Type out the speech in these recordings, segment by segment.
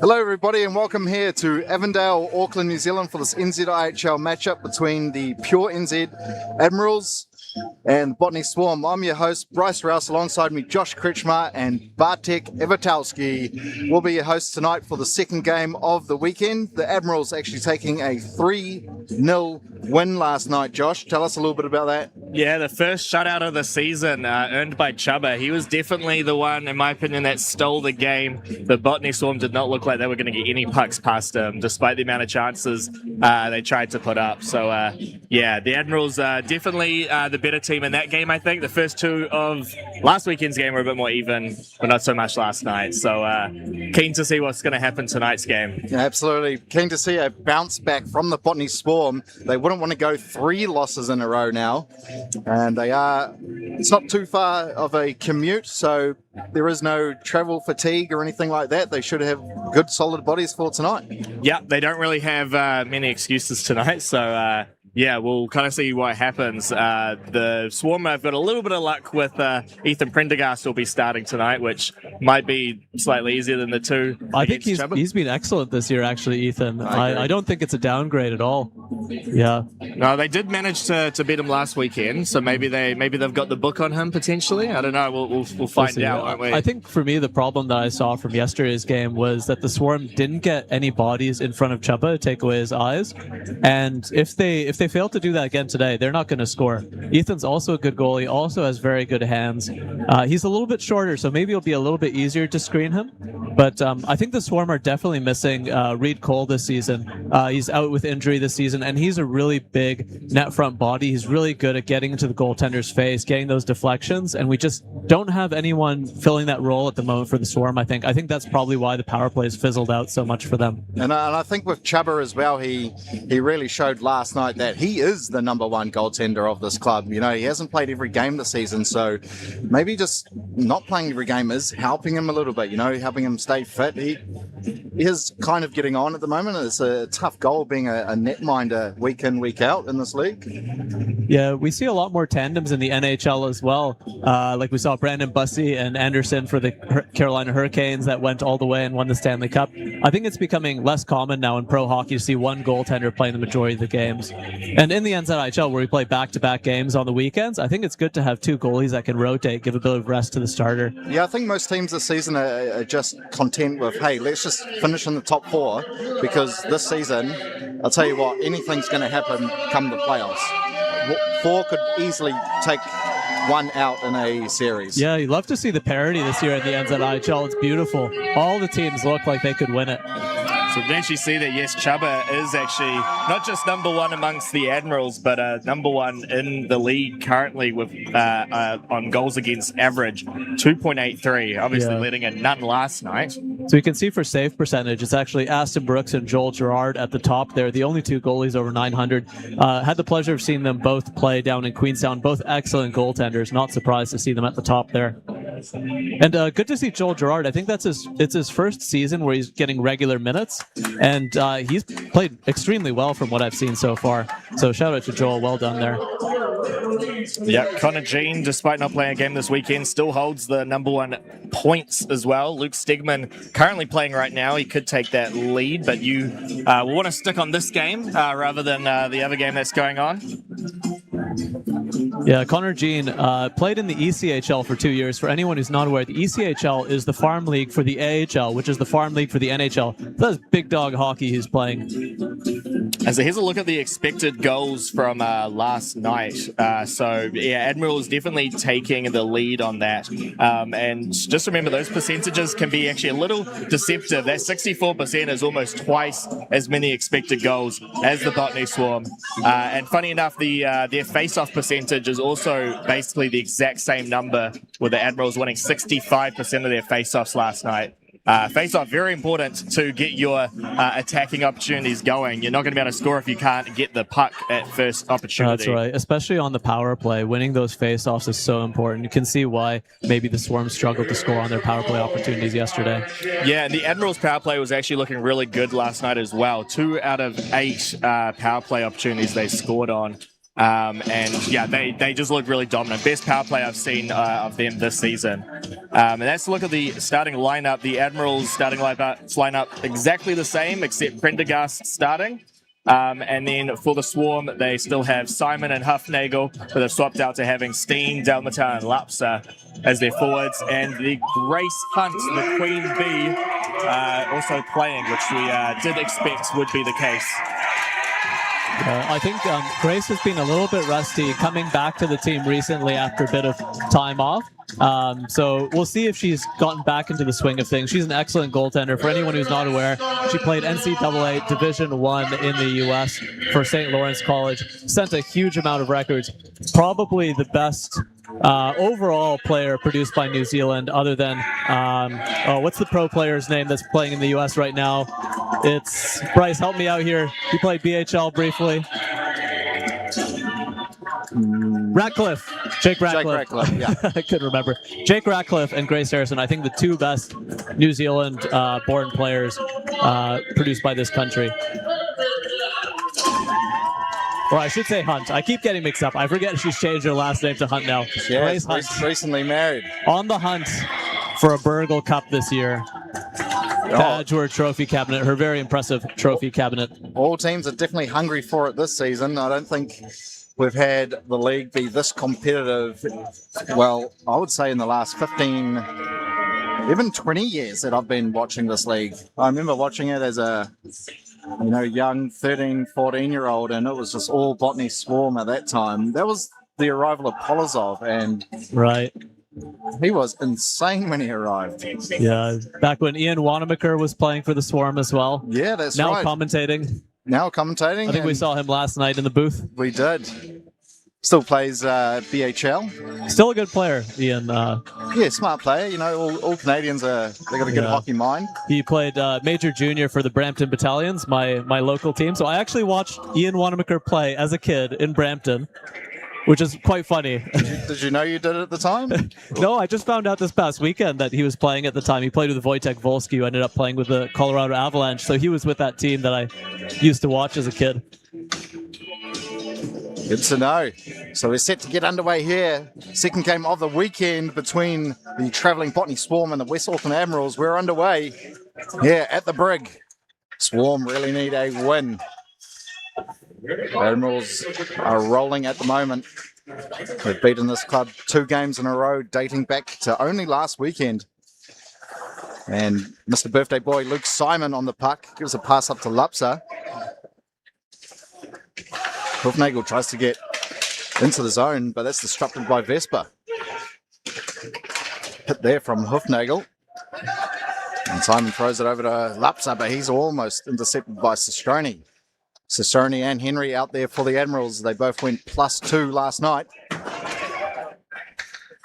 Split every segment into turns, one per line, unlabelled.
Hello everybody and welcome here to Avondale, Auckland, New Zealand for this NZIHL matchup between the Pure NZ Admirals and Botany Swarm. I'm your host, Bryce Rouse. Alongside me, Josh Kretschmar and Bartek Iwatowski will be your hosts tonight for the second game of the weekend. The Admirals actually taking a 3-0 win last night. Josh, tell us a little bit about that.
Yeah, the first shutout of the season earned by Chubba. He was definitely the one, in my opinion, that stole the game. The Botany Swarm did not look like they were going to get any pucks past him, despite the amount of chances they tried to put up. So, yeah, the Admirals definitely the better team in that game, I think. The first two of last weekend's game were a bit more even, but not so much last night. So, keen to see what's going to happen tonight's game.
Yeah, absolutely. Keen to see a bounce back from the Botany Swarm. They wouldn't want to go 3 losses in a row now. And it's not too far of a commute, so there is no travel fatigue or anything like that. They should have good, solid bodies for tonight.
Yeah, they don't really have many excuses tonight, so yeah, we'll kind of see what happens. The Swarm have got a little bit of luck with Ethan Prendergast will be starting tonight, which might be slightly easier than the two.
I think he's been excellent this year, actually, Ethan. I don't think it's a downgrade at all. Yeah.
No, they did manage to beat him last weekend, so maybe they've got the book on him potentially. I don't know. We'll find out, won't we?
I think for me the problem that I saw from yesterday's game was that the Swarm didn't get any bodies in front of Chubba to take away his eyes, and if they fail to do that again today, they're not going to score. Ethan's also a good goalie, also has very good hands. He's a little bit shorter, so maybe it'll be a little bit easier to screen him. But I think the Swarm are definitely missing Reed Cole this season. He's out with injury this season, and he's a really big net front body. He's really good at getting into the goaltender's face, getting those deflections, and we just don't have anyone filling that role at the moment for the Swarm, I think. I think that's probably why the power play has fizzled out so much for them.
And I think with Chubba as well, he really showed last night that he is the number one goaltender of this club. You know, he hasn't played every game this season, so maybe just not playing every game is helping him a little bit, you know, helping him stay fit. He is kind of getting on at the moment. It's a tough goal being a netminder week in, week out in this league.
Yeah, we see a lot more tandems in the NHL as well. Like we saw Brandon Bussey and Anderson for the Carolina Hurricanes that went all the way and won the Stanley Cup. I think it's becoming less common now in pro hockey to see one goaltender playing the majority of the games. And in the NZIHL, where we play back-to-back games on the weekends, I think it's good to have two goalies that can rotate, give a bit of rest to the starter.
Yeah, I think most teams this season are just content with, hey, let's just finish in the top 4, because this season, I'll tell you what, anything's going to happen come the playoffs. 4 could easily take 1 out in a series.
Yeah, you'd love to see the parity this year in the NZIHL. It's beautiful. All the teams look like they could win it.
So we can actually see that, yes, Chubba is actually not just number one amongst the Admirals, but number one in the league currently with on goals against average, 2.83, obviously letting in none last night.
So you can see for save percentage, it's actually Aston Brooks and Joel Girard at the top there, the only two goalies over 900. Had the pleasure of seeing them both play down in Queenstown, both excellent goaltenders. Not surprised to see them at the top there. And good to see Joel Girard. I think it's his first season where he's getting regular minutes, and he's played extremely well from what I've seen so far. So shout out to Joel. Well done there.
Yeah, Connor Jean, despite not playing a game this weekend, still holds the number 1 points as well. Luke Stegman currently playing right now. He could take that lead, but you will want to stick on this game rather than the other game that's going on.
Yeah, Connor Jean played in the ECHL for 2 years. For anyone who's not aware, the ECHL is the farm league for the AHL, which is the farm league for the NHL. That's big dog hockey he's playing.
And so here's a look at the expected goals from last night. So, yeah, Admiral is definitely taking the lead on that. And just remember, those percentages can be actually a little deceptive. That 64% is almost twice as many expected goals as the Botany Swarm. And funny enough, their face-off percentage is also basically the exact same number, with the Admirals winning 65% of their face-offs last night. Face-off, very important to get your attacking opportunities going. You're not going to be able to score if you can't get the puck at first opportunity.
That's right, especially on the power play. Winning those face-offs is so important. You can see why maybe the Swarm struggled to score on their power play opportunities yesterday.
Yeah, and the Admirals' power play was actually looking really good last night as well. 2 out of 8 power play opportunities they scored on. And yeah, they just look really dominant. Best power play I've seen of them this season. And let's look at the starting lineup. The Admirals starting lineup exactly the same, except Prendergast starting. And then for the Swarm, they still have Simon and Hufnagel, but they've swapped out to having Steen, Dalmatar, and Lapsa as their forwards. And the Grace Hunt, the Queen Bee, also playing, which we did expect would be the case.
I think Grace has been a little bit rusty coming back to the team recently after a bit of time off. So we'll see if she's gotten back into the swing of things. She's an excellent goaltender. For anyone who's not aware, she played NCAA Division I in the U.S. for St. Lawrence College, sent a huge amount of records, probably the best overall player produced by New Zealand other than, what's the pro player's name that's playing in the U.S. right now? It's Bryce, help me out here. He played BHL briefly. Ratcliffe. Jake Ratcliffe.
Yeah.
I couldn't remember. Jake Ratcliffe and Grace Harrison, I think the two best New Zealand born players produced by this country. Or I should say Hunt. I keep getting mixed up. I forget she's changed her last name to Hunt now.
Grace Hunt. Recently married.
On the hunt for a Burgle Cup this year. Add to her trophy cabinet, her very impressive trophy cabinet.
All teams are definitely hungry for it this season. I don't think we've had the league be this competitive, well, I would say in the last 15, even 20 years that I've been watching this league. I remember watching it as a young 13, 14-year-old, and it was just all Botany Swarm at that time. That was the arrival of Polozov, and
right.
He was insane when he arrived.
Yeah, back when Ian Wanamaker was playing for the Swarm as well.
Yeah, that's
now
right.
Now commentating. I think we saw him last night in the booth.
We did. Still plays BHL.
Still a good player, Ian.
Yeah, smart player. All Canadians they got a good hockey mind.
He played Major Junior for the Brampton Battalions, my local team. So I actually watched Ian Wanamaker play as a kid in Brampton, which is quite funny.
Did you know you did it at the time?
No, I just found out this past weekend that he was playing at the time. He played with Wojtek Volsky, who ended up playing with the Colorado Avalanche. So he was with that team that I used to watch as a kid.
Good to know. So we're set to get underway here. Second game of the weekend between the travelling Botany Swarm and the West Auckland Admirals. We're underway here at the Brig. Swarm really need a win. Admirals are rolling at the moment. They've beaten this club 2 games in a row, dating back to only last weekend. And Mr. Birthday Boy Luke Simon on the puck gives a pass up to Lapsa. Hufnagel tries to get into the zone, but that's disrupted by Vespa. Hit there from Hufnagel. And Simon throws it over to Lapsa, but he's almost intercepted by Cicerone. Cicerone and Henry out there for the Admirals. They both went +2 last night.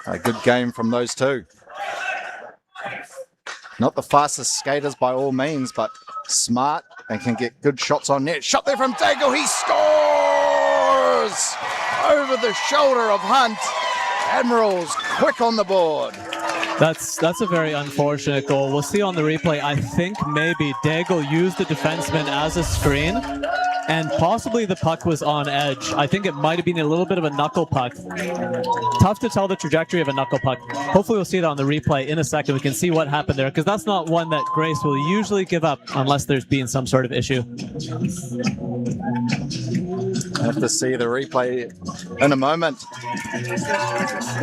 A good game from those two. Not the fastest skaters by all means, but smart and can get good shots on net. Shot there from Daigle. He scores! Over the shoulder of Hunt. Admirals quick on the board.
That's a very unfortunate goal. We'll see on the replay. I think maybe Daigle used the defenseman as a screen, and possibly the puck was on edge. I think it might have been a little bit of a knuckle puck. Tough to tell the trajectory of a knuckle puck. Hopefully we'll see that on the replay in a second. We can see what happened there, because that's not one that Grace will usually give up unless there's been some sort of issue.
Have to see the replay in a moment.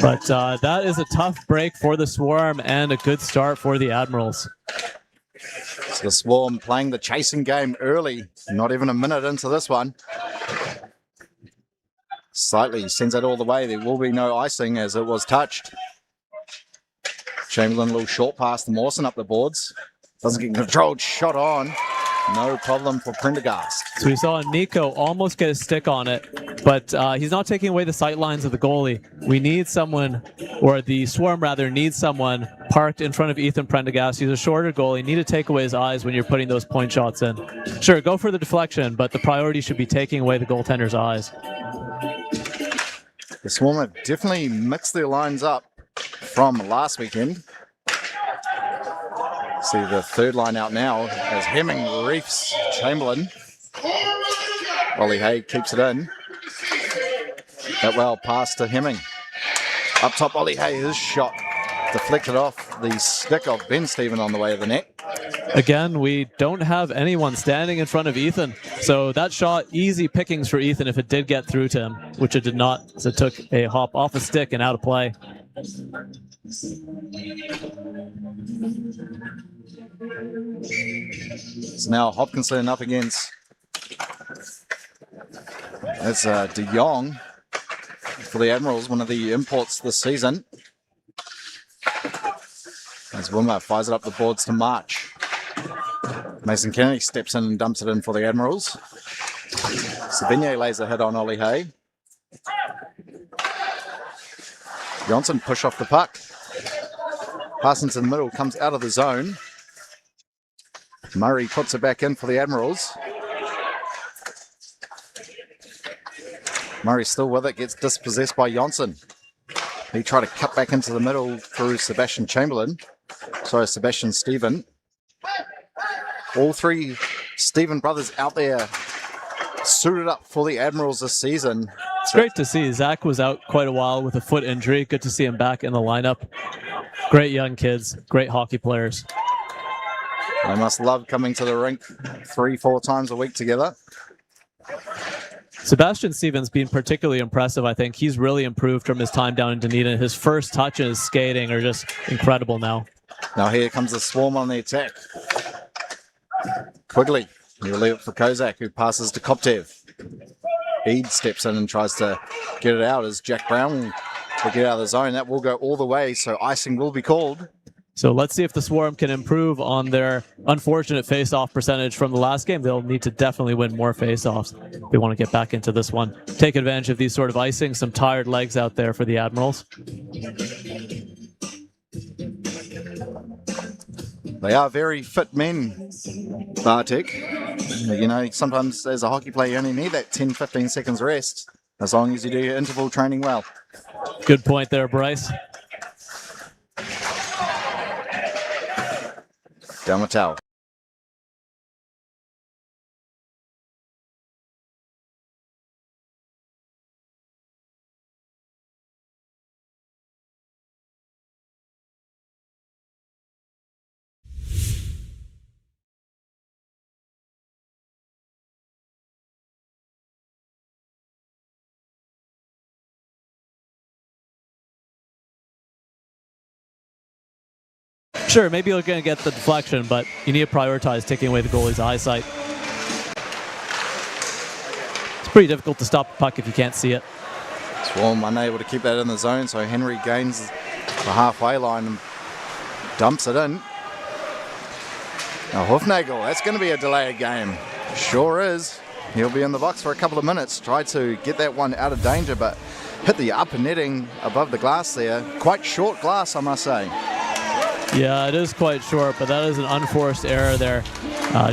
But that is a tough break for the Swarm and a good start for the Admirals.
So the Swarm playing the chasing game early, not even a minute into this one. Slightly sends it all the way. There will be no icing as it was touched. Chamberlain, a little short pass to Mawson up the boards. Doesn't get controlled, shot on. No problem for Prendergast.
So we saw Nico almost get a stick on it, but he's not taking away the sight lines of the goalie. We need someone, or the Swarm rather, needs someone parked in front of Ethan Prendergast. He's a shorter goalie. You need to take away his eyes when you're putting those point shots in. Sure, go for the deflection, but the priority should be taking away the goaltender's eyes.
The Swarm have definitely mixed their lines up from last weekend. See the third line out now as Hemming reefs Chamberlain. Ollie Hay keeps it in. That well pass to Hemming. Up top, Ollie Hay, his shot deflected off the stick of Ben Stephen on the way to the net.
Again, we don't have anyone standing in front of Ethan. So that shot, easy pickings for Ethan if it did get through to him, which it did not. So it took a hop off a stick and out of play.
So now Hopkinson up against, that's De Jong for the Admirals, one of the imports this season. As Wimmer fires it up the boards to March. Mason Kennedy steps in and dumps it in for the Admirals. Savigny lays a hit on Ollie Hay. Johnson push off the puck. Pass into the middle, comes out of the zone. Murray puts it back in for the Admirals. Murray still with it, gets dispossessed by Johnson. He tried to cut back into the middle through Sebastian Stephen. All three Stephen brothers out there suited up for the Admirals this season.
It's great to see. Zach was out quite a while with a foot injury. Good to see him back in the lineup. Great young kids, great hockey players.
They must love coming to the rink 3-4 times a week together.
Sebastian Stevens been particularly impressive, I think. He's really improved from his time down in Dunedin. His first touches skating are just incredible now.
Now here comes the Swarm on the attack. Quigley, he'll leave it for Kozak, who passes to Koptev. Eid steps in and tries to get it out as Jack Brown will get out of the zone. That will go all the way, so icing will be called.
So let's see if the Swarm can improve on their unfortunate face-off percentage from the last game. They'll need to definitely win more face-offs if they want to get back into this one. Take advantage of these sort of icing. Some tired legs out there for the Admirals.
They are very fit men, Bartek. You know, sometimes as a hockey player, you only need that 10-15 seconds rest, as long as you do your interval training well.
Good point there, Bryce.
Dalmatau.
Sure, maybe you're going to get the deflection, but you need to prioritize taking away the goalie's eyesight. It's pretty difficult to stop a puck if you can't see it.
Swarm unable to keep that in the zone, so Henry gains the halfway line and dumps it in. Now Hufnagel, that's going to be a delayed game. Sure is. He'll be in the box for a couple of minutes. Tried to get that one out of danger, but hit the upper netting above the glass there. Quite short glass, I must say.
Yeah, it is quite short, but that is an unforced error there.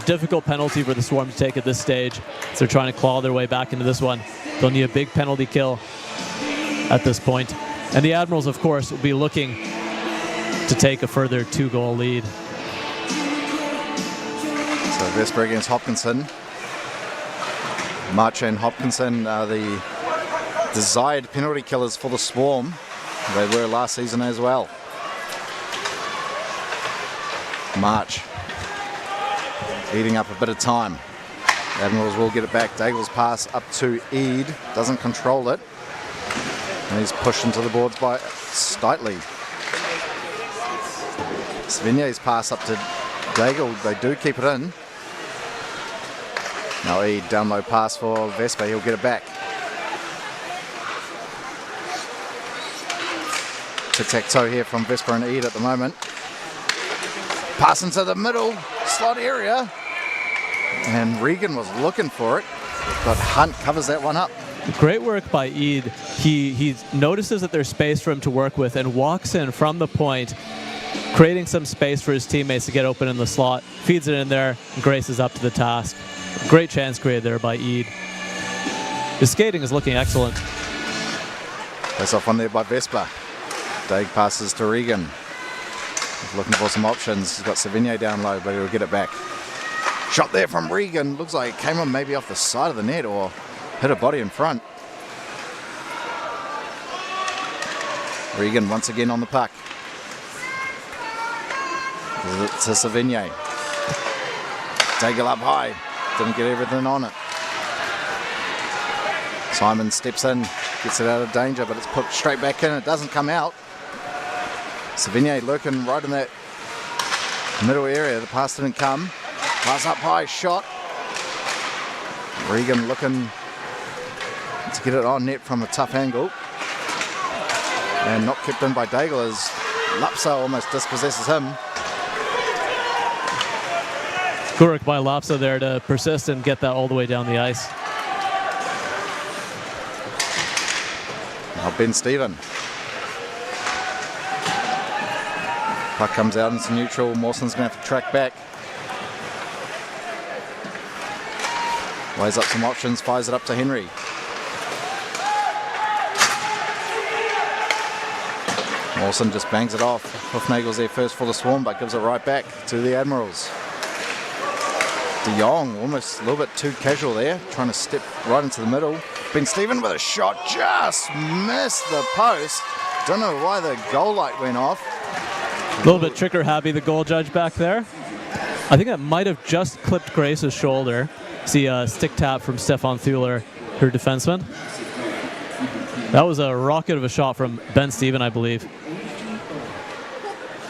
Difficult penalty for the Swarm to take at this stage. So they're trying to claw their way back into this one. They'll need a big penalty kill at this point. And the Admirals, of course, will be looking to take a further 2-goal lead.
So Vesper against Hopkinson. March and Hopkinson are the desired penalty killers for the Swarm. They were last season as well. March eating up a bit of time. Admirals will get it back. Daigle's pass up to Eid. Doesn't control it. And he's pushed into the boards by Steitley. Savigny's pass up to Daigle. They do keep it in. Now Eid down low pass for Vesper. He'll get it back. Tic-tac-toe here from Vesper and Eid at the moment. Pass into the middle slot area. And Regan was looking for it, but Hunt covers that one up.
Great work by Eid. He notices that there's space for him to work with and walks in from the point, creating some space for his teammates to get open in the slot. Feeds it in there, and Grace is up to the task. Great chance created there by Eid. His skating is looking excellent.
That's off one there by Vesper. Daig passes to Regan. He's looking for some options. He's got Savigny down low, but he'll get it back. Shot there from Regan. Looks like it came on maybe off the side of the net or hit a body in front. Regan once again on the puck. To Savigne. Daigle up high. Didn't get everything on it. Simon steps in, gets it out of danger, but it's put straight back in. It doesn't come out. Savigne lurking right in that middle area. The pass didn't come. Pass up high, shot. Regan looking to get it on net from a tough angle. And not kept in by Daigle as Lapsa almost dispossesses him.
Good work by Lapsa there to persist and get that all the way down the ice.
Now Ben Stephen. Puck comes out into neutral. Mawson's going to have to track back. Weighs up some options, fires it up to Henry. Mawson just bangs it off. Hoofnagel's there first for the Swarm, but gives it right back to the Admirals. De Jong, almost a little bit too casual there, trying to step right into the middle. Ben Stephen with a shot, just missed the post. Don't know why the goal light went off.
A little bit trigger happy, the goal judge back there. I think that might have just clipped Grace's shoulder. See a stick tap from Stefan Thuler, her defenseman. That was a rocket of a shot from Ben Stephen, I believe.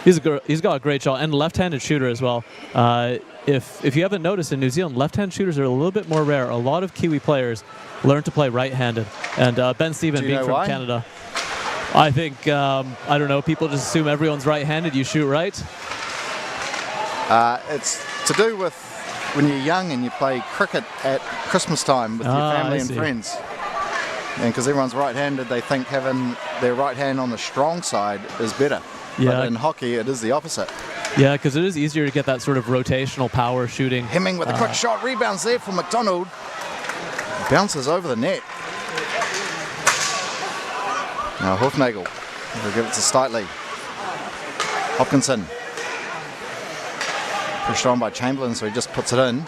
He's got a great shot, and left-handed shooter as well. If you haven't noticed, in New Zealand, left-hand shooters are a little bit more rare. A lot of Kiwi players learn to play right-handed, and Ben Stephen being from Canada. I think, I don't know, people just assume everyone's right-handed, you shoot right.
It's to do with when you're young and you play cricket at Christmas time with your family and friends. And because everyone's right-handed, they think having their right hand on the strong side is better.
Yeah.
But in hockey, it is the opposite.
Yeah, because it is easier to get that sort of rotational power shooting.
Hemming with a quick shot, rebounds there for McDonald. Bounces over the net. Now Hoofnagel will give it to Steitley. Hopkinson. Pushed on by Chamberlain, so he just puts it in.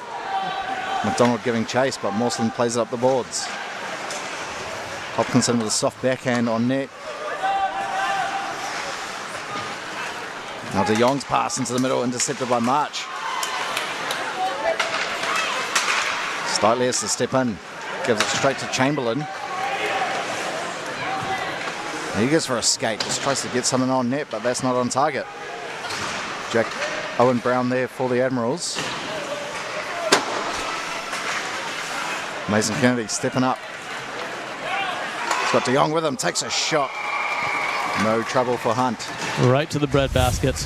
McDonald giving chase, but Mawson plays it up the boards. Hopkinson with a soft backhand on net. Now De Jong's pass into the middle, intercepted by March. Steitley has to step in. Gives it straight to Chamberlain. He goes for a skate, just tries to get something on net, but that's not on target. Jack Owen Brown there for the Admirals. Mason Kennedy stepping up. He's got De Jong with him, takes a shot. No trouble for Hunt.
Right to the breadbasket.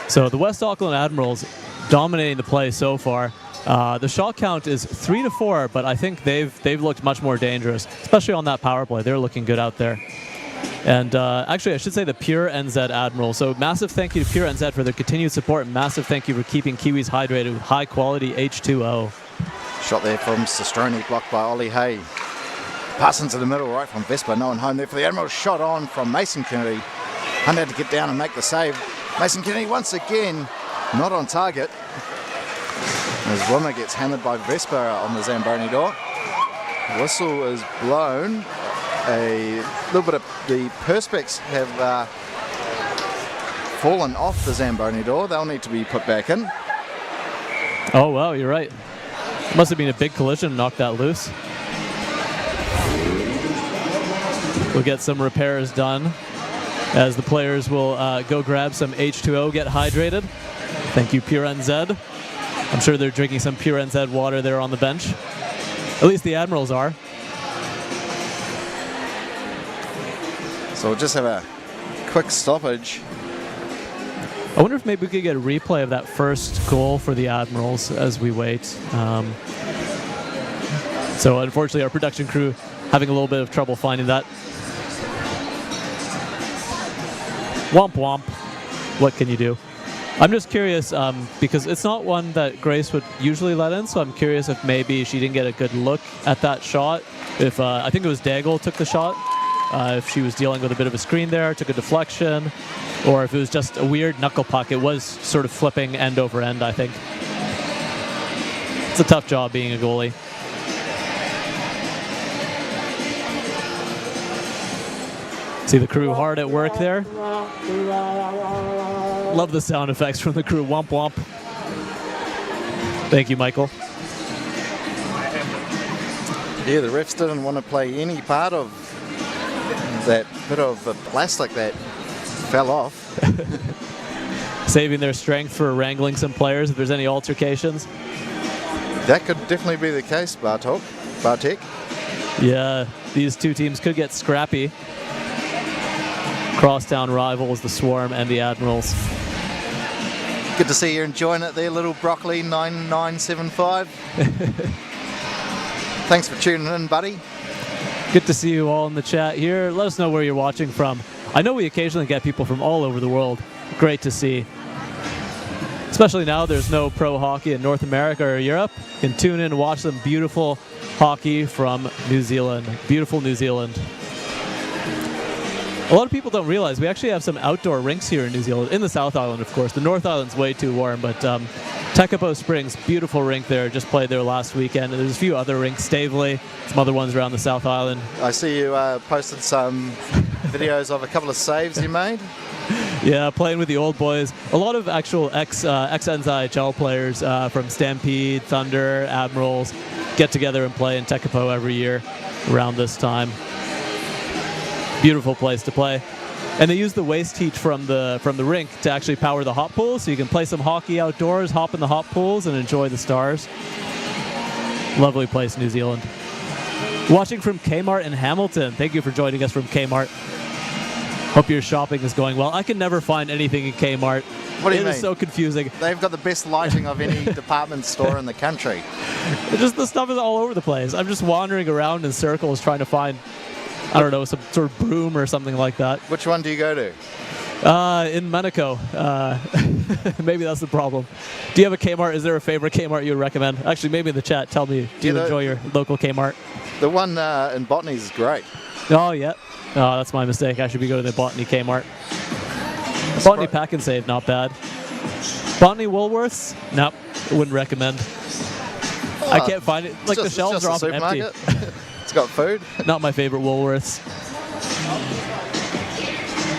So the West Auckland Admirals dominating the play so far. The shot count is 3-4, but I think they've looked much more dangerous, especially on that power play. They're looking good out there. And actually, I should say the Pure NZ Admiral. So massive thank you to Pure NZ for their continued support, and massive thank you for keeping Kiwis hydrated with high-quality H2O.
Shot there from Sestroni, blocked by Ollie Hay. Pass into the middle, right from Vespa. No one home there for the Admirals. Shot on from Mason Kennedy. Hunt had to get down and make the save. Mason Kennedy once again not on target. As Wimmer gets hammered by Vespa on the Zamboni door. Whistle is blown. A little bit of the Perspex have fallen off the Zamboni door. They'll need to be put back in.
Oh, wow, you're right. Must have been a big collision to knock that loose. We'll get some repairs done as the players will go grab some H2O, get hydrated. Thank you, Pure NZ. I'm sure they're drinking some Pure NZ water there on the bench. At least the Admirals are.
So we'll just have a quick stoppage.
I wonder if maybe we could get a replay of that first goal for the Admirals as we wait. So unfortunately, our production crew having a little bit of trouble finding that. Womp womp. What can you do? I'm just curious because it's not one that Grace would usually let in, so I'm curious if maybe she didn't get a good look at that shot. If I think it was Daigle took the shot. If she was dealing with a bit of a screen there, took a deflection, or if it was just a weird knuckle puck. It was sort of flipping end over end, I think. It's a tough job being a goalie. See the crew hard at work there. Love the sound effects from the crew. Womp womp. Thank you, Michael.
Yeah, the refs didn't want to play any part of that bit of plastic that fell off.
Saving their strength for wrangling some players if there's any altercations.
That could definitely be the case, Bartek.
Yeah, these two teams could get scrappy. Crosstown rivals, the Swarm and the Admirals.
Good to see you're enjoying it there, little broccoli 9975. Thanks for tuning in, buddy.
Good to see you all in the chat here. Let us know where you're watching from. I know we occasionally get people from all over the world. Great to see. Especially now there's no pro hockey in North America or Europe. You can tune in and watch some beautiful hockey from New Zealand. Beautiful New Zealand. A lot of people don't realize we actually have some outdoor rinks here in New Zealand, in the South Island, of course. The North Island's way too warm, but Tekapo Springs, beautiful rink there. Just played there last weekend. There's a few other rinks, Staveley, some other ones around the South Island.
I see you posted some videos of a couple of saves you made.
Yeah, playing with the old boys. A lot of actual ex-NZIHL players from Stampede, Thunder, Admirals get together and play in Tekapo every year around this time. Beautiful place to play. And they use the waste heat from the rink to actually power the hot pools, so you can play some hockey outdoors, hop in the hot pools, and enjoy the stars. Lovely place, New Zealand. Watching from Kmart in Hamilton. Thank you for joining us from Kmart. Hope your shopping is going well. I can never find anything in Kmart.
What do you mean?
It is so confusing.
They've got the best lighting of any department store in the country.
Just the stuff is all over the place. I'm just wandering around in circles trying to find, I don't know, some sort of broom or something like that.
Which one do you go to?
In Monaco. Maybe that's the problem. Do you have a Kmart? Is there a favorite Kmart you would recommend? Actually, maybe in the chat, tell me, do you enjoy your local Kmart?
The one in Botany is great.
Oh, yeah. Oh, that's my mistake. I should be going to the Botany Kmart. Botany Pack and Save, not bad. Botany Woolworths? Nope, wouldn't recommend. I can't find it. Like, the shelves are often empty.
It's got food.
Not my favorite Woolworths.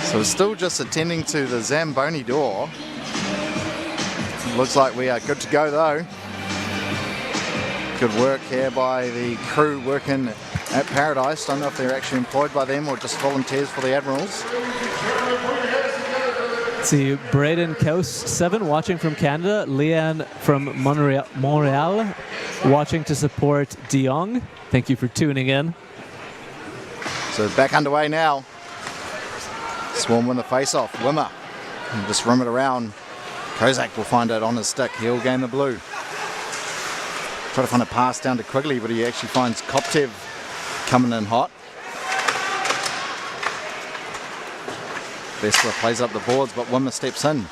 So we're still just attending to the Zamboni door. Looks like we are good to go though. Good work here by the crew working at Paradise. Don't know if they're actually employed by them or just volunteers for the Admirals.
Let's see, Braden Kaus 7 watching from Canada. Leanne from Montreal watching to support DeYoung. Thank you for tuning in.
So back underway now. Swarm win the face-off. Wimmer. And just rim it around. Kozak will find it on his stick. He'll gain the blue. Try to find a pass down to Quigley, but he actually finds Koptev coming in hot. Bessler plays up the boards, but Wimmer steps in.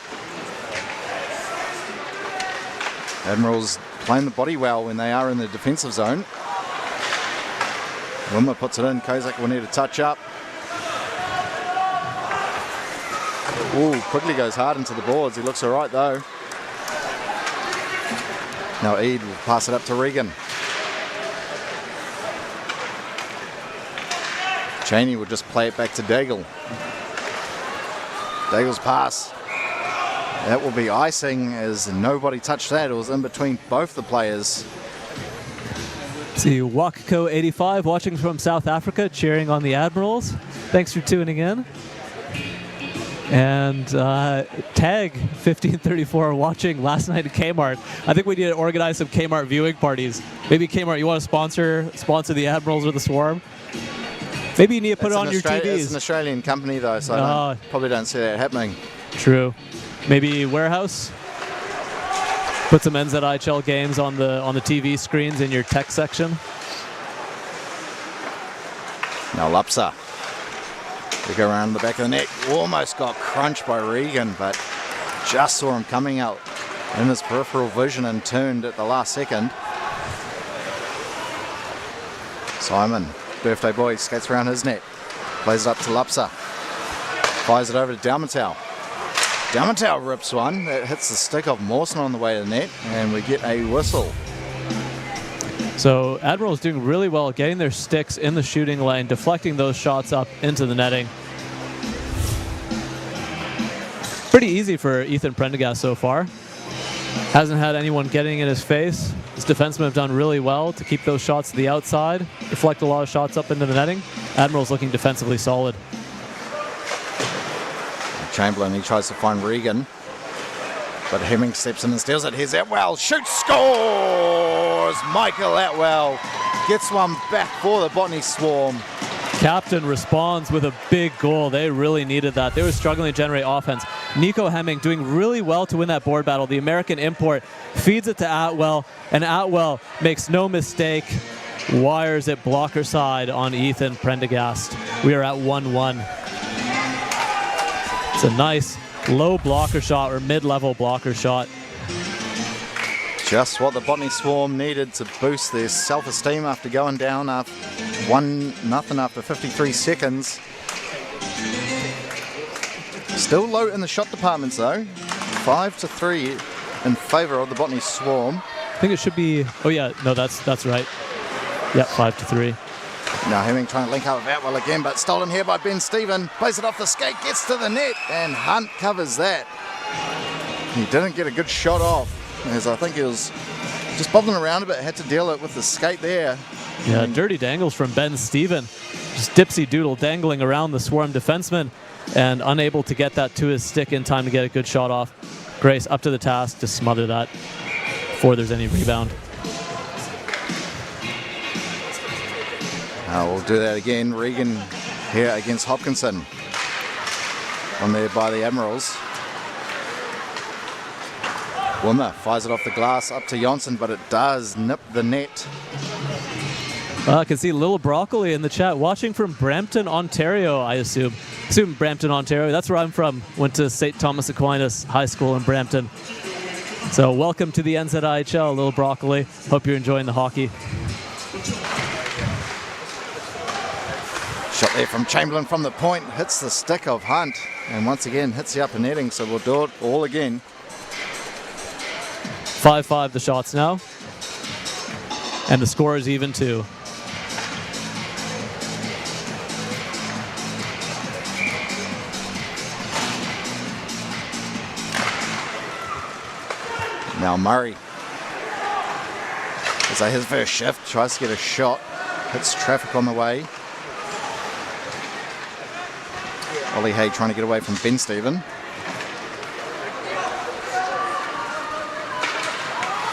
Admirals playing the body well when they are in the defensive zone. Wimmer puts it in. Kozak will need a touch up. Ooh, Quigley goes hard into the boards. He looks all right though. Now Eid will pass it up to Regan. Cheney will just play it back to Daigle. Daigle's pass. That will be icing as nobody touched that. It was in between both the players.
See, Wakko85 watching from South Africa, cheering on the Admirals. Thanks for tuning in. And Tag 1534 watching last night at Kmart. I think we need to organize some Kmart viewing parties. Maybe Kmart, you want to sponsor the Admirals or the Swarm? Maybe you need to put it on your TVs.
It's an Australian company though, so I probably don't see that happening.
True. Maybe Warehouse. Put some NZIHL games on the TV screens in your tech section.
Now Lupsa. They go around the back of the net. Almost got crunched by Regan, but just saw him coming out in his peripheral vision and turned at the last second. Simon, birthday boy, skates around his net. Plays it up to Lupsa. Fires it over to Dalmatau. Dalmatau rips one. That hits the stick of Mawson on the way to the net, and we get a whistle.
So Admirals doing really well getting their sticks in the shooting lane, deflecting those shots up into the netting. Pretty easy for Ethan Prendergast so far. Hasn't had anyone getting in his face. His defensemen have done really well to keep those shots to the outside, deflect a lot of shots up into the netting. Admirals looking defensively solid.
Chamberlain, he tries to find Regan, but Hemming steps in and steals it. Here's Atwell, shoots, scores! Michael Atwell gets one back for the Botany Swarm.
Captain responds with a big goal. They really needed that. They were struggling to generate offense. Nico Hemming doing really well to win that board battle. The American import feeds it to Atwell, and Atwell makes no mistake, wires it blocker side on Ethan Prendergast. We are at 1-1. It's a nice low blocker shot or mid-level blocker shot.
Just what the Botany Swarm needed to boost their self-esteem after going down 1-0 after 53 seconds. Still low in the shot departments though. 5-3 in favour of the Botany Swarm.
I think it should be. Oh yeah, no, that's right. Yep, 5-3.
Now Hemming trying to link up with Atwell again, but stolen here by Ben Stephen. Plays it off the skate, gets to the net, and Hunt covers that. He didn't get a good shot off, as I think he was just bobbing around a bit, had to deal it with the skate there.
Yeah, dirty dangles from Ben Stephen. Just dipsy doodle dangling around the Swarm defenseman and unable to get that to his stick in time to get a good shot off. Grace up to the task to smother that before there's any rebound.
We'll do that again. Regan here against Hopkinson. On there by the Admirals. Wimmer fires it off the glass up to Johnson, but it does nip the net.
I can see Little Broccoli in the chat, watching from Brampton, Ontario, I assume. Brampton, Ontario. That's where I'm from. Went to St. Thomas Aquinas High School in Brampton. So welcome to the NZIHL, Little Broccoli. Hope you're enjoying the hockey.
Shot there from Chamberlain from the point, hits the stick of Hunt, and once again hits the upper netting, so we'll do it all again.
5-5 the shots now. And the score is even too.
Now Murray, as his first shift, tries to get a shot, hits traffic on the way. Ollie Hay trying to get away from Ben Stephen.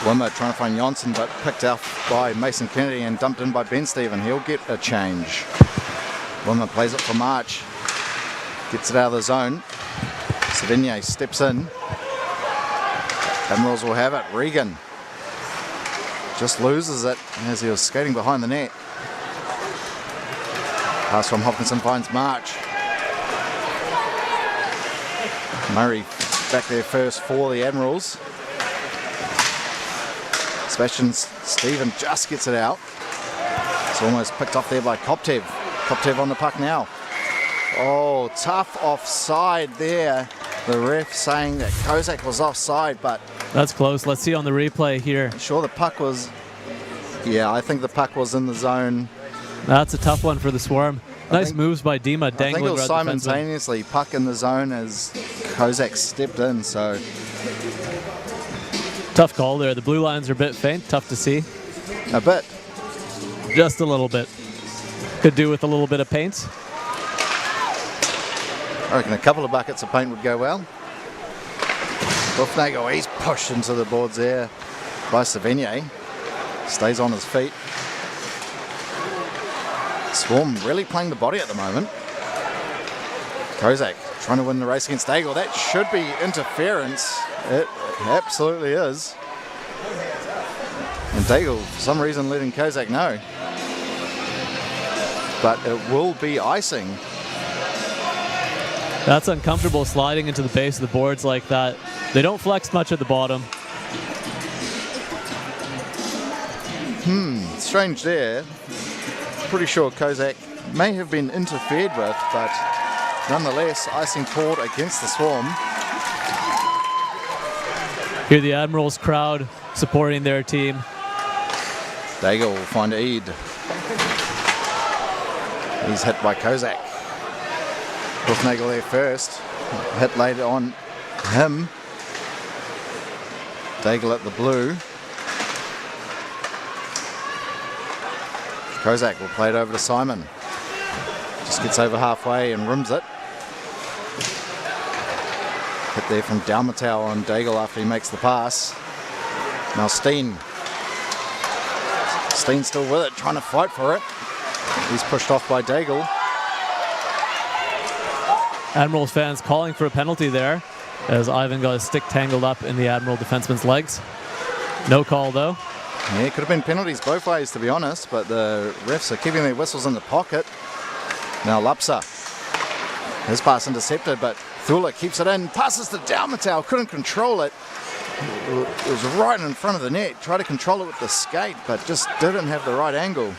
Wimmer trying to find Johnson, but picked out by Mason Kennedy and dumped in by Ben Stephen. He'll get a change. Wimmer plays it for March. Gets it out of the zone. Savigny steps in. Admirals will have it. Regan just loses it as he was skating behind the net. Pass from Hopkinson finds March. Murray back there first for the Admirals. Sebastian Stephen just gets it out. It's almost picked off there by Koptev. Koptev on the puck now. Oh, tough offside there. The ref saying that Kozak was offside, but...
That's close. Let's see on the replay here.
Sure, the puck was... Yeah, I think the puck was in the zone.
That's a tough one for the Swarm. Nice moves by Dima, dangling.
I think it was simultaneously puck in the zone as Kozak stepped in, so...
Tough call there. The blue lines are a bit faint. Tough to see.
A bit.
Just a little bit. Could do with a little bit of paint.
I reckon a couple of buckets of paint would go well. Wolfnagel, he's pushed into the boards there by Savigny. Stays on his feet. Swarm really playing the body at the moment. Kozak trying to win the race against Daigle. That should be interference. It absolutely is. And Daigle, for some reason, letting Kozak know. But it will be icing.
That's uncomfortable sliding into the base of the boards like that. They don't flex much at the bottom.
Strange there. Pretty sure Kozak may have been interfered with, but nonetheless, icing called against the Swarm.
Here the Admirals crowd supporting their team.
Daigle will find Eid. He's hit by Kozak. Wolfnagel there first. Hit later on him. Daigle at the blue. Kozak will play it over to Simon. Just gets over halfway and rims it. Hit there from Dalmatau on Daigle after he makes the pass. Now Steen. Steen's still with it, trying to fight for it. He's pushed off by Daigle.
Admirals fans calling for a penalty there as Ivan got his stick tangled up in the Admiral defenseman's legs. No call though.
Yeah, it could have been penalties both ways, to be honest, but the refs are keeping their whistles in the pocket. Now Lapsa. His pass intercepted, but Thula keeps it in, passes to Dalmatau, couldn't control it. It was right in front of the net, tried to control it with the skate, but just didn't have the right angle.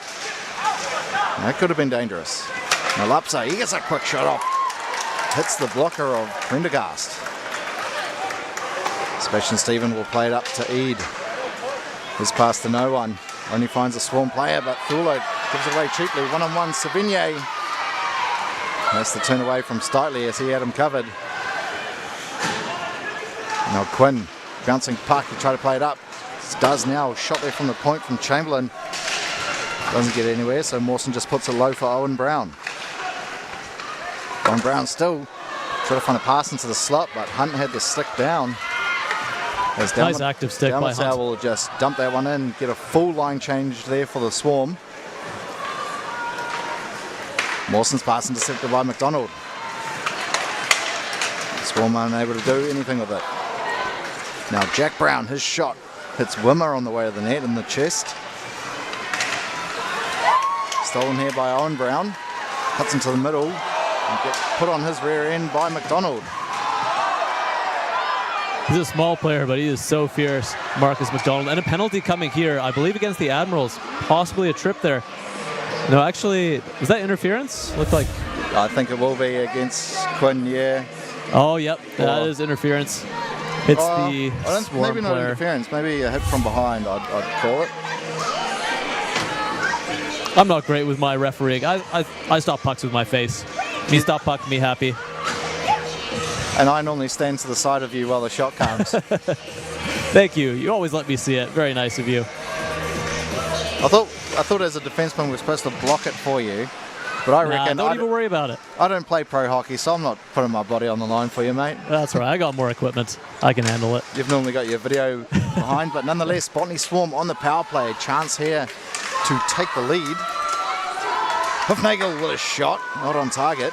That could have been dangerous. Now Lapsa, he gets a quick shot off. Hits the blocker of Prendergast. Sebastian Stephen will play it up to Eid. His pass to no one. Only finds a Swarm player, but Thula gives it away cheaply. One-on-one, Savigny. That's the turn away from Stitley as he had him covered. Now Quinn, bouncing puck, he tried to play it up. Does now, shot there from the point from Chamberlain. Doesn't get anywhere, so Mawson just puts it low for Owen Brown. Owen Brown still trying to find a pass into the slot, but Hunt had the stick down.
Nice active stick by Hunt.
Will just dump that one in, get a full line change there for the Swarm. Mawson's pass intercepted by McDonald. The Swarm unable to do anything with it. Now Jack Brown, his shot hits Wimmer on the way to the net in the chest. Stolen here by Owen Brown. Cuts into the middle and gets put on his rear end by McDonald.
He's a small player, but he is so fierce, Marcus McDonald. And a penalty coming here, I believe, against the Admirals. Possibly a trip there. No, actually, was that interference? Looked like...
I think it will be against Quinn, yeah.
Oh, yep, that is interference. It's the Swarm
maybe not
player.
Interference, maybe a hit from behind, I'd call it.
I'm not great with my refereeing. I stop pucks with my face. Me stop puck, me happy.
And I normally stand to the side of you while the shot comes.
Thank you. You always let me see it. Very nice of you.
I thought as a defenseman we're supposed to block it for you, but I reckon
don't even worry about it.
I don't play pro hockey, so I'm not putting my body on the line for you, mate.
That's right. I got more equipment. I can handle it.
You've normally got your video behind, but nonetheless, Botany Swarm on the power play. Chance here to take the lead. Hufnagel with a shot, not on target.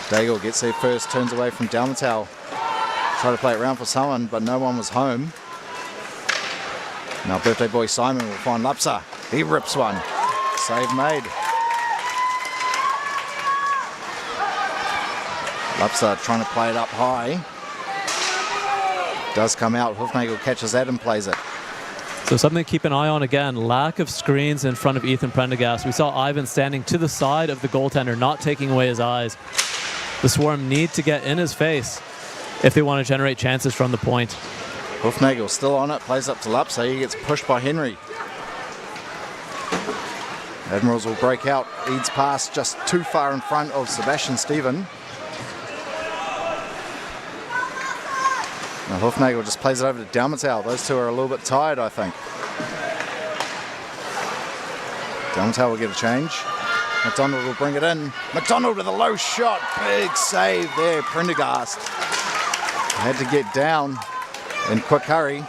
Daigle gets there first, turns away from Dalmatau. Try to play it round for someone, but no one was home. Now birthday boy Simon will find Lapsa. He rips one. Save made. Lapsa trying to play it up high. Does come out. Hufnagel catches that and plays it.
So something to keep an eye on again, lack of screens in front of Ethan Prendergast. We saw Ivan standing to the side of the goaltender, not taking away his eyes. The Swarm need to get in his face if they want to generate chances from the point.
Hufnagel still on it, plays up to Lapsa. He gets pushed by Henry. Admirals will break out. Eads pass just too far in front of Sebastian Stephen. Now Hufnagel just plays it over to Dalmatau. Those two are a little bit tired, I think. Dalmatau will get a change. McDonald will bring it in. McDonald with a low shot. Big save there, Prendergast. Had to get down in quick hurry.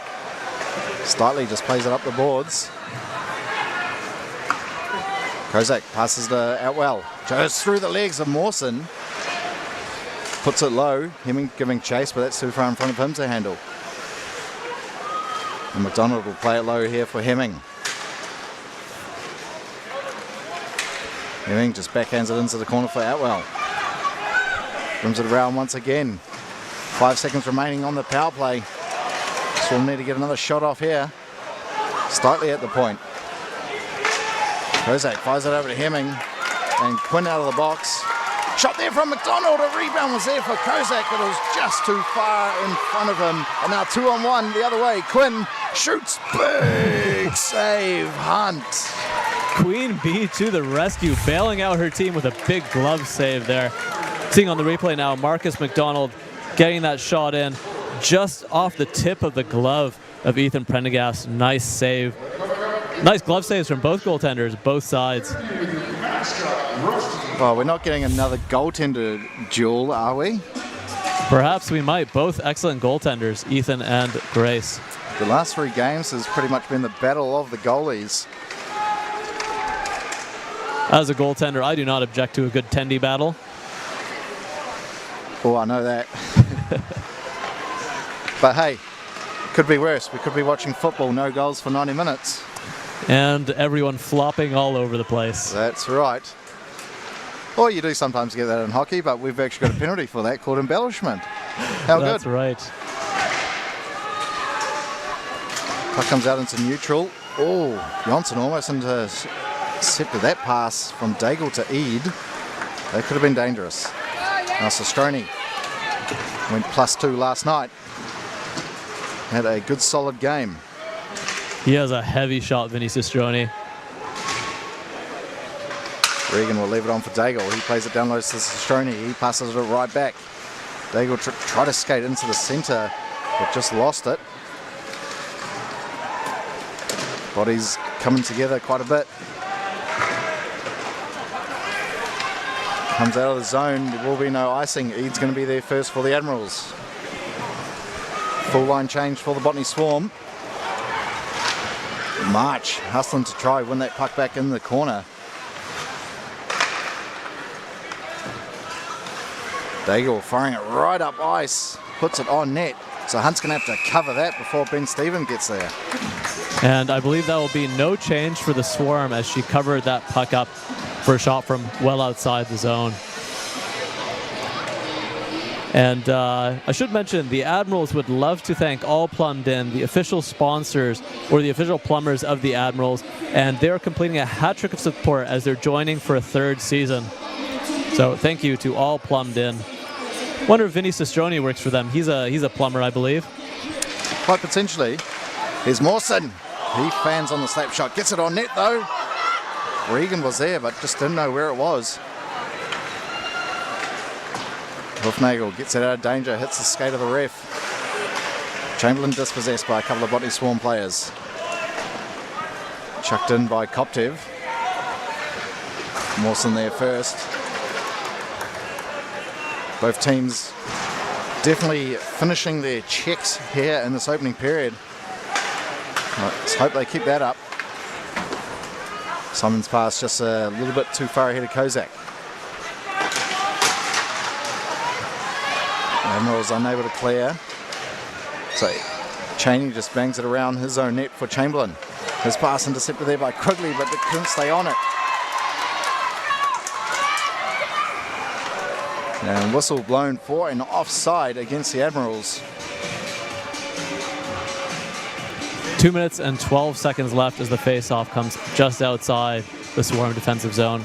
Stitley just plays it up the boards. Kozak passes to Outwell. Goes through the legs of Mawson. Puts it low. Hemming giving chase, but that's too far in front of him to handle. And McDonald will play it low here for Hemming. Hemming just backhands it into the corner for Outwell. Brings it around once again. 5 seconds remaining on the power play. Swarm need to get another shot off here. Stitley at the point. Kozak fires it over to Hemming. And Quinn out of the box. Shot there from McDonald. A rebound was there for Kozak, but it was just too far in front of him. And now 2-on-1 the other way. Quinn shoots. Big save. Hunt.
Queen Bee to the rescue, bailing out her team with a big glove save there. Seeing on the replay now, Marcus McDonald getting that shot in just off the tip of the glove of Ethan Prendergast. Nice save. Nice glove saves from both goaltenders, both sides.
Well, we're not getting another goaltender duel, are we?
Perhaps we might. Both excellent goaltenders, Ethan and Grace.
The last 3 games has pretty much been the battle of the goalies.
As a goaltender, I do not object to a good tendy battle.
Oh, I know that. But hey, could be worse. We could be watching football, no goals for 90 minutes.
And everyone flopping all over the place.
That's right. Or you do sometimes get that in hockey, but we've actually got a penalty for that called embellishment. How good.
That's right.
Puck comes out into neutral. Oh, Johnson almost intercepted that pass from Daigle to Eid. That could have been dangerous. Now Sestroni went +2 last night. Had a good solid game.
He has a heavy shot, Vinny Sestroni.
Regan will leave it on for Daigle. He plays it down low to Sestroni. He passes it right back. Daigle try to skate into the centre, but just lost it. Bodies coming together quite a bit. Comes out of the zone. There will be no icing. Ead's going to be there first for the Admirals. Full line change for the Botany Swarm. March hustling to try win that puck back in the corner. Daigle firing it right up ice. Puts it on net. So Hunt's going to have to cover that before Ben Stephen gets there.
And I believe that will be no change for the Swarm as she covered that puck up for a shot from well outside the zone. And I should mention, the Admirals would love to thank All Plumbed In, the official sponsors or the official plumbers of the Admirals, and they're completing a hat trick of support as they're joining for a 3rd season. So thank you to All Plumbed In. Wonder if Vinny Sestroni works for them. He's a plumber, I believe.
Quite potentially. Here's Mawson. He fans on the slap shot. Gets it on net though. Regan was there but just didn't know where it was. Hoofnagel gets it out of danger, hits the skate of the ref. Chamberlain dispossessed by a couple of Botany Swarm players. Chucked in by Koptev. Mawson there first. Both teams definitely finishing their checks here in this opening period. Let's hope they keep that up. Simon's pass just a little bit too far ahead of Kozak. Admirals unable to clear. So Cheney just bangs it around his own net for Chamberlain. His pass intercepted there by Quigley, but they couldn't stay on it. And whistle blown for an offside against the Admirals.
2 minutes and 12 seconds left as the face-off comes just outside the Swarm defensive zone.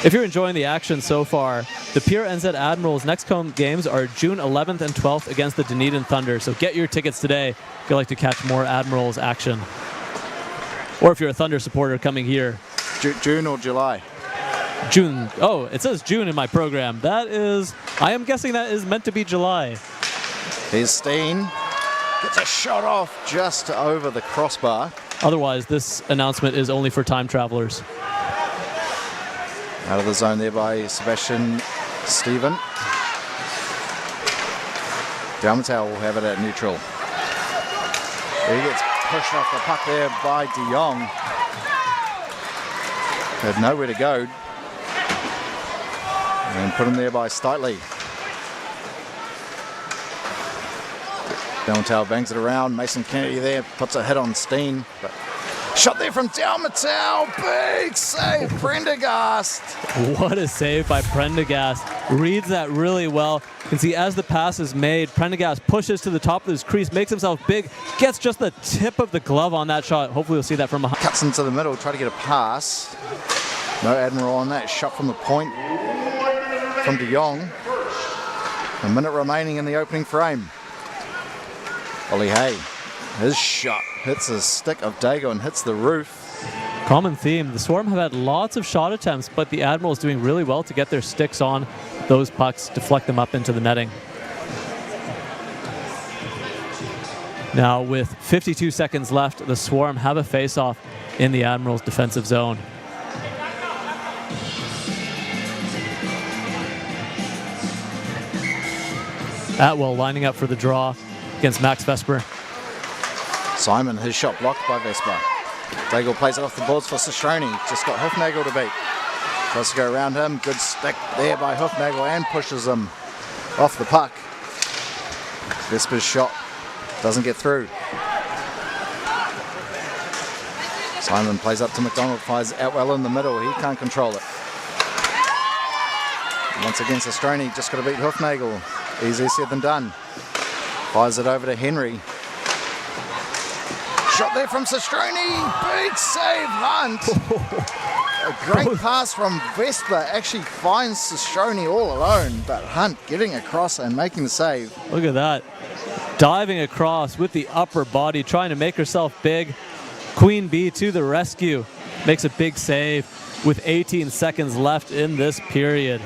If you're enjoying the action so far, the Pure NZ Admirals next home games are June 11th and 12th against the Dunedin Thunder. So get your tickets today if you'd like to catch more Admirals action. Or if you're a Thunder supporter coming here.
June or July?
June. Oh, it says June in my program. That is, I am guessing that is meant to be July.
Here's Steen. Gets a shot off just over the crossbar.
Otherwise, this announcement is only for time travelers.
Out of the zone there by Sebastian Stephen. Dalmatau will have it at neutral. He gets pushed off the puck there by De Jong. Had nowhere to go. And put him there by Steitley. Dalmatau bangs it around. Mason Kennedy there puts a hit on Steen. But shot there from Dalmatau. Big save, Prendergast.
What a save by Prendergast. Reads that really well. You can see as the pass is made, Prendergast pushes to the top of his crease, makes himself big, gets just the tip of the glove on that shot. Hopefully we'll see that from behind.
Cuts into the middle, try to get a pass. No Admiral on that. Shot from the point from De Jong. A minute remaining in the opening frame. Ollie Hay, his shot hits the stick of Dago and hits the roof.
Common theme. The Swarm have had lots of shot attempts, but the Admirals doing really well to get their sticks on those pucks, deflect them up into the netting. Now, with 52 seconds left, the Swarm have a face-off in the Admirals' defensive zone. Atwell lining up for the draw against Max Vesper.
Simon, his shot blocked by Vesper. Daigle plays it off the boards for Sistroni. Just got Hoofnagel to beat. Tries to go around him. Good stick there by Hoofnagel and pushes him off the puck. Vesper's shot doesn't get through. Simon plays up to McDonald, fires Atwell in the middle. He can't control it. Once again, Sistroni just got to beat Hoofnagel. Easier said than done. Fires it over to Henry. Shot there from Sistroni. Big save, Hunt. A great pass from Vesper. Actually finds Sistroni all alone, but Hunt getting across and making the save.
Look at that. Diving across with the upper body, trying to make herself big. Queen Bee to the rescue. Makes a big save with 18 seconds left in this period.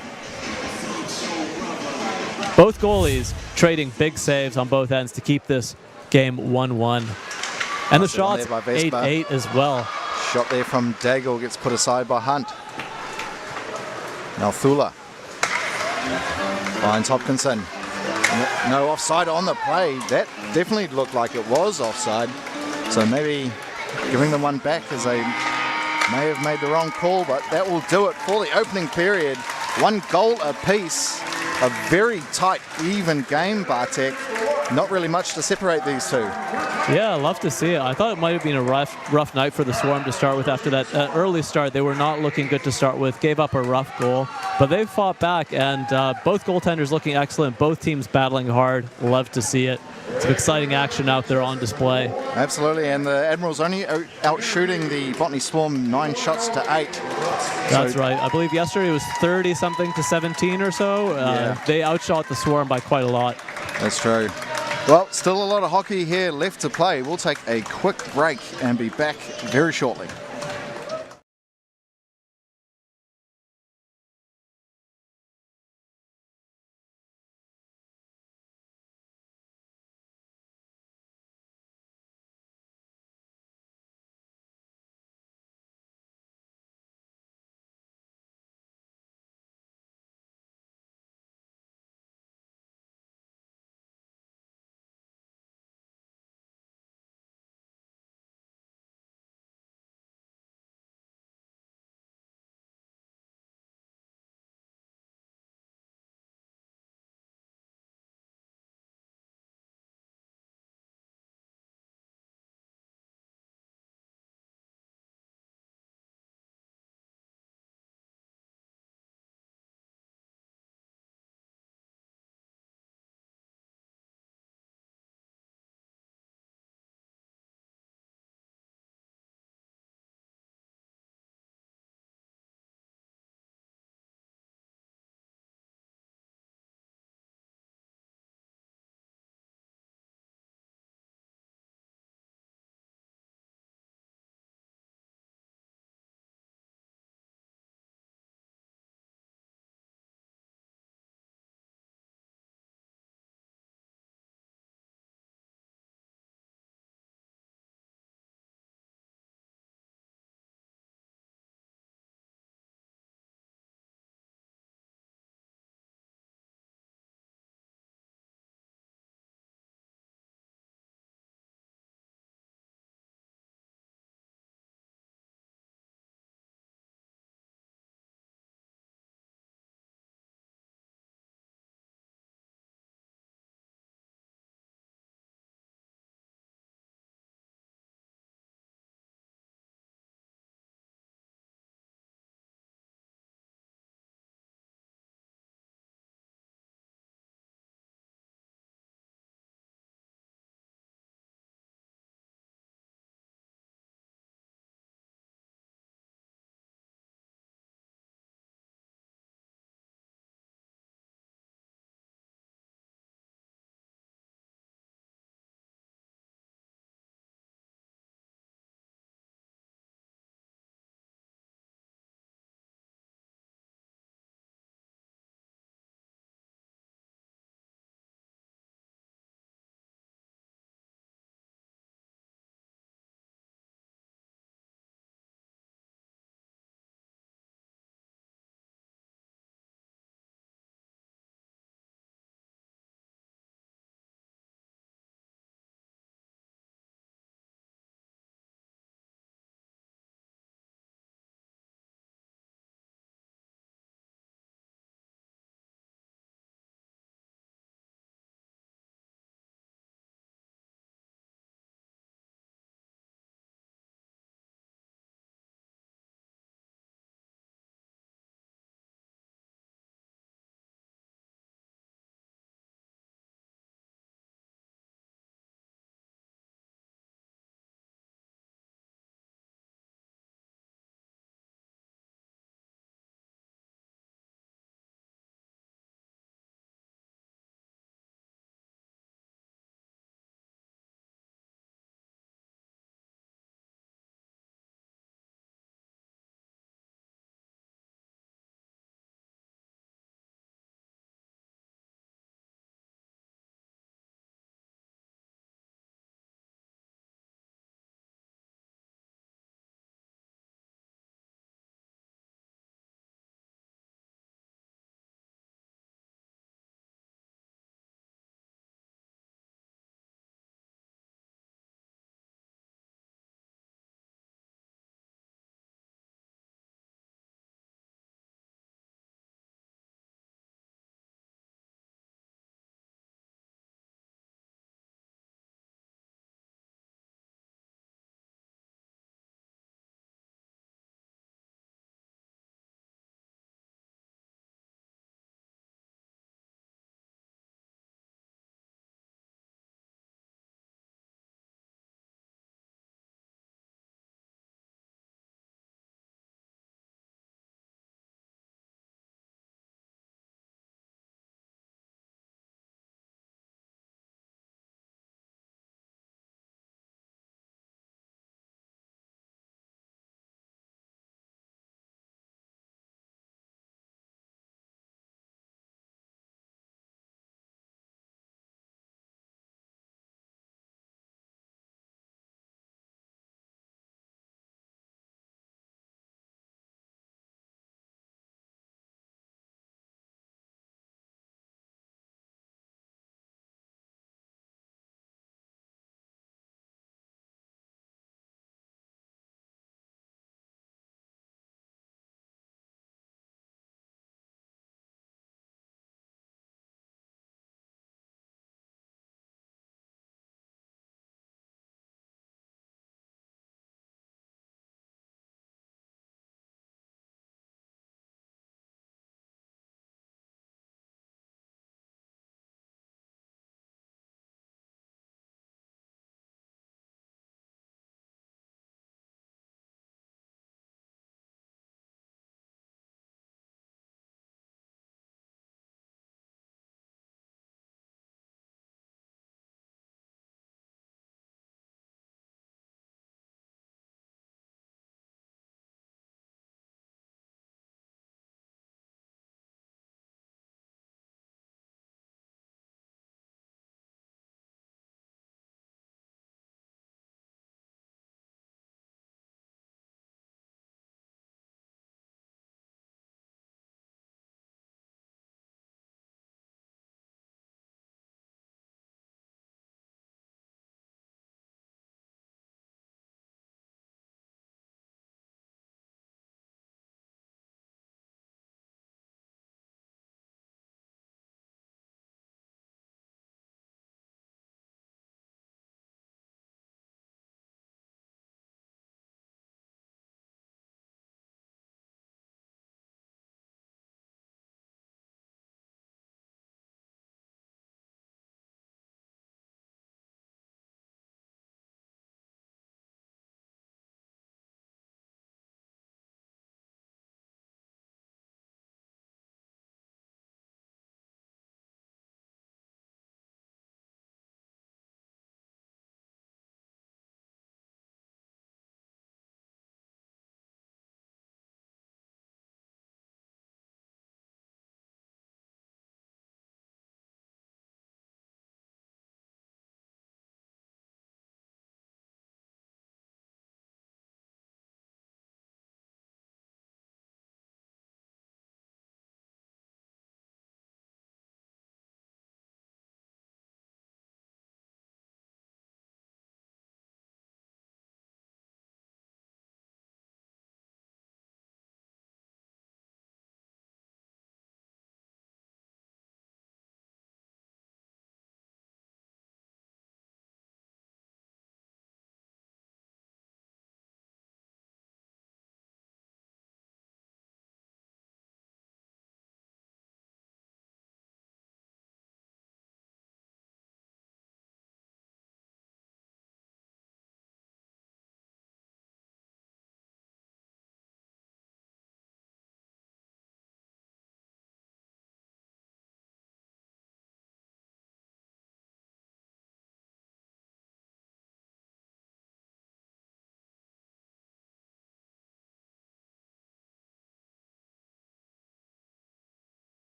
Both goalies trading big saves on both ends to keep this game 1-1. And the shots 8-8 as well.
Shot there from Daigle gets put aside by Hunt. Now Thula finds Hopkinson. No offside on the play. That definitely looked like it was offside. So maybe giving them one back as they may have made the wrong call, but that will do it for the opening period. 1 goal apiece. A very tight, even game, Bartek. Not really much to separate these two.
Yeah, I love to see it. I thought it might have been a rough night for the Swarm to start with after that early start. They were not looking good to start with, gave up a rough goal, but they fought back, and both goaltenders looking excellent, both teams battling hard. Love to see it. Some exciting action out there on display.
Absolutely, and the Admirals only out shooting the Botany Swarm 9 shots to 8.
That's right. I believe yesterday it was 30-something to 17 or so.
Yeah.
They outshot the Swarm by quite a lot.
That's true. Well, still a lot of hockey here left to play. We'll take a quick break and be back very shortly.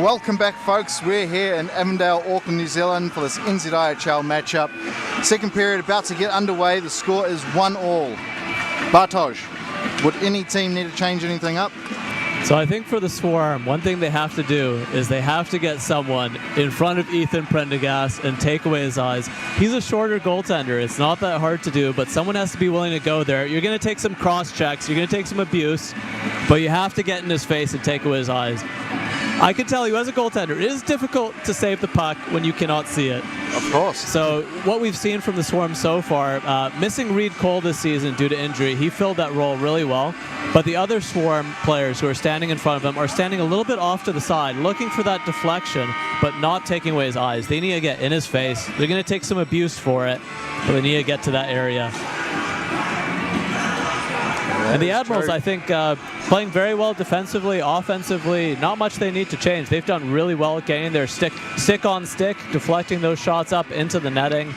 Welcome back, folks. We're here in Avondale, Auckland, New Zealand for this NZIHL matchup. Second period about to get underway. The score is 1-1. Bartosz, would any team need to change anything up?
So I think for the Swarm, one thing they have to do is they have to get someone in front of Ethan Prendergast and take away his eyes. He's a shorter goaltender. It's not that hard to do, but someone has to be willing to go there. You're going to take some cross checks. You're going to take some abuse, but you have to get in his face and take away his eyes. I can tell you, as a goaltender, it is difficult to save the puck when you cannot see it.
Of course.
So what we've seen from the Swarm so far, missing Reed Cole this season due to injury, he filled that role really well. But the other Swarm players who are standing in front of him are standing a little bit off to the side, looking for that deflection, but not taking away his eyes. They need to get in his face. They're going to take some abuse for it, but they need to get to that area. And the Admirals, I think, playing very well defensively, offensively, not much they need to change. They've done really well at getting their stick on stick, deflecting those shots up into the netting.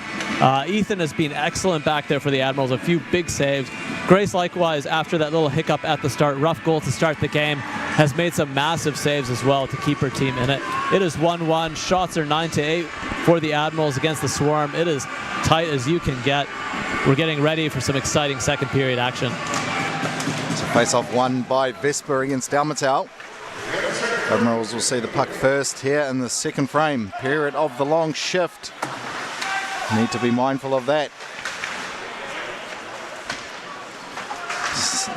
Ethan has been excellent back there for the Admirals, a few big saves. Grace, likewise, after that little hiccup at the start, rough goal to start the game, has made some massive saves as well to keep her team in it. It is 1-1. Shots are 9-8 for the Admirals against the Swarm. It is tight as you can get. We're getting ready for some exciting second period action.
Face-off won by Vesper against Dalmatau. Admirals will see the puck first here in the second frame. Period of the long shift. Need to be mindful of that.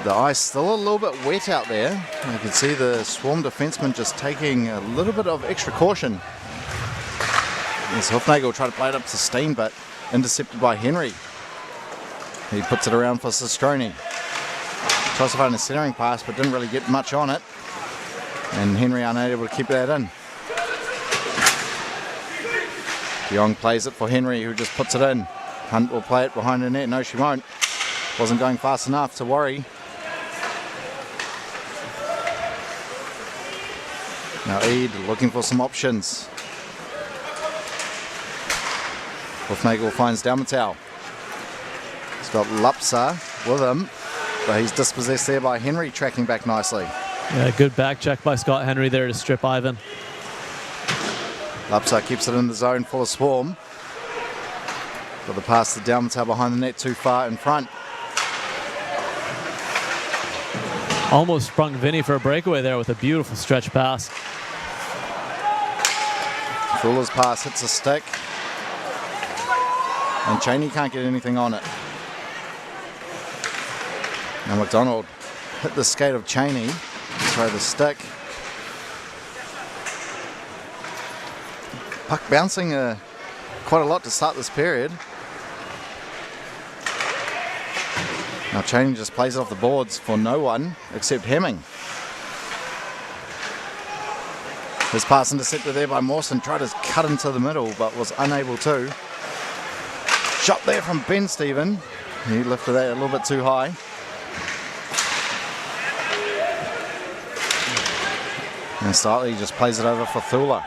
The ice still a little bit wet out there. You can see the Swarm defenseman just taking a little bit of extra caution. As Hofnagel will try to play it up to Steen, but intercepted by Henry. He puts it around for Sistroni. Tries to find a centering pass, but didn't really get much on it. And Henry unable to keep that in. Young plays it for Henry, who just puts it in. Hunt will play it behind the net. No, she won't. Wasn't going fast enough to worry. Now Eid looking for some options. Wolfnagel finds Dalmatau. He's got Lupsa with him. But he's dispossessed there by Henry, tracking back nicely.
Yeah, good back check by Scott Henry there to strip Ivan.
Lupsa keeps it in the zone for the Swarm. Got the pass to Dalmatau behind the net, too far in front.
Almost sprung Vinny for a breakaway there with a beautiful stretch pass.
Fuller's pass hits a stick. And Cheney can't get anything on it. Now McDonald hit the skate of Cheney, throw the stick. Puck bouncing quite a lot to start this period. Now Cheney just plays it off the boards for no one except Hemming. His pass intercepted there by Mawson, tried to cut into the middle but was unable to. Shot there from Ben Stephen. He lifted that a little bit too high. And Startley just plays it over for Thula.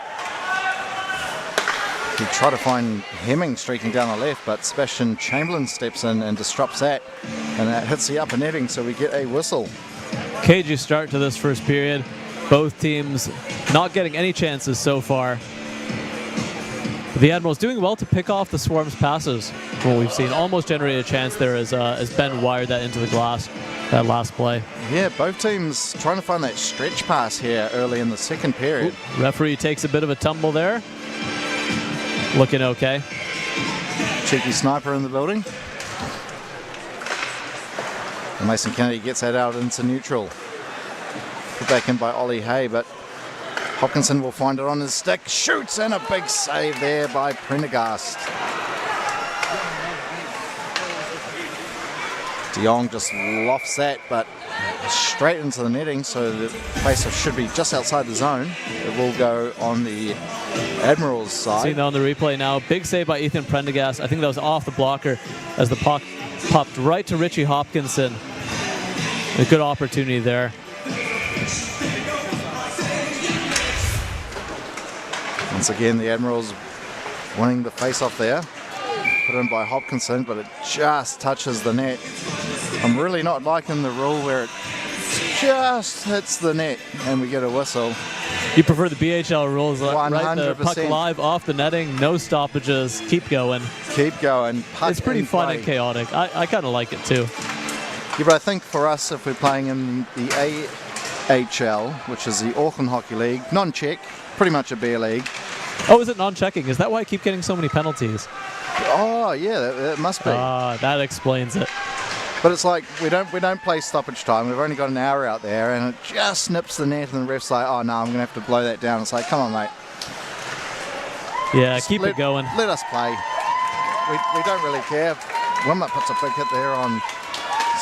He tried to find Hemming streaking down the left, but Sebastian Chamberlain steps in and disrupts that. And that hits the upper netting, so we get a whistle.
Cagey start to this first period. Both teams not getting any chances so far. The Admirals doing well to pick off the Swarm's passes. What we've seen almost generated a chance there as Ben wired that into the glass, that last play.
Yeah, both teams trying to find that stretch pass here early in the second period.
Ooh, referee takes a bit of a tumble there. Looking okay.
Cheeky sniper in the building. And Mason Kennedy gets that out into neutral. Put back in by Ollie Hay, but Hopkinson will find it on his stick. Shoots, and a big save there by Prendergast. De Jong just lofts that, but straight into the netting, so the face-off should be just outside the zone. It will go on the Admirals side.
Seeing that on the replay now. Big save by Ethan Prendergast. I think that was off the blocker as the puck popped right to Richie Hopkinson. A good opportunity there.
Once again, the Admirals winning the face-off there. Put in by Hopkinson, but it just touches the net. I'm really not liking the rule where it just hits the net and we get a whistle.
You prefer the BHL rules, right? The puck
100%.
live off the netting, no stoppages, keep going.
Keep going. Puck
It's pretty
in
fun
play.
and chaotic. I kind of like it too.
Yeah, but I think for us, if we're playing in the AHL, which is the Auckland Hockey League, non-check, pretty much a beer league.
Oh, is it non-checking? Is that why I keep getting so many penalties?
Oh yeah, that must be.
That explains it.
But it's like we don't play stoppage time. We've only got an hour out there, and it just nips the net, and the ref's like, "Oh no, I'm gonna have to blow that down." It's like, "Come on, mate."
Yeah,
Just
keep it going.
Let us play. We don't really care. Wimmer puts a big hit there on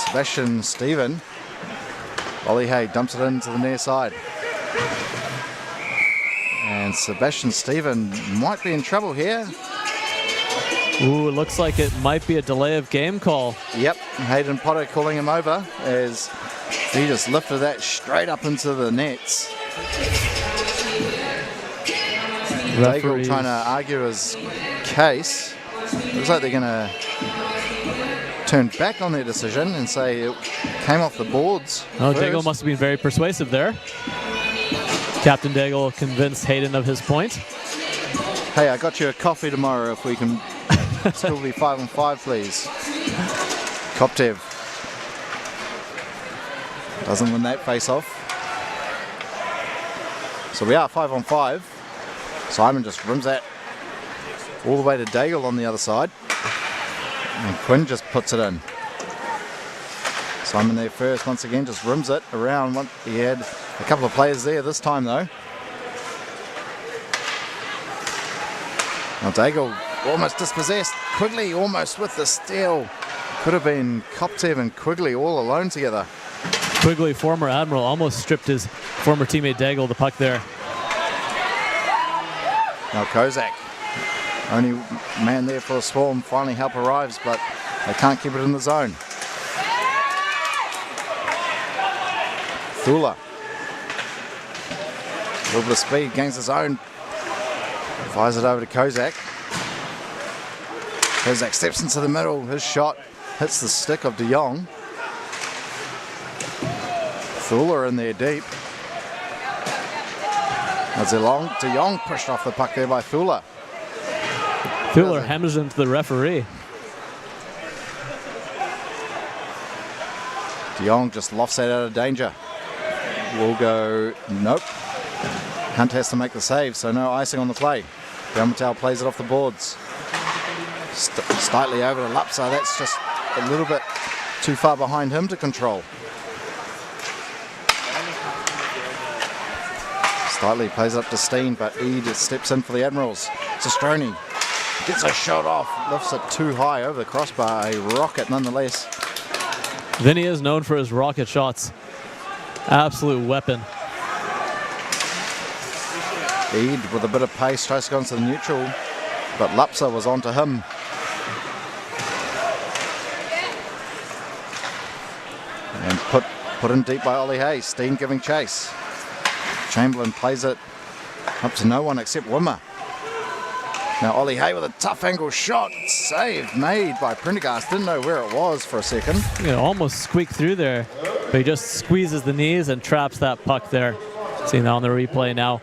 Sebastian Steven. Ollie Hay dumps it into the near side. And Sebastian Steven might be in trouble here.
Ooh, it looks like it might be a delay of game call.
Yep, Hayden Potter calling him over as he just lifted that straight up into the nets. Daigle trying to argue his case. Looks like they're going to turn back on their decision and say it came off the boards.
Oh,
first.
Daigle must have been very persuasive there. Captain Daigle convinced Hayden of his point.
Hey, I got you a coffee tomorrow if we can still be 5-on-5, please. Koptev doesn't win that face-off. So we are 5-on-5. Simon just rims that all the way to Daigle on the other side. And Quinn just puts it in. Simon there first, once again, just rims it around. He had a couple of players there this time, though. Now Daigle almost dispossessed. Quigley almost with the steal. Could have been Koptev and Quigley all alone together.
Quigley, former Admiral, almost stripped his former teammate Daigle the puck there.
Now Kozak, only man there for the Swarm. Finally help arrives, but they can't keep it in the zone. Thula. A little bit of speed, gains the zone. Fires it over to Kozak. Kozak steps into the middle. His shot hits the stick of De Jong. Thula in there deep. As De Jong pushed off the puck there by Thula.
Thula hammers into the referee.
De Jong just lofts that out of danger. Will go, nope. Hunt has to make the save, so no icing on the play. Delmatel plays it off the boards. Slightly over to Lapsa. That's just a little bit too far behind him to control. Slightly plays up to Steen, but he just steps in for the Admirals. Sastroni gets a shot off, lifts it too high over the crossbar. A rocket nonetheless.
Vinny is known for his rocket shots. Absolute weapon.
Eid with a bit of pace tries to go into the neutral, but Lapsa was onto him. And put in deep by Ollie Hayes. Steen giving chase. Chamberlain plays it up to no one except Wimmer. Now Ollie Hay with a tough angle shot. Save made by Prendergast. Didn't know where it was for a second.
You know, almost squeaked through there, but he just squeezes the knees and traps that puck there. Seeing that on the replay now.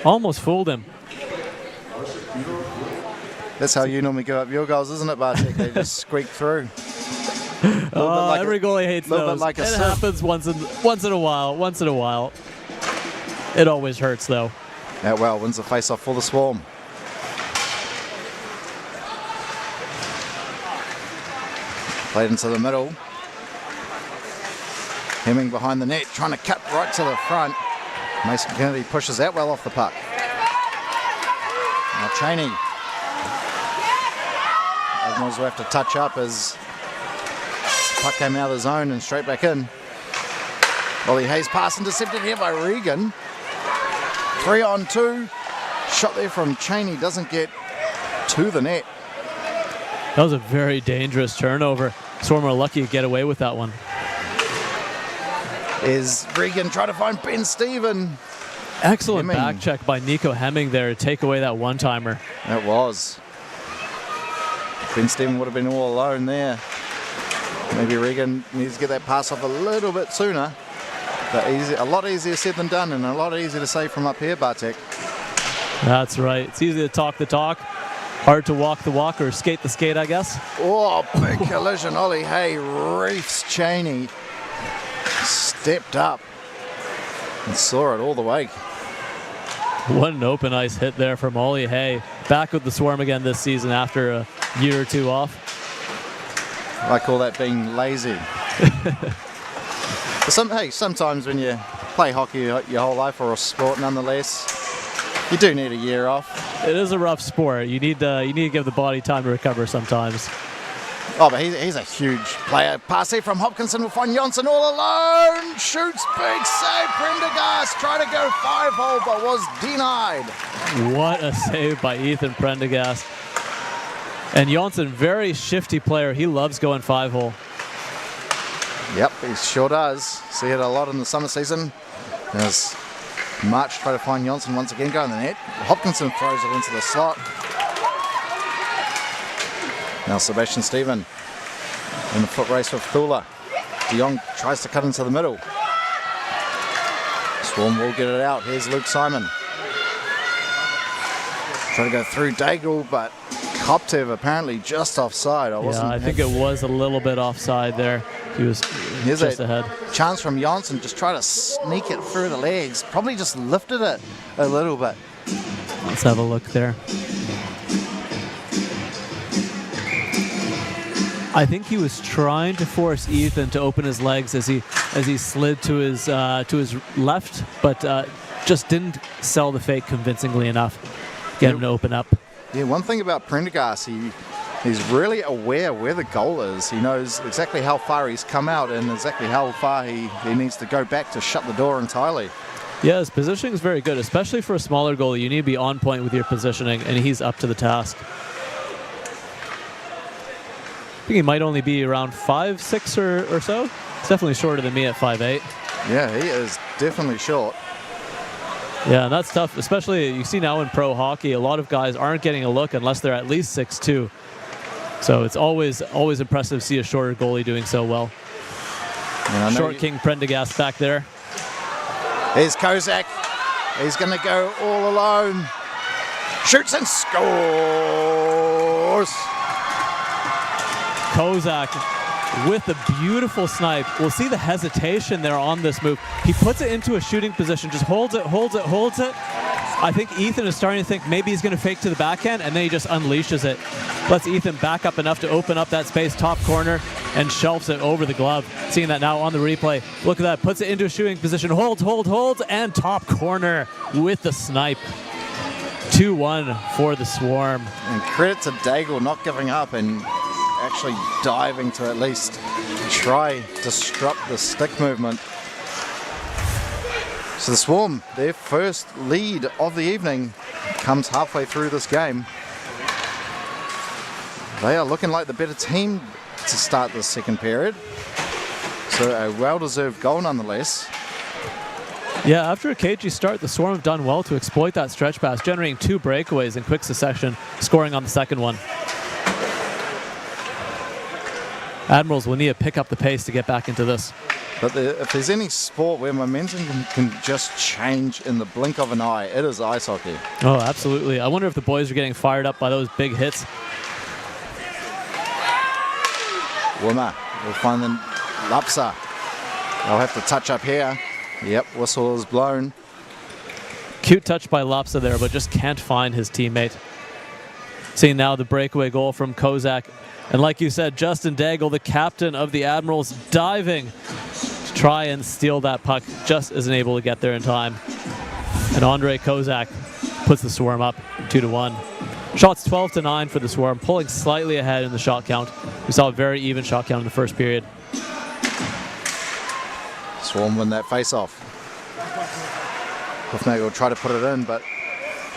Almost fooled him.
That's how you normally give up your goals, isn't it, Bartek? They just squeak through.
Oh, every goalie hates those.
Like
it happens once in a while. It always hurts, though.
Atwell wins the face-off for the Swarm. Played into the middle. Hemming behind the net, trying to cut right to the front. Mason Kennedy pushes Atwell off the puck. Now Cheney. Admirals will have to touch up as the puck came out of the zone and straight back in. Ollie Hayes pass intercepted here by Regan. 3-on-2. Shot there from Cheney, doesn't get to the net.
That was a very dangerous turnover. Swarm are lucky to get away with that one.
Is Regan trying to find Ben Steven?
Excellent
Hemming.
back check by Nico Hemming there to take away that one-timer.
It was. Ben Steven would have been all alone there. Maybe Regan needs to get that pass off a little bit sooner. but a lot easier said than done, and a lot easier to say from up here, Bartek.
That's right. It's easy to talk the talk, hard to walk the walk, or skate the skate, I guess.
Oh, big collision. Ollie Hay reefs Cheney. Stepped up and saw it all the way.
What an open ice hit there from Ollie Hay. Back with the Swarm again this season after a year or two off.
I call that being lazy. Sometimes when you play hockey your whole life, or a sport nonetheless, you do need a year off.
It is a rough sport. You need to give the body time to recover sometimes.
Oh, but he's a huge player. Pass from Hopkinson will find Jonsson all alone. Shoots, big save. Prendergast tried to go 5-hole, but was denied.
What a save by Ethan Prendergast. And Jonsson, very shifty player. He loves going 5-hole.
Yep, he sure does. See it a lot in the summer season. As March try to find Jonsson once again, go in the net. Hopkinson throws it into the slot. Now Sebastian Stephen in the foot race with Thula. De Jong tries to cut into the middle. Swarm will get it out. Here's Luke Simon. Trying to go through Daigle, but Koptev apparently just offside.
I think it was a little bit offside there. He was just ahead.
Chance from Jonsson, just try to sneak it through the legs. Probably just lifted it a little bit.
Let's have a look there. I think he was trying to force Ethan to open his legs as he slid to his left, but just didn't sell the fake convincingly enough. Get him to open up.
Yeah, one thing about Prendergast, he's really aware where the goal is. He knows exactly how far he's come out and exactly how far he needs to go back to shut the door entirely.
Yeah, his positioning is very good, especially for a smaller goalie. You need to be on point with your positioning, and he's up to the task. I think he might only be around 5'6" or so. It's definitely shorter than me at 5'8".
Yeah, he is definitely short.
Yeah, and that's tough, especially you see now in pro hockey, a lot of guys aren't getting a look unless they're at least 6'2". So it's always impressive to see a shorter goalie doing so well. Short King Prendergast back there.
Here's Kozak. He's going to go all alone. Shoots and scores.
Kozak with a beautiful snipe. We'll see the hesitation there on this move. He puts it into a shooting position, just holds it. I think Ethan is starting to think maybe he's going to fake to the backhand, and then he just unleashes it. Lets Ethan back up enough to open up that space, top corner, and shelves it over the glove. Seeing that now on the replay. Look at that, puts it into a shooting position, holds, and top corner with the snipe. 2-1 for the Swarm.
And credit to Daigle not giving up and actually diving to at least try disrupt the stick movement. So the Swarm, their first lead of the evening, comes halfway through this game. They are looking like the better team to start the second period. So a well-deserved goal nonetheless.
Yeah, after a cagey start, the Swarm have done well to exploit that stretch pass, generating 2 breakaways in quick succession, scoring on the second one. Admirals will need to pick up the pace to get back into this.
But if there's any sport where momentum can just change in the blink of an eye, it is ice hockey.
Oh, absolutely. I wonder if the boys are getting fired up by those big hits.
Wimmer will find the Lapsa. They'll have to touch up here. Yep, whistle is blown.
Cute touch by Lapsa there, but just can't find his teammate. Seeing now the breakaway goal from Kozak. And like you said, Justin Daigle, the captain of the Admirals, diving to try and steal that puck, just isn't able to get there in time. And Andre Kozak puts the Swarm up 2-1. Shots 12-9 for the Swarm, pulling slightly ahead in the shot count. We saw a very even shot count in the first period.
Swarm win that face-off. Hoofnagel will try to put it in, but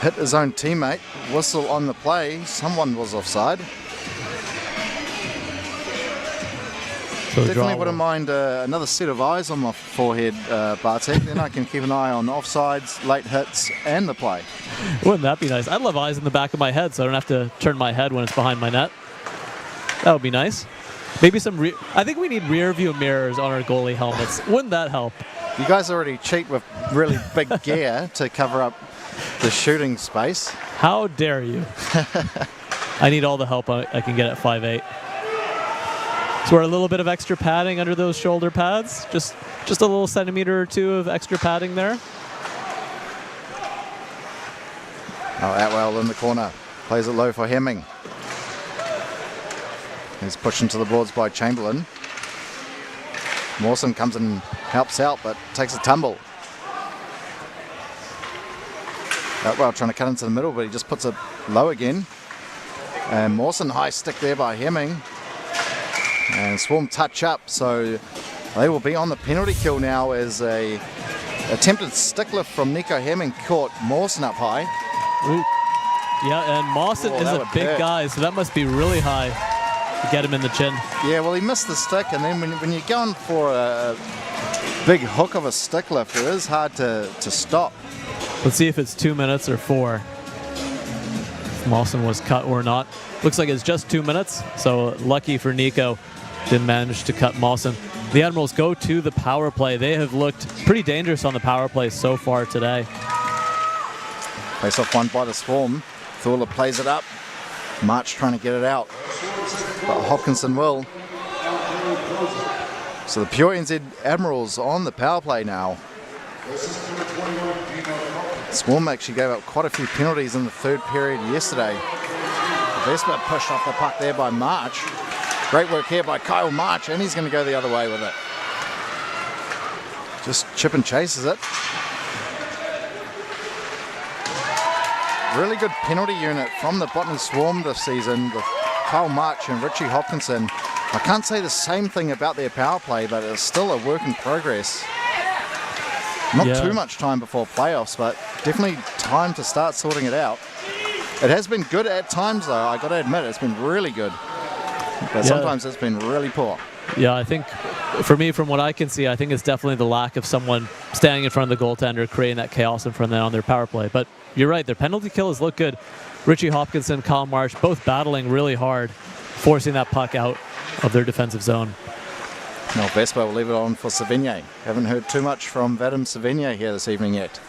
hit his own teammate. Whistle on the play. Someone was offside.
So
definitely wouldn't mind another set of eyes on my forehead, Bartek. Then I can keep an eye on offsides, late hits, and the play.
Wouldn't that be nice? I'd love eyes in the back of my head so I don't have to turn my head when it's behind my net. That would be nice. Maybe some. I think we need rear view mirrors on our goalie helmets. Wouldn't that help?
You guys already cheat with really big gear to cover up the shooting space.
How dare you? I need all the help I can get at 5'8". So we're a little bit of extra padding under those shoulder pads. Just a little centimeter or two of extra padding there.
Oh, Atwell in the corner. Plays it low for Hemming. He's pushed into the boards by Chamberlain. Mawson comes and helps out, but takes a tumble. Atwell trying to cut into the middle, but he just puts it low again. And Mawson high stick there by Hemming. And Swarm touch up, so they will be on the penalty kill now as a attempted stick lift from Nico Hemming caught Mawson up high.
Ooh. Yeah, and Mawson is a big guy, so that must be really high to get him in the chin.
Yeah, well, he missed the stick, and then when you're going for a big hook of a stick lift, it is hard to stop.
Let's see if it's 2 minutes or 4. If Mawson was cut or not. Looks like it's just 2 minutes, so lucky for Nico, didn't manage to cut Mawson. The Admirals go to the power play. They have looked pretty dangerous on the power play so far today.
Face off one by the Swarm. Thula plays it up. March trying to get it out, but Hopkinson will. So the Pure NZ Admirals on the power play now. Swarm actually gave up quite a few penalties in the third period yesterday. Vespa pushed off the puck there by March. Great work here by Kyle March, and he's going to go the other way with it. Just chip and chases it. Really good penalty unit from the Botany Swarm this season with Kyle March and Richie Hopkinson. I can't say the same thing about their power play, but it's still a work in progress. Not too much time before playoffs, but definitely time to start sorting it out. It has been good at times, though. I got to admit, it's been really good. But sometimes it's been really poor.
Yeah, I think for me, from what I can see, I think it's definitely the lack of someone standing in front of the goaltender, creating that chaos in front of them on their power play. But you're right, their penalty kill has looked good. Richie Hopkinson, Kyle Marsh, both battling really hard, forcing that puck out of their defensive zone.
Now Vespa will leave it on for Savigny. Haven't heard too much from Vadim Savigny here this evening yet.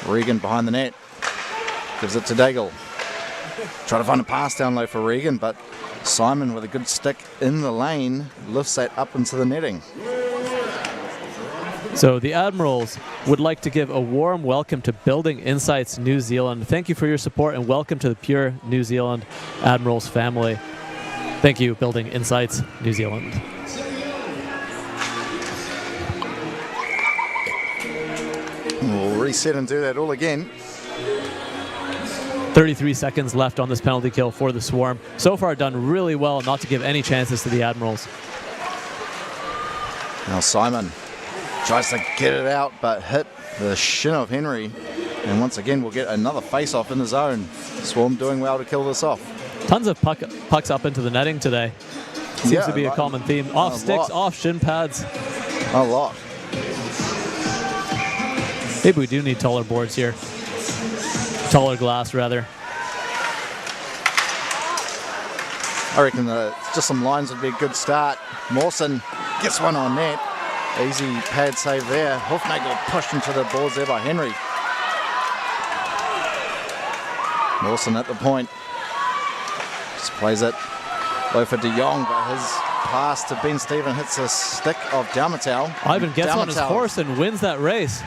Regan behind the net. Gives it to Daigle. Try to find a pass down low for Regan, but Simon with a good stick in the lane lifts that up into the netting.
So the Admirals would like to give a warm welcome to Building Insights New Zealand. Thank you for your support and welcome to the Pure New Zealand Admirals family. Thank you, Building Insights New Zealand.
We'll reset and do that all again.
33 seconds left on this penalty kill for the Swarm. So far done really well not to give any chances to the Admirals.
Now Simon tries to get it out, but hit the shin of Henry. And once again, we'll get another face-off in the zone. Swarm doing well to kill this off.
Tons of pucks up into the netting today. Seems to be a common theme. Off sticks, off shin pads.
A lot.
Maybe we do need taller boards here. Taller glass, rather.
I reckon just some lines would be a good start. Mawson gets one on net. Easy pad save there. Hofnagel pushed into the boards there by Henry. Mawson at the point. Just plays it low for De Jong, but his pass to Ben Stephen hits the stick of Dalmatau.
Ivan gets on his horse and wins that race.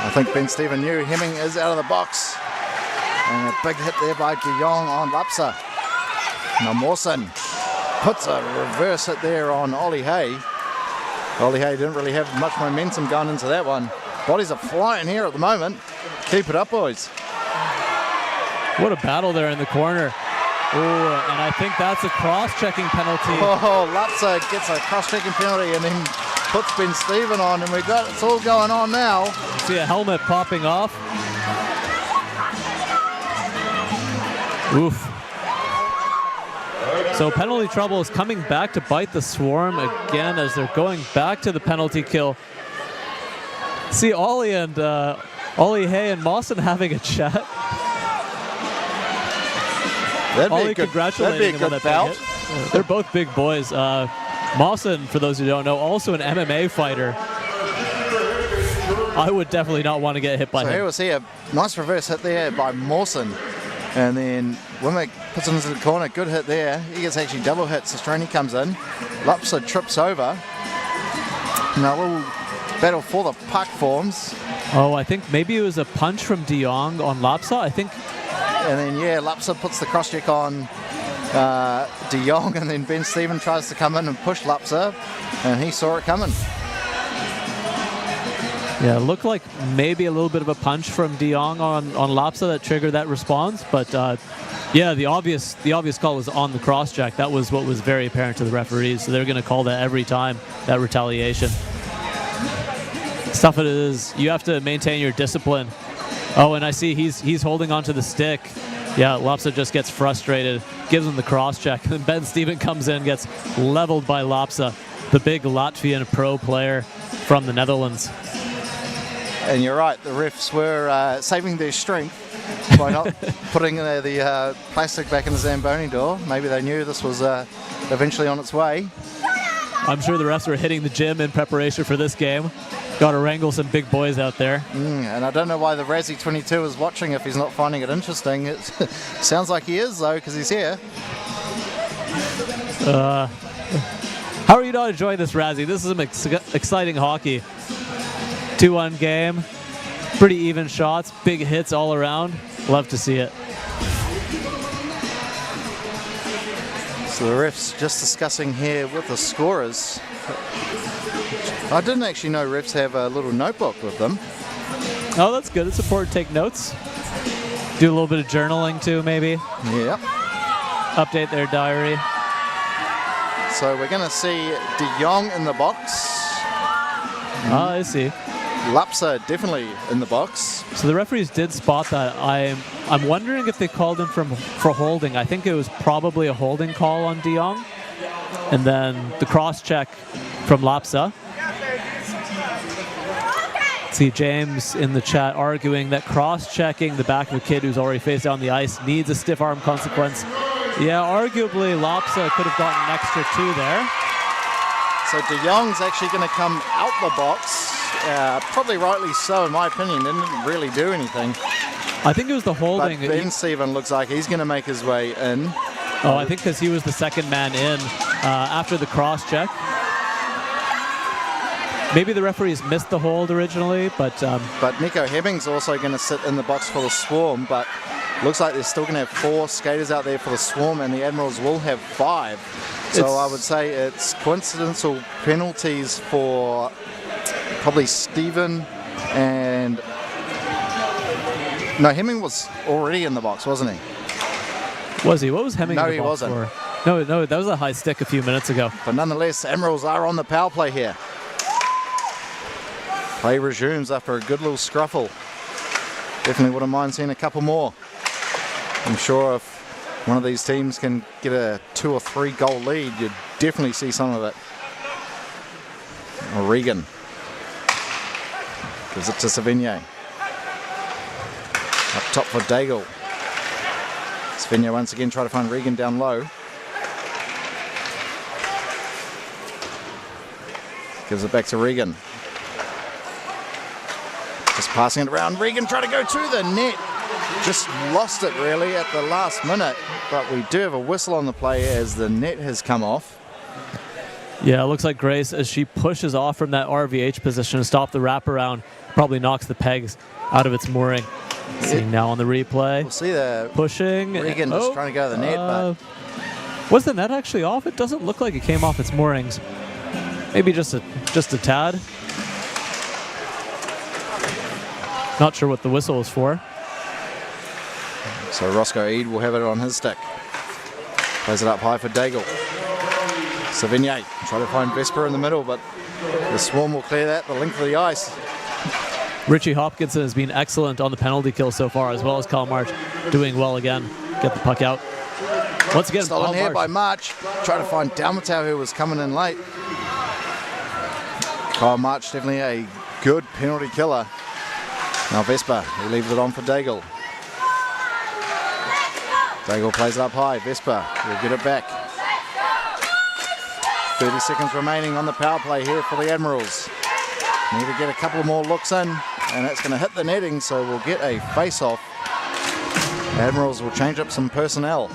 I think Ben Stephen knew Hemming is out of the box. And a big hit there by De Jong on Lapsa. Now Mawson puts a reverse hit there on Ollie Hay. Ollie Hay didn't really have much momentum going into that one. Bodies are flying here at the moment. Keep it up, boys.
What a battle there in the corner. Oh, and I think that's a cross-checking penalty.
Oh, Lapsa gets a cross-checking penalty and then puts Ben Stephen on, and it's all going on now.
See a helmet popping off. Oof. So penalty trouble is coming back to bite the Swarm again as they're going back to the penalty kill. See Ollie Hay and Mawson having a chat. Ollie congratulating him on that big hit. They're both big boys. Mawson, for those who don't know, also an MMA fighter. I would definitely not want to get hit by him.
Here we see a nice reverse hit there by Mawson. And then Wimmick puts him into the corner. Good hit there. He gets actually double hits. Sastroni comes in. Lapsa trips over. Now a little battle for the puck forms.
Oh, I think maybe it was a punch from De Jong on Lapsa, I think.
And then, Lapsa puts the cross-check on De Jong, and then Ben Stephen tries to come in and push Lapsa, and he saw it coming.
Yeah, it looked like maybe a little bit of a punch from De Jong on Lapsa that triggered that response, but yeah, the obvious call was on the cross-check. That was what was very apparent to the referees, so they're going to call that every time, that retaliation. Stuff it is, you have to maintain your discipline. Oh, and I see he's holding onto the stick. Yeah, Lapsa just gets frustrated, gives him the cross-check, and then Ben Stephen comes in, gets leveled by Lapsa, the big Latvian pro player from the Netherlands.
And you're right, the refs were saving their strength by not putting the plastic back in the Zamboni door. Maybe they knew this was eventually on its way.
I'm sure the refs were hitting the gym in preparation for this game. Got to wrangle some big boys out there.
And I don't know why the Razzie 22 is watching if he's not finding it interesting. It sounds like he is, though, because he's here.
How are you not enjoying this, Razzie? This is some exciting hockey. 2-1 game. Pretty even shots. Big hits all around. Love to see it.
So the refs just discussing here with the scorers. I didn't actually know refs have a little notebook with them.
Oh, that's good. It's important to take notes. Do a little bit of journaling too, maybe.
Yeah.
Update their diary.
So we're going to see De Jong in the box.
I see.
Lapsa definitely in the box.
So the referees did spot that. I'm wondering if they called him for holding. I think it was probably a holding call on De Jong. And then the cross-check from Lapsa. See James in the chat arguing that cross-checking the back of a kid who's already face down the ice needs a stiff arm consequence. Yeah, arguably Lapsa could have gotten an extra 2 there.
So De Jong's actually going to come out the box. Probably rightly so, in my opinion. Didn't really do anything.
I think it was the holding.
But Ben Stephen looks like he's going to make his way in.
Oh, I think because he was the second man in after the cross-check. Maybe the referees missed the hold originally, but
Nico Hemming's also going to sit in the box for the Swarm, but looks like they're still going to have 4 skaters out there for the Swarm, and the Admirals will have 5. So I would say it's coincidental penalties for probably Stephen and... No, Hemming was already in the box, wasn't he?
Was he? What was Hemming in the
he
box
wasn't.
for? No, that was a high stick a few minutes ago.
But nonetheless, Admirals are on the power play here. Play resumes after a good little scruffle. Definitely wouldn't mind seeing a couple more. I'm sure if one of these teams can get a 2 or 3 goal lead, you'd definitely see some of it. Regan gives it to Savigny. Up top for Daigle. Savigny once again try to find Regan down low. Gives it back to Regan. Just passing it around. Regan trying to go to the net. Just lost it really at the last minute. But we do have a whistle on the play as the net has come off.
Yeah, it looks like Grace, as she pushes off from that RVH position to stop the wraparound, probably knocks the pegs out of its mooring. Seeing now on the replay.
We'll see the
pushing.
Regan just trying to go to the net, but
was the net actually off? It doesn't look like it came off its moorings. Maybe just a tad. Not sure what the whistle was for.
So Roscoe Eade will have it on his stick. Plays it up high for Daigle. Savigny try to find Vesper in the middle, but the Swarm will clear that the length of the ice.
Richie Hopkinson has been excellent on the penalty kill so far, as well as Kyle March doing well again. Get the puck out. Once again,
stolen here by March. Trying to find Dalmatau, who was coming in late. Kyle March definitely a good penalty killer. Now Vesper, he leaves it on for Daigle. Daigle plays it up high. Vespa will get it back. 30 seconds remaining on the power play here for the Admirals. Need to get a couple more looks in, and that's going to hit the netting, so we'll get a face-off. Admirals will change up some personnel.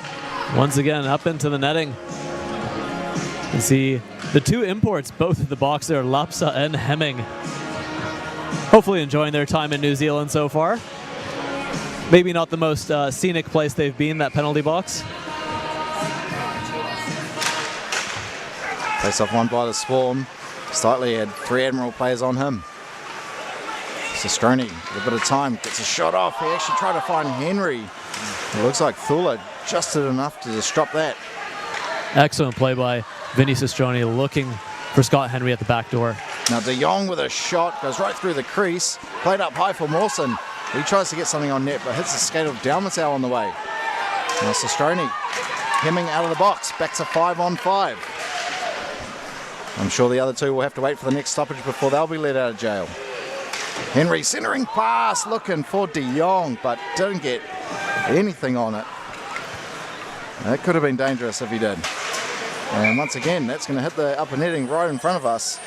Once again, up into the netting. You see the two imports, both at the box there, Lapsa and Hemming. Hopefully enjoying their time in New Zealand so far. Maybe not the most scenic place they've been, that penalty box.
Face off won by the Swarm. Slightly had 3 Admiral players on him. Sestroni, with a bit of time, gets a shot off. He actually tried to find Henry. It looks like Thula just did enough to disrupt that.
Excellent play by Vinny Sestroni, looking for Scott Henry at the back door.
Now De Jong with a shot, goes right through the crease. Played up high for Mawson. He tries to get something on net, but hits the skate of Dalmatau on the way. Now Sestroni, Hemming out of the box, back to 5-on-5. I'm sure the other two will have to wait for the next stoppage before they'll be let out of jail. Henry centering pass, looking for De Jong, but didn't get anything on it. That could have been dangerous if he did. And once again, that's going to hit the upper netting right in front of us.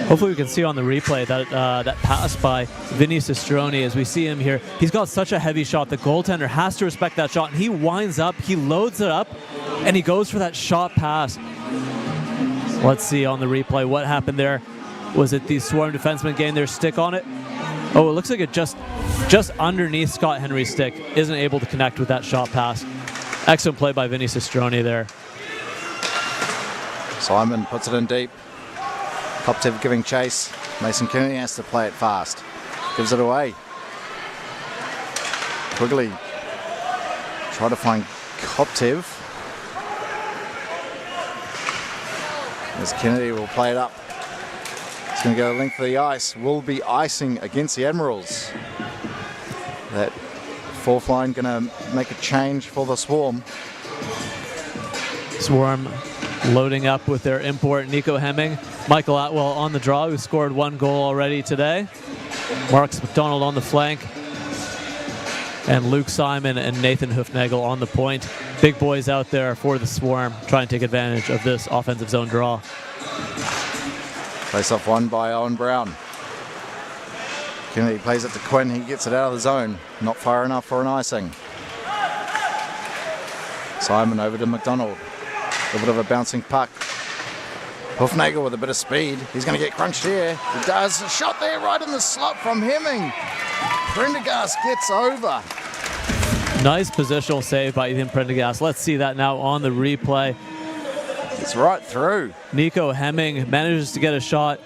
Hopefully we can see on the replay that that pass by Vinny Sestroni, as we see him here. He's got such a heavy shot. The goaltender has to respect that shot. And he winds up, he loads it up, and he goes for that shot pass. Let's see on the replay what happened there. Was it the Swarm defenseman getting their stick on it? Oh, it looks like it just underneath Scott Henry's stick. Isn't able to connect with that shot pass. Excellent play by Vinny Sestroni there.
Simon puts it in deep. Koptev giving chase. Mason Kennedy has to play it fast. Gives it away. Quigley try to find Koptev. As Kennedy will play it up. It's going to go length of the ice. Will be icing against the Admirals. That fourth line going to make a change for the Swarm.
Swarm loading up with their import Nico Hemming. Michael Atwell on the draw, who scored 1 goal already today. Marks McDonald on the flank. And Luke Simon and Nathan Hoofnagel on the point. Big boys out there for the Swarm, trying to take advantage of this offensive zone draw.
Face off won by Owen Brown. Kennedy plays it to Quinn. He gets it out of the zone. Not far enough for an icing. Simon over to McDonald. A bit of a bouncing puck. Hoofnagel with a bit of speed. He's going to get crunched here. He does. A shot there right in the slot from Hemming. Prendergast gets over.
Nice positional save by Ethan Prendergast. Let's see that now on the replay.
It's right through.
Nico Hemming manages to get a shot,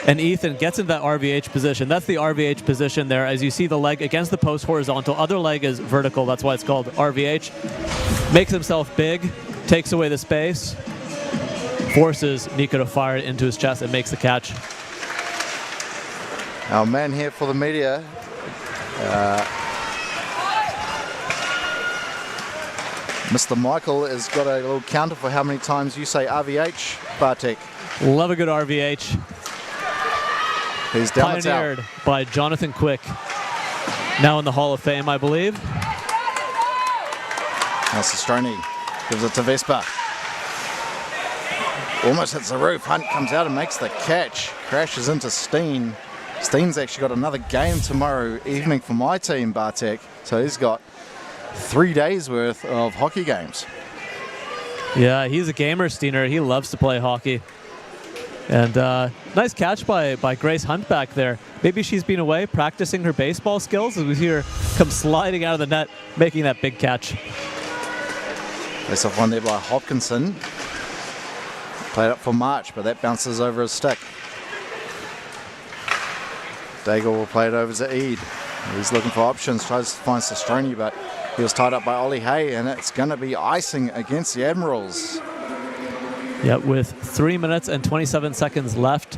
and Ethan gets into that RVH position. That's the RVH position there. As you see the leg against the post horizontal, other leg is vertical. That's why it's called RVH. Makes himself big, takes away the space, forces Nico to fire it into his chest and makes the catch.
Our man here for the media, Mr. Michael has got a little counter for how many times you say RVH, Bartek.
Love a good RVH.
He's down.
Pioneered by Jonathan Quick. Now in the Hall of Fame, I believe.
Now Sestroni gives it to Vespa. Almost hits the roof. Hunt comes out and makes the catch. Crashes into Steen. Steen's actually got another game tomorrow evening for my team, Bartek. So he's got 3 days worth of hockey games.
Yeah, he's a gamer, Steener. He loves to play hockey. And nice catch by Grace Hunt back there. Maybe she's been away practicing her baseball skills as we see her come sliding out of the net, making that big catch.
Face off one there by Hopkinson. Played up for March, but that bounces over his stick. Daigle will play it over to Eid. He's looking for options, tries to find Sestroni, but he was tied up by Ollie Hay, and it's going to be icing against the Admirals.
Yeah, with 3 minutes and 27 seconds left.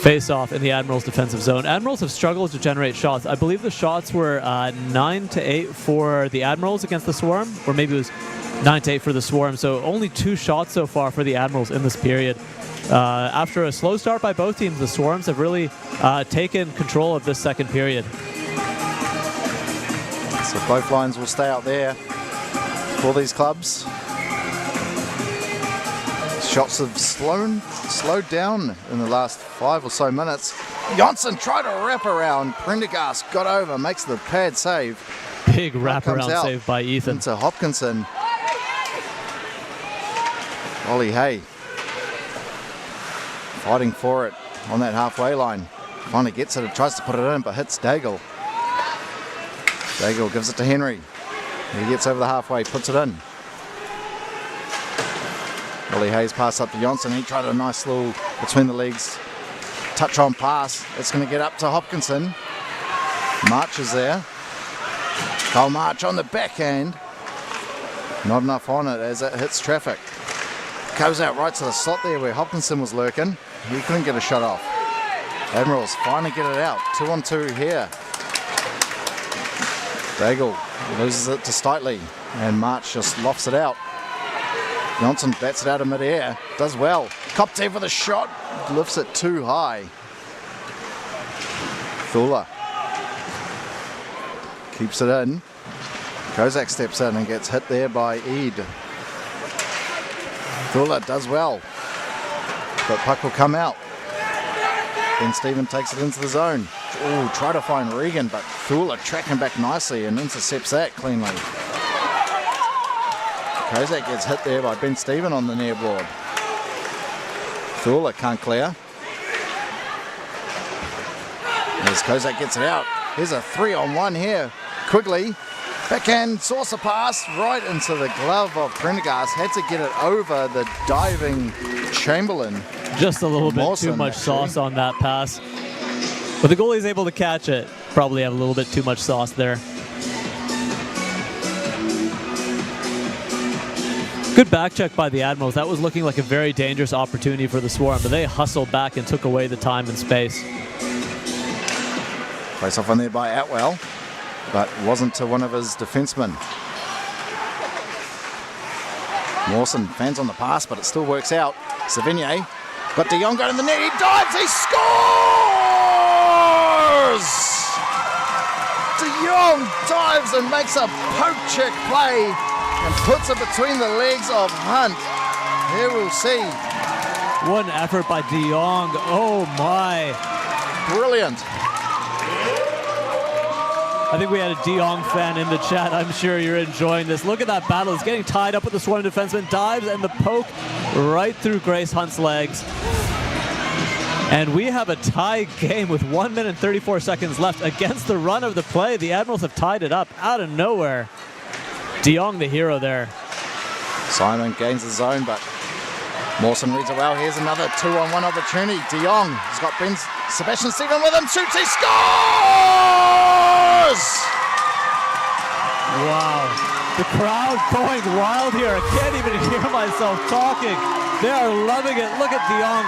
Face-off in the Admirals' defensive zone. Admirals have struggled to generate shots. I believe the shots were 9-8 for the Admirals against the Swarm, or maybe it was 9-8 for the Swarm. So only 2 shots so far for the Admirals in this period. After a slow start by both teams, the Swarms have really taken control of this second period.
So both lines will stay out there. for these clubs. Shots have slowed down in the last 5 or so minutes. Janssen tried to wrap around. Prendergast got over, makes the pad save.
Big wraparound save by Ethan.
Into Hopkinson. Ollie Hay fighting for it on that halfway line. Finally gets it, tries to put it in, but hits Daigle. Daigle gives it to Henry. He gets over the halfway, puts it in. Ollie Hayes pass up to Janssen. He tried a nice little between the legs touch on pass. It's going to get up to Hopkinson. March is there. Cole March on the backhand. Not enough on it as it hits traffic. Goes out right to the slot there where Hopkinson was lurking. He couldn't get a shot off. Admirals finally get it out. 2-on-2 here. Daigle loses it to Steitley and March just lofts it out. Janssen bats it out of mid-air. Does well. Koptev with a shot. Lifts it too high. Thula keeps it in. Kozak steps in and gets hit there by Eid. Thula does well, but puck will come out. Then Stephen takes it into the zone. Oh, try to find Regan, but Thula tracking back nicely and intercepts that cleanly. Kozak gets hit there by Ben Stephen on the near board. Thula can't clear. As Kozak gets it out. Here's a 3-on-1 here. Quigley, backhand saucer pass right into the glove of Prendergast. Had to get it over the diving Chamberlain.
Just a little bit
Mawson,
too much
actually.
sauce on that pass. But the goalie's able to catch it. Probably have a little bit too much sauce there. Good back check by the Admirals. That was looking like a very dangerous opportunity for the Swarm, but they hustled back and took away the time and space.
Place off on there by Atwell, but wasn't to one of his defensemen. Mawson fans on the pass, but it still works out. Savigny got De Jong in the net. He dives. He scores! De Jong dives and makes a poke check play and puts it between the legs of Hunt. Here we'll see.
What an effort by De Jong. Oh my.
Brilliant.
I think we had a De Jong fan in the chat. I'm sure you're enjoying this. Look at that battle. He's getting tied up with the Swarm defenseman. Dives and the poke right through Grace Hunt's legs. And we have a tie game with 1 minute and 34 seconds left against the run of the play. The Admirals have tied it up out of nowhere. De Jong, the hero there.
Simon gains the zone, but Mawson reads it well. Here's another 2-on-1 opportunity. De Jong has got Sebastian Stephen with him. Shoots, he scores! Wow.
The crowd going wild here. I can't even hear myself talking. They are loving it. Look at De Jong.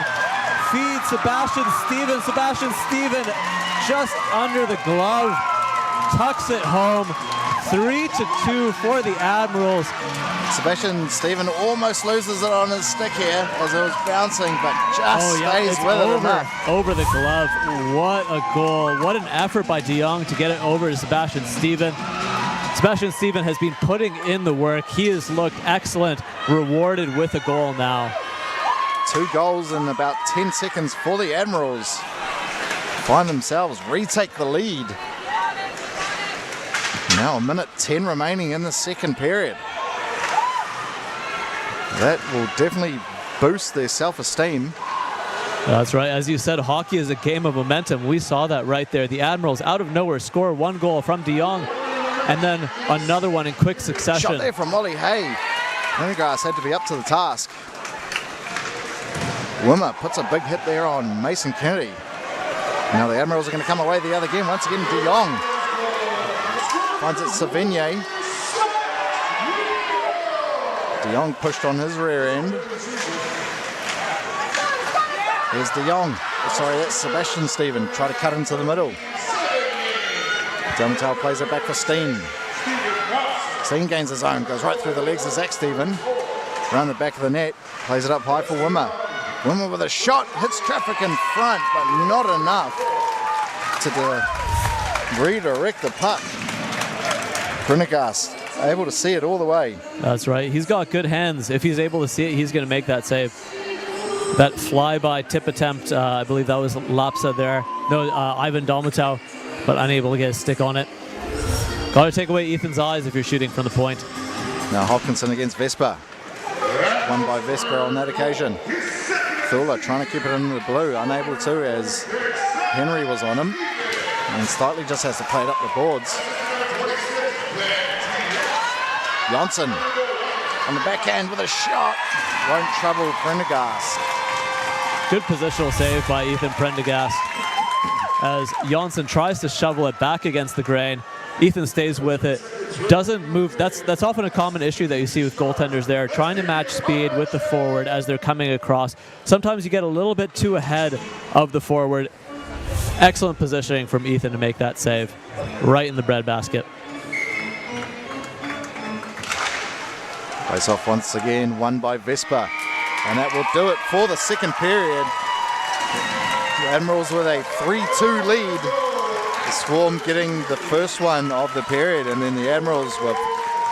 Feeds Sebastian Stephen. Sebastian Stephen just under the glove. Tucks it home. 3-2 for the Admirals.
Sebastian Stephen almost loses it on his stick here as it was bouncing, but just stays with it enough.
Over the glove. What a goal. What an effort by De Jong to get it over to Sebastian Stephen. Sebastian Stephen has been putting in the work. He has looked excellent, rewarded with a goal now.
2 goals in about 10 seconds for the Admirals. Find themselves retake the lead. Now 1:10 remaining in the second period. That will definitely boost their self-esteem.
That's right. As you said, hockey is a game of momentum. We saw that right there. The Admirals, out of nowhere, score 1 goal from De Jong, and then another one in quick succession.
Shot there from Ollie Hay. Prendergast had to be up to the task. Wimmer puts a big hit there on Mason Kennedy. Now the Admirals are going to come away the other game. Once again, De Jong finds it Savigny. De Jong pushed on his rear end. Here's De Jong. Sorry, that's Sebastian Stephen. Try to cut into the middle. Delmatel plays it back for Steen. Steen gains his own, goes right through the legs of Zach Stephen. Around the back of the net, plays it up high for Wimmer. Wimmer with a shot, hits traffic in front, but not enough to redirect the puck. Prendergast able to see it all the way.
That's right. He's got good hands. If he's able to see it, he's going to make that save. That flyby tip attempt, I believe that was Lapsa there. No, Ivan Dalmatau, but unable to get a stick on it. Got to take away Ethan's eyes if you're shooting from the point.
Now Hopkinson against Vespa. Won by Vespa on that occasion. Thula trying to keep it in the blue, unable to as Henry was on him. And Slightly just has to play it up the boards. Janssen on the backhand with a shot. Won't trouble Prendergast.
Good positional save by Ethan Prendergast as Janssen tries to shovel it back against the grain. Ethan stays with it, doesn't move. That's often a common issue that you see with goaltenders there, trying to match speed with the forward as they're coming across. Sometimes you get a little bit too ahead of the forward. Excellent positioning from Ethan to make that save right in the breadbasket.
Face off once again, won by Vespa. And that will do it for the second period. The Admirals with a 3-2 lead. The Swarm getting the first one of the period, and then the Admirals with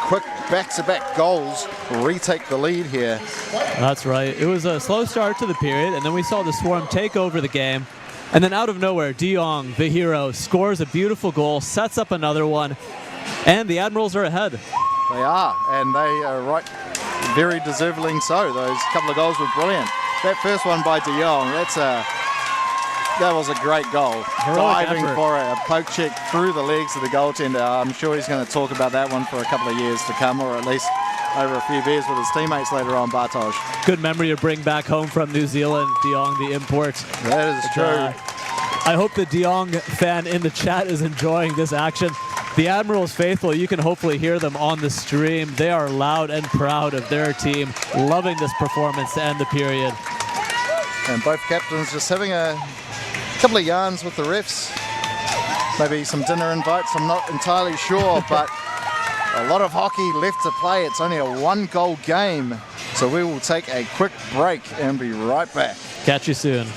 quick back-to-back goals retake the lead here.
That's right. It was a slow start to the period, and then we saw the Swarm take over the game. And then out of nowhere, De Jong, the hero, scores a beautiful goal, sets up another one, and the Admirals are ahead.
They are, and they are right, very deserving so. Those couple of goals were brilliant. That first one by De Jong, that was a great goal.
Heroic
Diving
effort.
for a poke check through the legs of the goaltender. I'm sure he's going to talk about that one for a couple of years to come, or at least over a few beers with his teammates later on, Bartosz.
Good memory to bring back home from New Zealand, De Jong, the import.
That is true.
I hope the De Jong fan in the chat is enjoying this action. The Admirals faithful, you can hopefully hear them on the stream. They are loud and proud of their team, loving this performance to end the period.
And both captains just having a couple of yarns with the refs. Maybe some dinner invites, I'm not entirely sure, but a lot of hockey left to play. It's only a one-goal game, so we will take a quick break and be right back.
Catch you soon.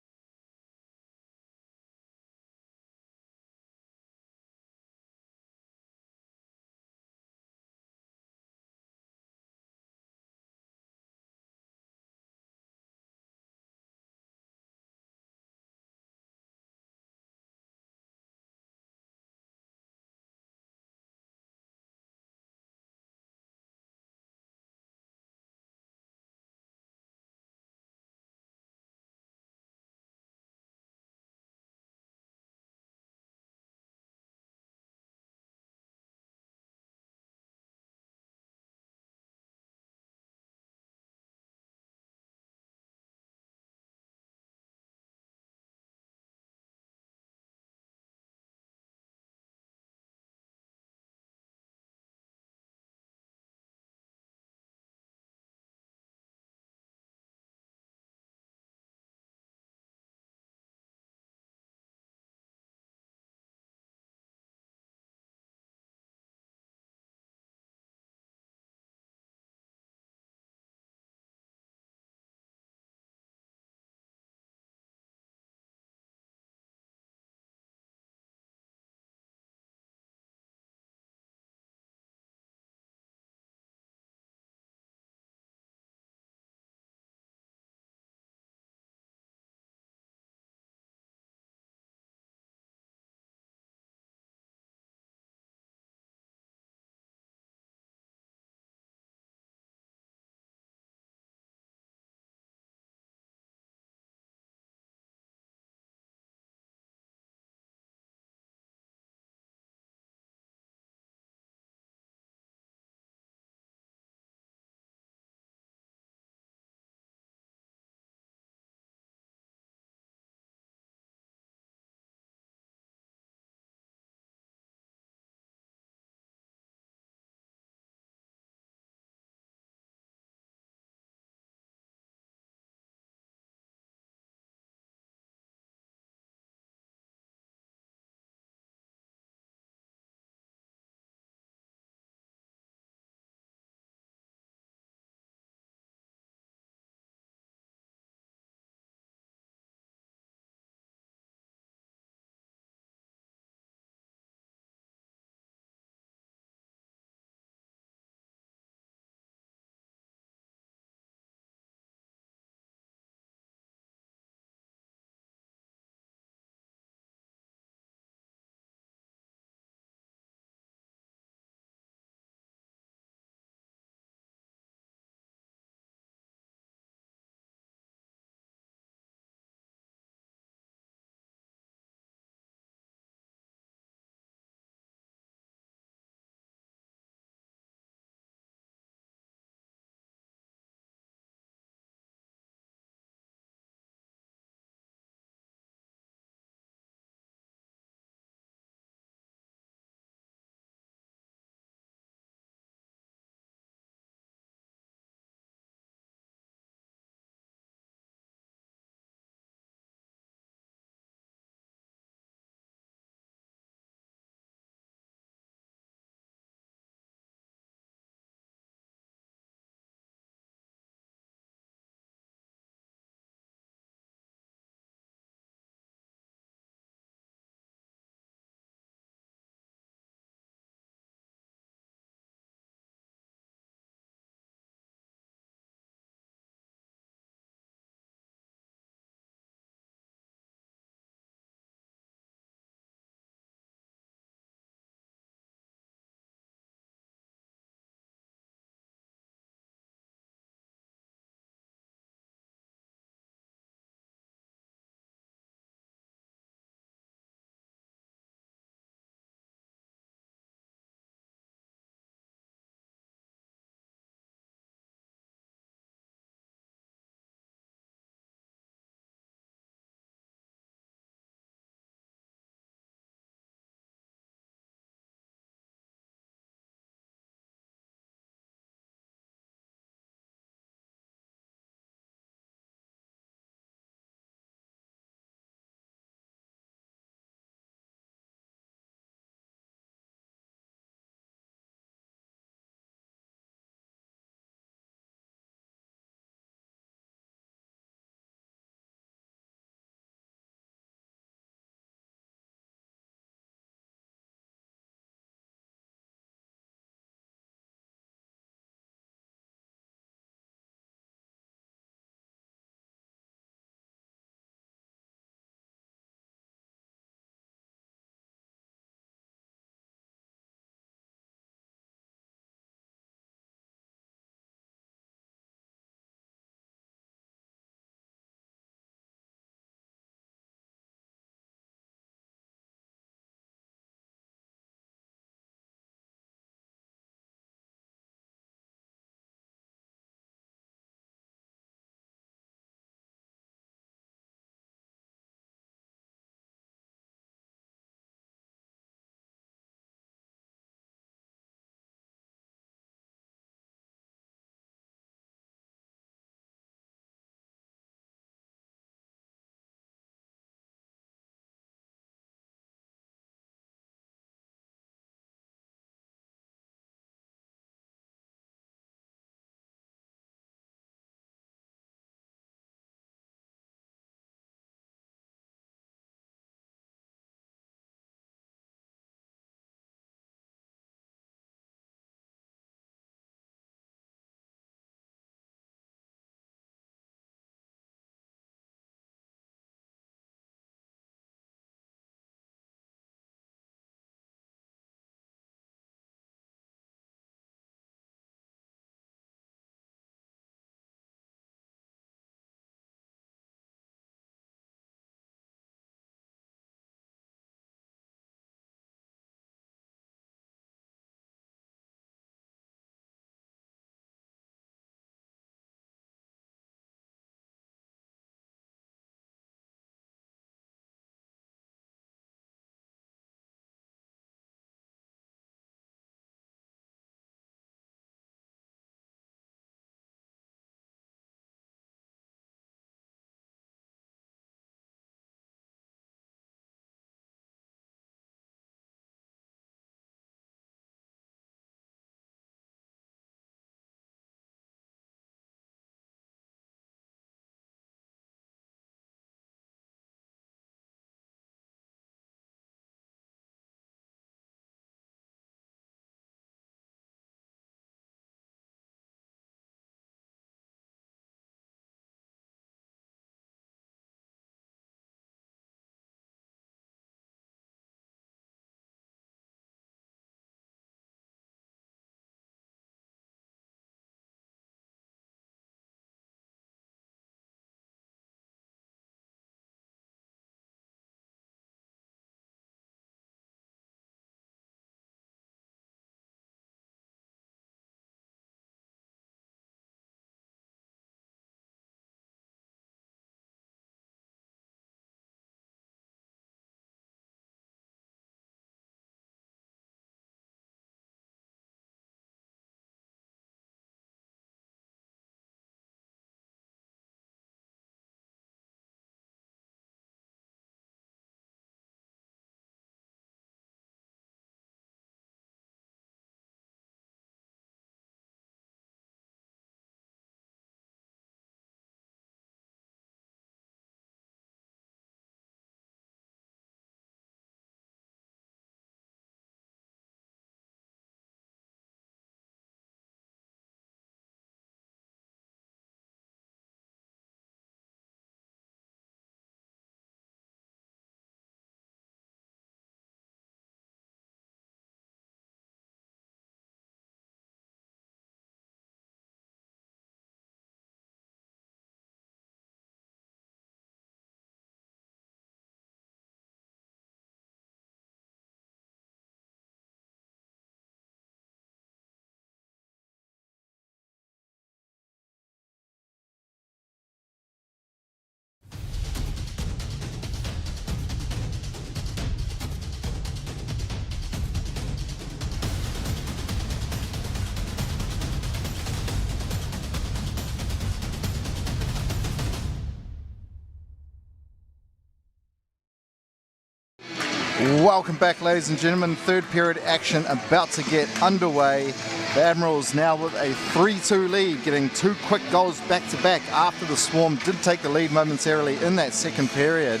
Welcome back, ladies and gentlemen. Third period action about to get underway. The Admirals now with a 3-2 lead, getting 2 quick goals back to back after the Swarm did take the lead momentarily in that second period.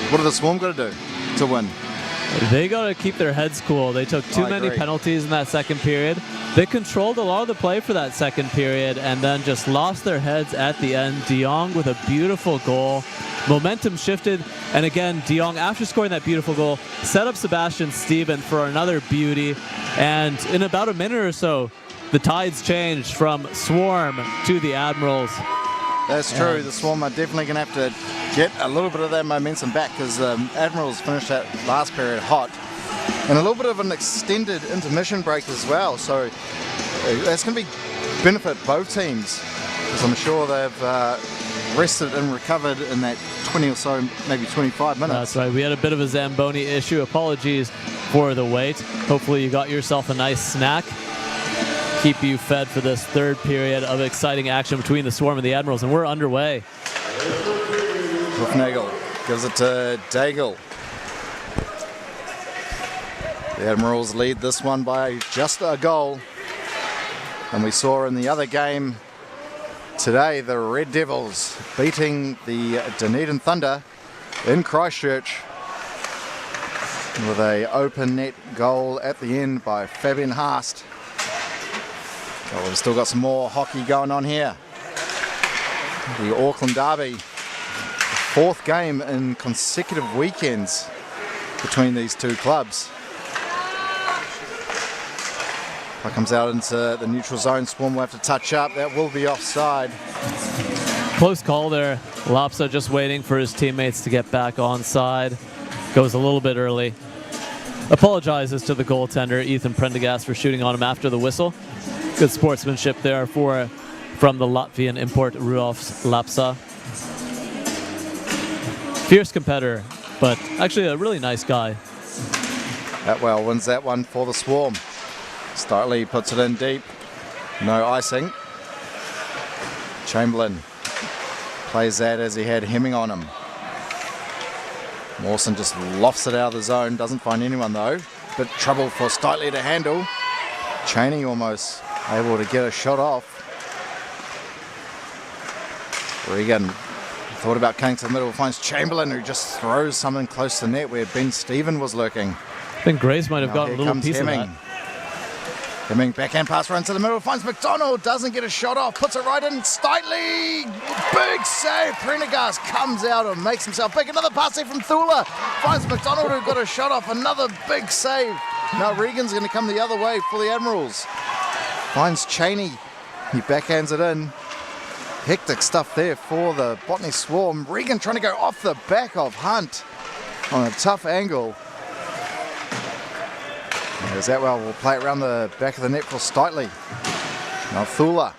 What did the Swarm got to do to win?
They got to keep their heads cool. They took too many penalties in that second period. They controlled a lot of the play for that second period and then just lost their heads at the end. De Jong with a beautiful goal. Momentum shifted, and again, De Jong, after scoring that beautiful goal, set up Sebastian Steven for another beauty. And in about a minute or so, the tides changed from Swarm to the Admirals.
That's true. The Swarm are definitely going to have to get a little bit of that momentum back, because the Admirals finished that last period hot. And a little bit of an extended intermission break as well. So that's going to be benefit both teams, because I'm sure they've rested and recovered in that 20 or so, maybe 25 minutes.
That's right. We had a bit of a Zamboni issue. Apologies for the wait. Hopefully you got yourself a nice snack. Keep you fed for this third period of exciting action between the Swarm and the Admirals, and we're underway.
Nagel gives it to Daigle. The Admirals lead this one by just a goal. And we saw in the other game today, the Red Devils beating the Dunedin Thunder in Christchurch with a open net goal at the end by Fabian Haast. Oh, we've still got some more hockey going on here. The Auckland Derby, the 4th game in consecutive weekends between these two clubs. Puck comes out into the neutral zone. Swarm will have to touch up. That will be offside.
Close call there. Lapsa just waiting for his teammates to get back onside. Goes a little bit early. Apologizes to the goaltender, Ethan Prendergast, for shooting on him after the whistle. Good sportsmanship there from the Latvian import Rudolf Lapsa. Fierce competitor, but actually a really nice guy.
Atwell wins that one for the Swarm. Startley puts it in deep. No icing. Chamberlain plays that as he had Hemming on him. Mawson just lofts it out of the zone. Doesn't find anyone though. Bit trouble for Startley to handle. Chaney almost able to get a shot off. Regan thought about cutting to the middle. Finds Chamberlain, who just throws something close to net where Ben Stephen was lurking.
I think Grace might have gotten a little piece
Hemming.
of that.
Hemming backhand pass runs to the middle, finds McDonald, doesn't get a shot off, puts it right in. Steitley, big save. Prendergast comes out and makes himself big. Another pass there from Thula, finds McDonald, who got a shot off. Another big save. Now Regan's going to come the other way for the Admirals. Finds Chaney, he backhands it in. Hectic stuff there for the Botany Swarm. Regan trying to go off the back of Hunt on a tough angle. As Atwell will play it around the back of the net for Steitley. Now Thula.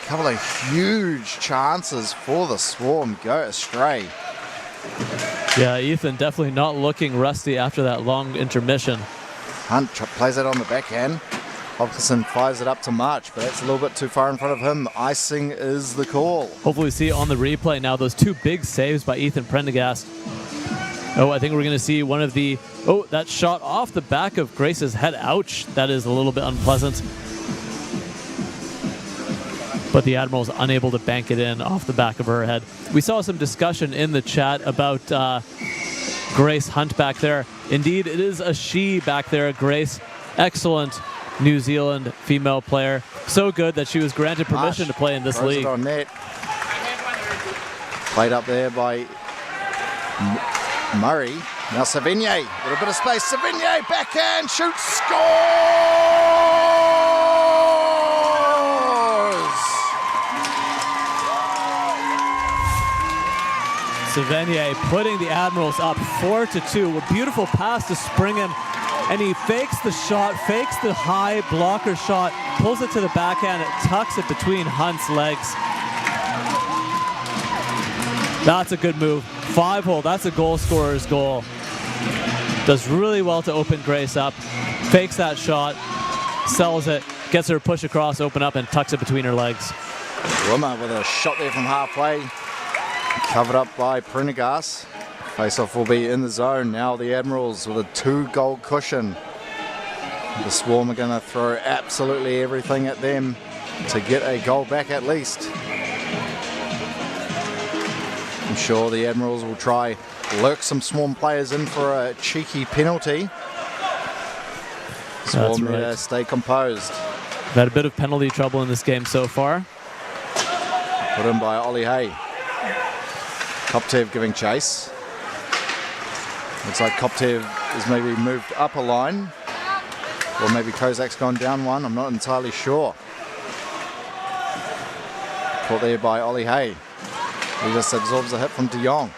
A couple of huge chances for the Swarm go astray.
Yeah, Ethan definitely not looking rusty after that long intermission.
Hunt plays it on the backhand. Hopkinson fires it up to March, but that's a little bit too far in front of him. Icing is the call.
Hopefully we see on the replay now those 2 big saves by Ethan Prendergast. Oh, I think we're going to see one of the... Oh, that shot off the back of Grace's head. Ouch. That is a little bit unpleasant. But the Admiral's unable to bank it in off the back of her head. We saw some discussion in the chat about Grace Hunt back there. Indeed, it is a she back there, Grace. Excellent New Zealand female player. So good that she was granted permission to play in this league.
It on net. Played up there by Murray. Now Savigny, a little bit of space. Savigny, backhand, shoots, scores!
Savigny putting the Admirals up 4-2. A beautiful pass to Springham. And he fakes the shot, fakes the high blocker shot, pulls it to the backhand, it tucks it between Hunt's legs. That's a good move. 5-hole, that's a goal scorer's goal. Does really well to open Grace up, fakes that shot, sells it, gets her to push across, open up, and tucks it between her legs.
Wimmer with a shot there from halfway, covered up by Prendergast. Face-off will be in the zone. Now the Admirals with a 2-goal cushion. The Swarm are going to throw absolutely everything at them to get a goal back at least. I'm sure the Admirals will try lurk some Swarm players in for a cheeky penalty. Swarm need to stay composed.
We've had a bit of penalty trouble in this game so far.
Put in by Ollie Hay. Koptev giving chase. Looks like Koptev is maybe moved up a line. Or maybe Kozak's gone down one. I'm not entirely sure. Caught there by Ollie Hay. He just absorbs a hit from De Jong.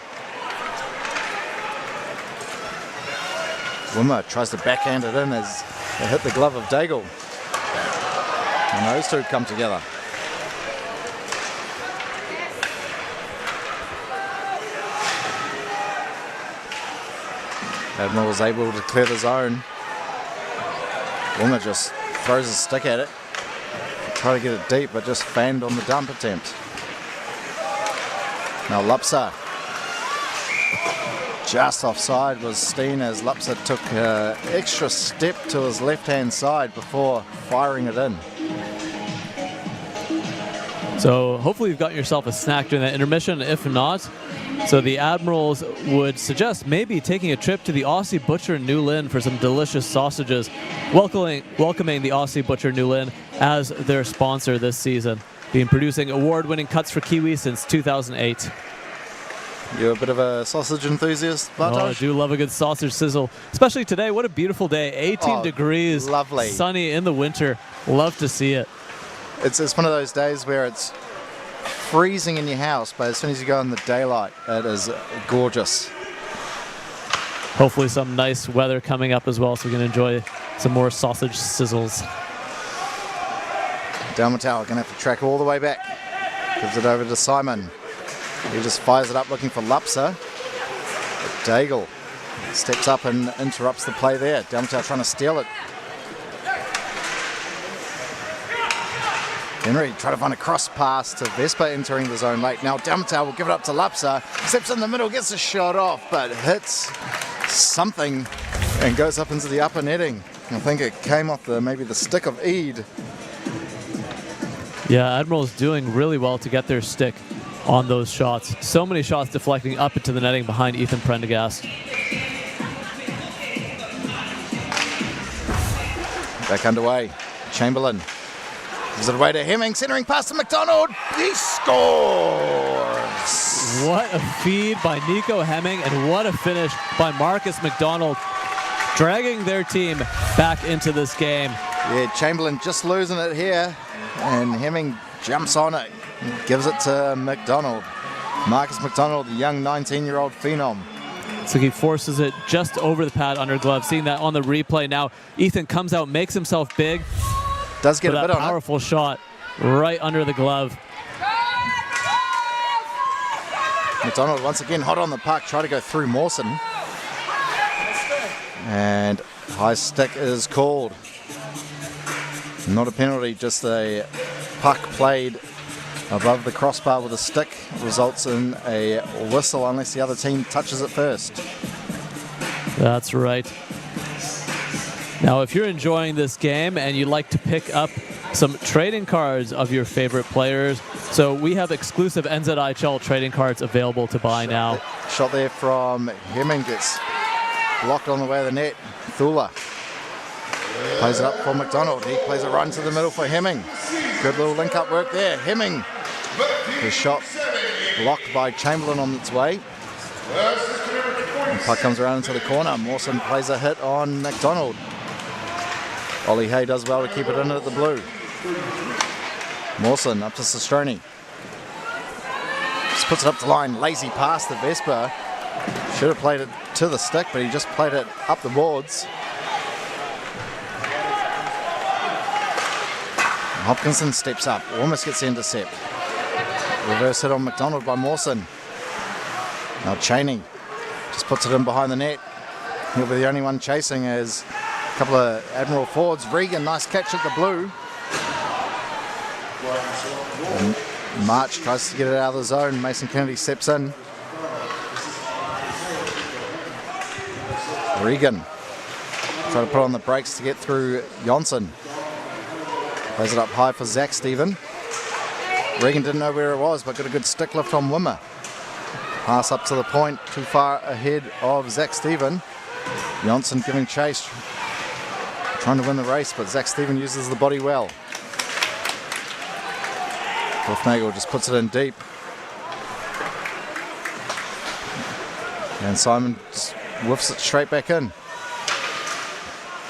Wimmer tries to backhand it in as they hit the glove of Daigle. And those two come together. Admiral was able to clear the zone. Wimmer just throws a stick at it. Try to get it deep, but just fanned on the dump attempt. Now Lupsa. Just offside was Steen as Lupsa took an extra step to his left-hand side before firing it in.
So hopefully you've got yourself a snack during that intermission. If not, so the Admirals would suggest maybe taking a trip to the Aussie Butcher in New Lynn for some delicious sausages, welcoming the Aussie Butcher New Lynn as their sponsor this season, been producing award-winning cuts for Kiwi since 2008.
You're a bit of a sausage enthusiast, Bartosz?
Oh, I do love a good sausage sizzle, especially today. What a beautiful day, 18 degrees,
lovely,
sunny in the winter. Love to see it.
It's one of those days where it's freezing in your house, but as soon as you go in the daylight, it is gorgeous.
Hopefully some nice weather coming up as well, so we can enjoy some more sausage sizzles.
Dalmatau going to have to track all the way back. Gives it over to Simon. He just fires it up looking for Lupsa. Daigle steps up and interrupts the play there. Dalmatau trying to steal it. Henry trying to find a cross pass to Vespa entering the zone late. Now Dalmatau will give it up to Lupsa. Steps in the middle, gets a shot off, but hits something and goes up into the upper netting. I think it came off maybe the stick of Eid.
Yeah, Admiral's doing really well to get their stick on those shots. So many shots deflecting up into the netting behind Ethan Prendergast.
Back underway. Chamberlain gives it away to Hemming, centering pass to McDonald. He scores!
What a feed by Nico Hemming, and what a finish by Marcus McDonald, dragging their team back into this game.
Yeah, Chamberlain just losing it here, and Hemming jumps on it and gives it to McDonald. Marcus McDonald, the young 19-year-old phenom.
So he forces it just over the pad under glove. Seeing that on the replay now, Ethan comes out, makes himself big.
Does get a bit on it.
Powerful shot right under the glove.
McDonald once again hot on the puck, try to go through Mawson. And high stick is called. Not a penalty, just a puck played above the crossbar with a stick results in a whistle unless the other team touches it first.
That's right. Now, if you're enjoying this game and you'd like to pick up some trading cards of your favorite players, so we have exclusive NZIHL trading cards available to buy now.
Shot there from Hemming, gets blocked on the way of the net. Thula plays it up for McDonald. He plays it right into the middle for Hemming. Good little link-up work there. Hemming, his shot blocked by Chamberlain on its way. And puck comes around into the corner. Mawson plays a hit on McDonald. Ollie Hay does well to keep it in at the blue. Mawson up to Sestroni. Just puts it up the line. Lazy pass to Vespa. Should have played it to the stick, but he just played it up the boards. Hopkinson steps up, almost gets the intercept. Reverse hit on McDonald by Mawson. Now Cheney just puts it in behind the net. He'll be the only one chasing as a couple of Admiral forwards. Regan, nice catch at the blue. And March tries to get it out of the zone. Mason Kennedy steps in. Regan trying to put on the brakes to get through Jonsson. Plays it up high for Zach Steven. Regan didn't know where it was, but got a good stick lift on Wimmer. Pass up to the point, too far ahead of Zach Steven. Jonsson giving chase, trying to win the race, but Zach Steven uses the body well. Hofnagel just puts it in deep. And Simon just whiffs it straight back in.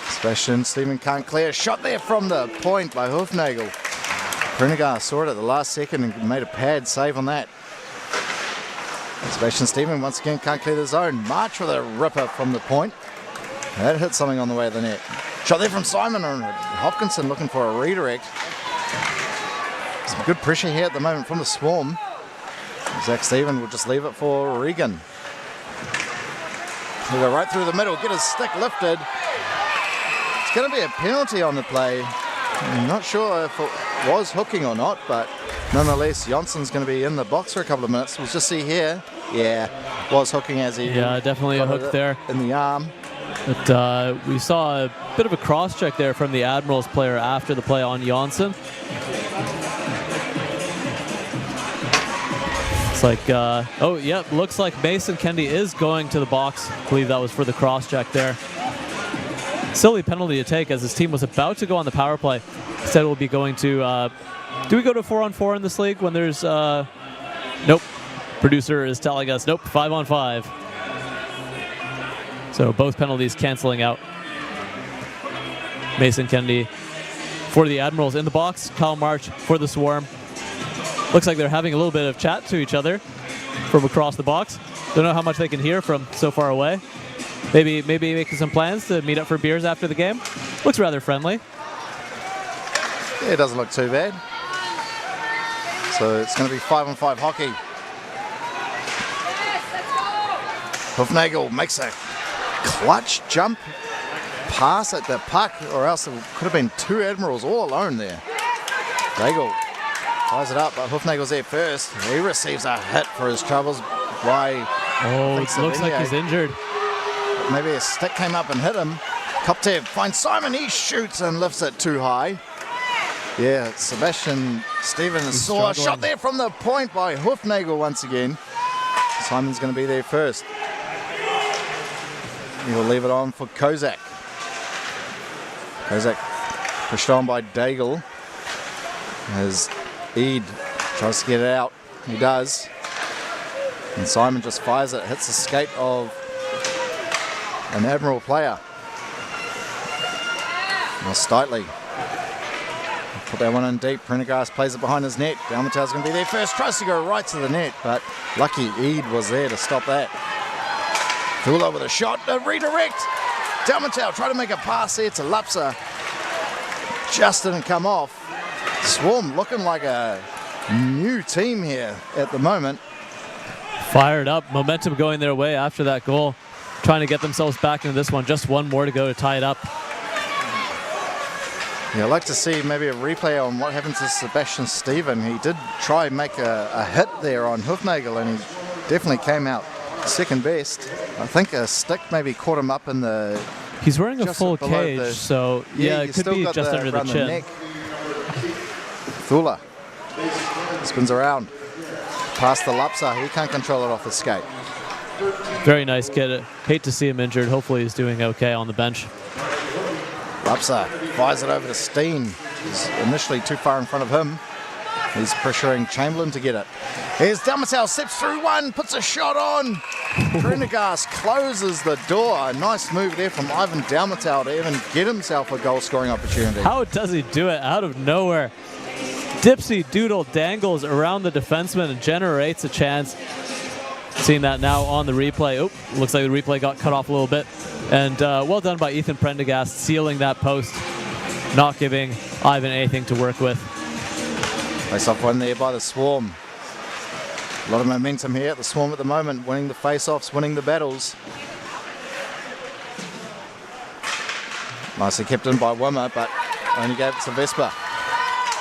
Sebastian Steven can't clear. Shot there from the point by Hofnagel. Prendergast saw it at the last second and made a pad save on that. Sebastian Steven once again can't clear the zone. March with a ripper from the point. That hit something on the way to the net. Shot there from Simon, and Hopkinson looking for a redirect. Some good pressure here at the moment from the Swarm. Zach Steven will just leave it for Regan. He'll go right through the middle, get his stick lifted. It's going to be a penalty on the play. I'm not sure if it was hooking or not, but nonetheless, Jonsson's going to be in the box for a couple of minutes. We'll just see here. Yeah, was hooking as he...
Yeah, definitely a hook there.
In the arm.
But we saw a bit of a cross-check there from the Admirals player after the play on Jonsson. It's like, oh, yep, looks like Mason Kendi is going to the box. I believe that was for the cross-check there. Silly penalty to take as his team was about to go on the power play. Instead, we'll be going to... do we go to 4-on-4 in this league when there's... Nope. Producer is telling us, nope, 5-on-5. So both penalties canceling out. Mason Kendi for the Admirals in the box. Kyle March for the Swarm. Looks like they're having a little bit of chat to each other from across the box. Don't know how much they can hear from so far away. Maybe making some plans to meet up for beers after the game. Looks rather friendly.
Yeah, it doesn't look too bad. So it's going to be 5-on-5 hockey. Hofnagel makes a clutch jump pass at the puck, or else it could have been two Admirals all alone there. Nagel ties it up, but Hofnagel's there first. He receives a hit for his troubles by...
Oh, it looks like he's injured.
Maybe a stick came up and hit him. Koptev finds Simon, he shoots and lifts it too high. Yeah, Sebastian Stevens saw a shot there from the point by Hofnagel once again. Simon's going to be there first. He'll leave it on for Kozak. Kozak pushed on by Daigle as Eid tries to get it out. He does. And Simon just fires it, hits the skate of an Admiral player. Now Steitley. Put that one in deep. Prendergast plays it behind his net. Dalmatow's going to be there first. Tries to go right to the net, but lucky Eid was there to stop that. Thula with a shot, a redirect. Dalmatow trying to make a pass there to Lapsa. Just didn't come off. Swarm looking like a new team here at the moment.
Fired up, momentum going their way after that goal. Trying to get themselves back into this one. Just one more to go to tie it up.
Yeah, I'd like to see maybe a replay on what happened to Sebastian Steven. He did try and make a hit there on Hofnagel, and he definitely came out second best. I think a stick maybe caught him up in the...
He's wearing a full cage, so yeah, it could be just under the chin.
Thula spins around. Past the Lapsa, he can't control it off the skate.
Very nice kid. Hate to see him injured. Hopefully he's doing okay on the bench.
Lapsa fires it over to Steen. He's initially too far in front of him. He's pressuring Chamberlain to get it. Here's Dalmatow, steps through one, puts a shot on. Prendergast closes the door. A nice move there from Ivan Dalmatow to even get himself a goal-scoring opportunity.
How does he do it out of nowhere? Dipsy Doodle dangles around the defenseman and generates a chance. Seeing that now on the replay. Oh, looks like the replay got cut off a little bit. And well done by Ethan Prendergast, sealing that post, not giving Ivan anything to work with.
Face-off win there by the Swarm. A lot of momentum here at the Swarm at the moment, winning the face-offs, winning the battles. Nicely kept in by Wimmer, but only gave it to Vesper.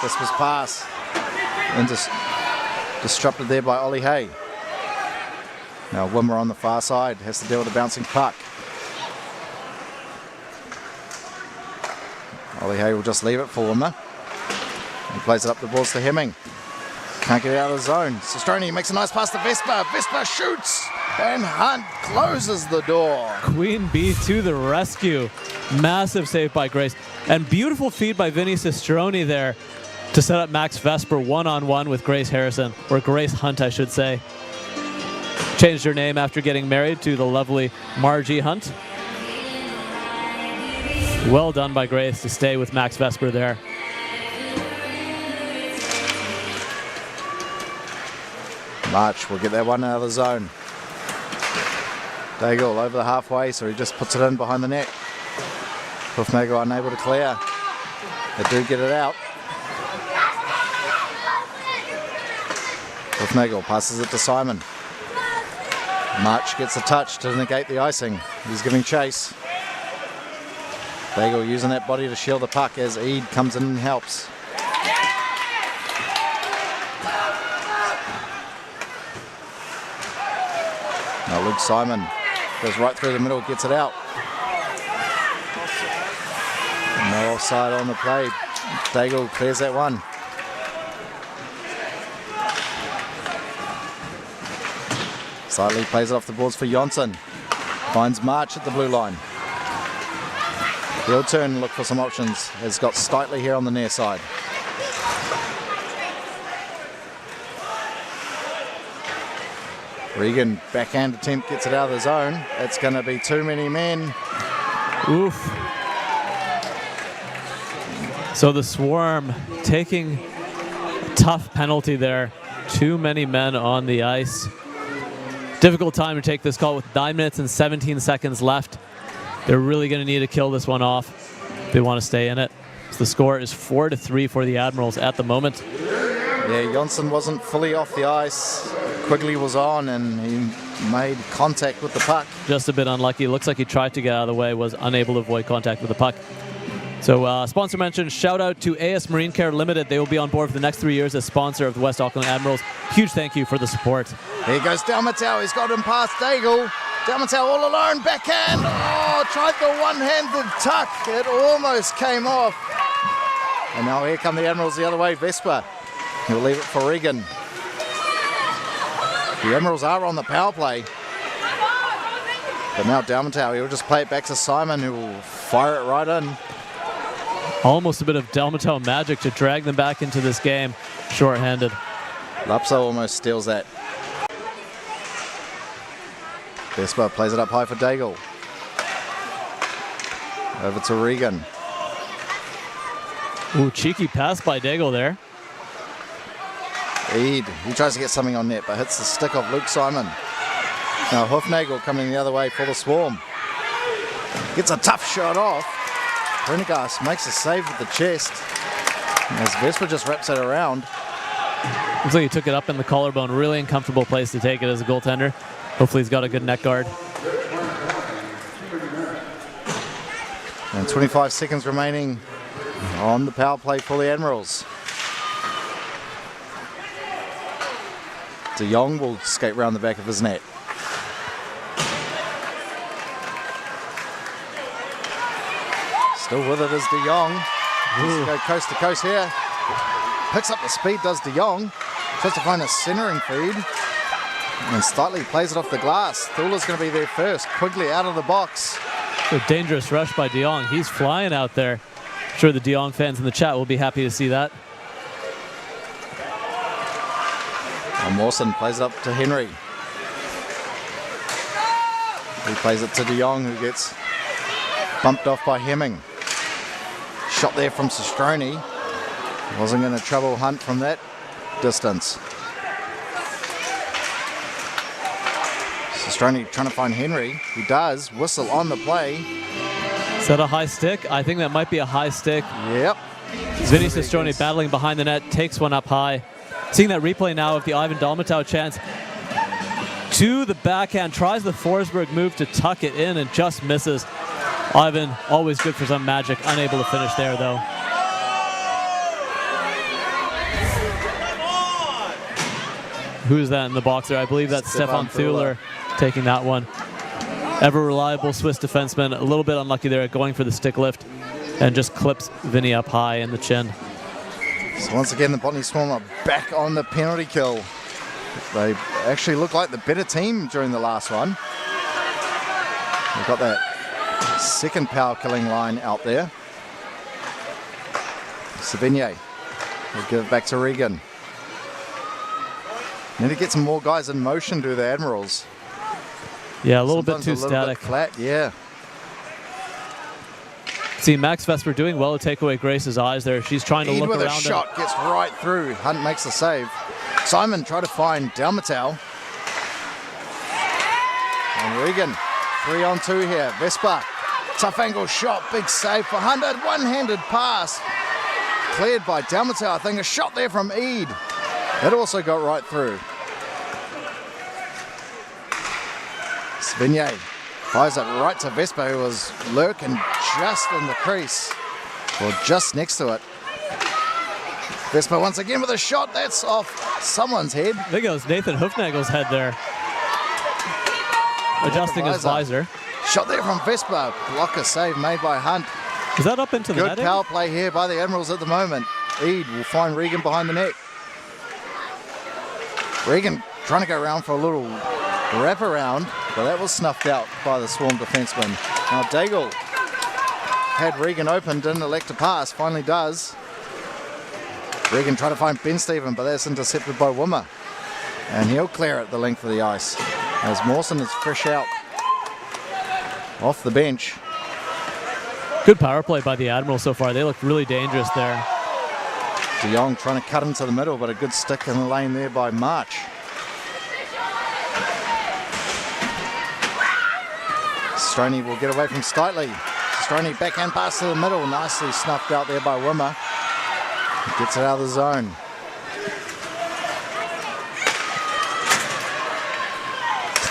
Vesper's pass. And just disrupted there by Ollie Hay. Now Wimmer on the far side has to deal with a bouncing puck. Ollie Hay will just leave it for him. He plays it up the balls to Hemming. Can't get it out of the zone. Sestroni makes a nice pass to Vespa. Vespa shoots, and Hunt closes the door.
Queen Bee to the rescue. Massive save by Grace. And beautiful feed by Vinny Sestroni there to set up Max Vesper one-on-one with Grace Harrison, or Grace Hunt, I should say. Changed her name after getting married to the lovely Margie Hunt. Well done by Grace to stay with Max Vesper there.
March will get that one out of the zone. Daigle over the halfway, so he just puts it in behind the net. Hoofnagel unable to clear. They do get it out. Hoofnagel passes it to Simon. March gets a touch to negate the icing. He's giving chase. Daigle using that body to shield the puck as Eade comes in and helps. Now Luke Simon goes right through the middle, gets it out. No offside on the play. Daigle clears that one. Slightly plays it off the boards for Jonsson. Finds March at the blue line. He'll turn and look for some options. Has got Steitley here on the near side. Regan, backhand attempt, gets it out of the zone. It's going to be too many men.
Oof. So the Swarm taking a tough penalty there. Too many men on the ice. Difficult time to take this call with 9 minutes and 17 seconds left. They're really going to need to kill this one off if they want to stay in it. So the score is 4-3 for the Admirals at the moment.
Yeah, Jonsson wasn't fully off the ice. Quigley was on and he made contact with the puck.
Just a bit unlucky. Looks like he tried to get out of the way, was unable to avoid contact with the puck. So sponsor mention, shout out to AS Marine Care Limited. They will be on board for the next 3 years as sponsor of the West Auckland Admirals. Huge thank you for the support.
Here goes Dalmatau. He's got him past Daigle. Dalmatau all alone, backhand. Oh, tried the one-handed tuck. It almost came off. And now here come the Admirals the other way. Vespa. He'll leave it for Regan. The Admirals are on the power play. But now Dalmatau, he'll just play it back to Simon, who will fire it right in.
Almost a bit of Dalmatau magic to drag them back into this game. Short-handed.
Lapso almost steals that. Vespa plays it up high for Daigle. Over to Regan.
Ooh, cheeky pass by Daigle there.
Eade, he tries to get something on net, but hits the stick of Luke Simon. Now Hoofnagel coming the other way for the Swarm. Gets a tough shot off. Prendergast makes a save with the chest. As Vespa just wraps it around.
Looks like he took it up in the collarbone. Really uncomfortable place to take it as a goaltender. Hopefully he's got a good neck guard.
And 25 seconds remaining on the power play for the Admirals. De Jong will skate round the back of his net. Still with it is De Jong. Needs to go coast to coast here. Picks up the speed, does De Jong. Tries to find a centering feed. And Steitley plays it off the glass. Thula's going to be there first. Quigley out of the box.
A dangerous rush by De Jong. He's flying out there. I'm sure the De Jong fans in the chat will be happy to see that.
And Mawson plays it up to Henry. He plays it to De Jong, who gets bumped off by Hemming. Shot there from Sestroni. Wasn't going to trouble Hunt from that distance. Sestroni trying to find Henry. He does. Whistle on the play.
Is that a high stick? I think that might be a high stick.
Yep.
Vinny Sestroni battling behind the net, takes one up high. Seeing that replay now of the Ivan Dalmatau chance. To the backhand, tries the Forsberg move to tuck it in and just misses. Ivan, always good for some magic, unable to finish there though. Who's that in the box there? I believe that's Stefan Thüler taking that one. Ever reliable Swiss defenseman, a little bit unlucky there at going for the stick lift. and just clips Vinny up high in the chin.
So once again, the Botany Swarm are back on the penalty kill. They actually look like the better team during the last one. We've got that second power killing line out there. Savigny will give it back to Regan. Need to get some more guys in motion, do the Admirals.
Yeah, a little
Sometimes
bit too static.
Bit flat, yeah.
See, Max Vesper doing well to take away Grace's eyes there. She's trying to look
with
around.
A shot gets right through. Hunt makes the save. Simon tried to find Dalmatau. And Regan, 3-on-2 here. Vesper, tough angle shot, big save for Hunt. One-handed pass. Cleared by Dalmatau. I think a shot there from Eid. That also got right through. Savigny fires it right to Vesper, who was lurking just in the crease, or just next to it. Vesper once again with a shot. That's off someone's head.
I think it was Nathan Hoofnagel's head there. Adjusting his visor.
Shot there from Vesper. Blocker save made by Hunt.
Is that up into the net?
Good power play here by the Admirals at the moment. Eid will find Regan behind the net. Regan trying to go around for a little wrap around, but that was snuffed out by the Swarm defenseman. Now Daigle had Regan open, didn't elect to pass, finally does. Regan trying to find Ben Stephen, but that's intercepted by Wimmer. And he'll clear it the length of the ice as Mawson is fresh out off the bench.
Good power play by the Admirals so far. They look really dangerous there.
De Jong trying to cut into the middle, but a good stick in the lane there by March. Stroney will get away from Steitley. Stroney backhand pass to the middle, nicely snuffed out there by Wimmer. Gets it out of the zone.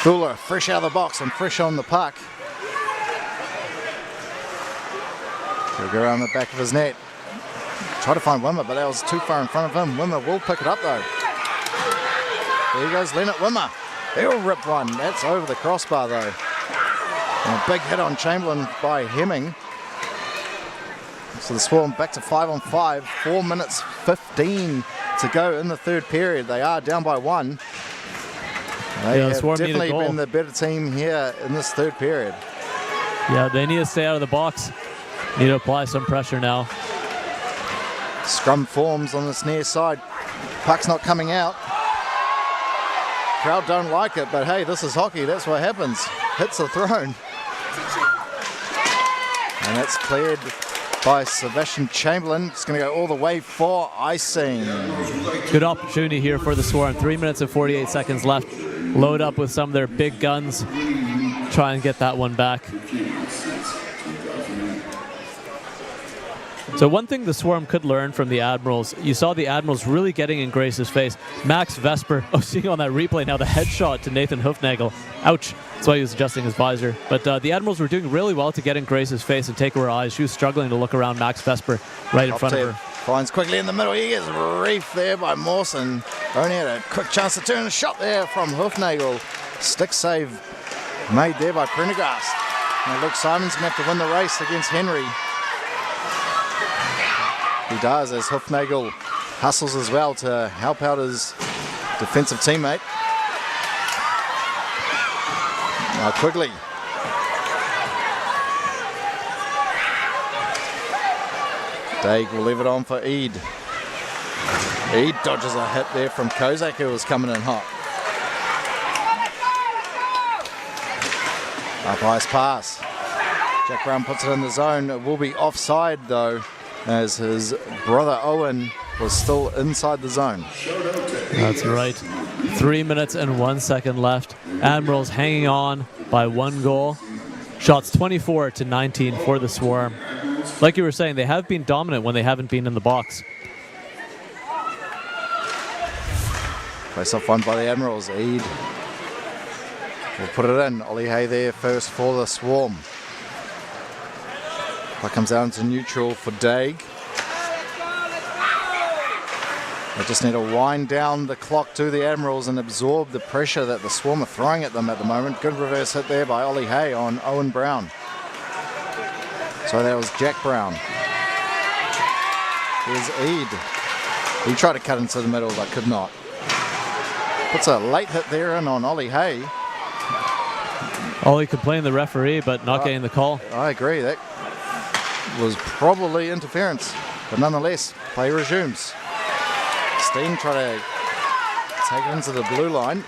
Fuller fresh out of the box and fresh on the puck. He'll go around the back of his net. Try to find Wimmer, but that was too far in front of him. Wimmer will pick it up though. There goes Leonard Wimmer. He'll rip one. That's over the crossbar though. And a big hit on Chamberlain by Hemming. So the Swarm back to 5-on-5. 4 minutes 15 to go in the third period. They are down by 1. They have definitely been the better team here in this third period.
Yeah, they need to stay out of the box. Need to apply some pressure now.
Scrum forms on this near side. Puck's not coming out. Crowd don't like it, but hey, this is hockey. That's what happens. Hits are thrown. And that's cleared by Sebastian Chamberlain. It's going to go all the way for icing.
Good opportunity here for the Swarm. 3 minutes and 48 seconds left. Load up with some of their big guns. Try and get that one back. So one thing the Swarm could learn from the Admirals, you saw the Admirals really getting in Grace's face. Max Vesper, seeing on that replay now the headshot to Nathan Hoofnagel. Ouch. That's why he was adjusting his visor. But the Admirals were doing really well to get in Grace's face and take her eyes. She was struggling to look around Max Vesper right in front of her.
Finds quickly in the middle. He gets reefed there by Mawson. Only had a quick chance to turn a shot there from Hoofnagel. Stick save made there by Prendergast. Now Luke Simon's going to have to win the race against Henry. He does, as Hoofnagel hustles as well to help out his defensive teammate. Now Quigley. Daig will leave it on for Eid. Eid dodges a hit there from Kozak, who was coming in hot. Up ice pass. Jack Brown puts it in the zone. It will be offside though, as his brother Owen was still inside the zone.
That's right. 3 minutes and 1 second left. Admirals hanging on by 1 goal. Shots 24-19 for the Swarm. Like you were saying, they have been dominant when they haven't been in the box.
Face off won by the Admirals. Eid will put it in. Ollie Hay there first for the Swarm. Puck comes out into neutral for Daig. They just need to wind down the clock to the Admirals and absorb the pressure that the Swarm are throwing at them at the moment. Good reverse hit there by Ollie Hay on Owen Brown. So that was Jack Brown. Here's Eid. He tried to cut into the middle, but could not. Puts a late hit there in on Ollie Hay.
Ollie complained the referee, but not getting the call.
I agree. That was probably interference. But nonetheless, play resumes. Steen try to take it into the blue line.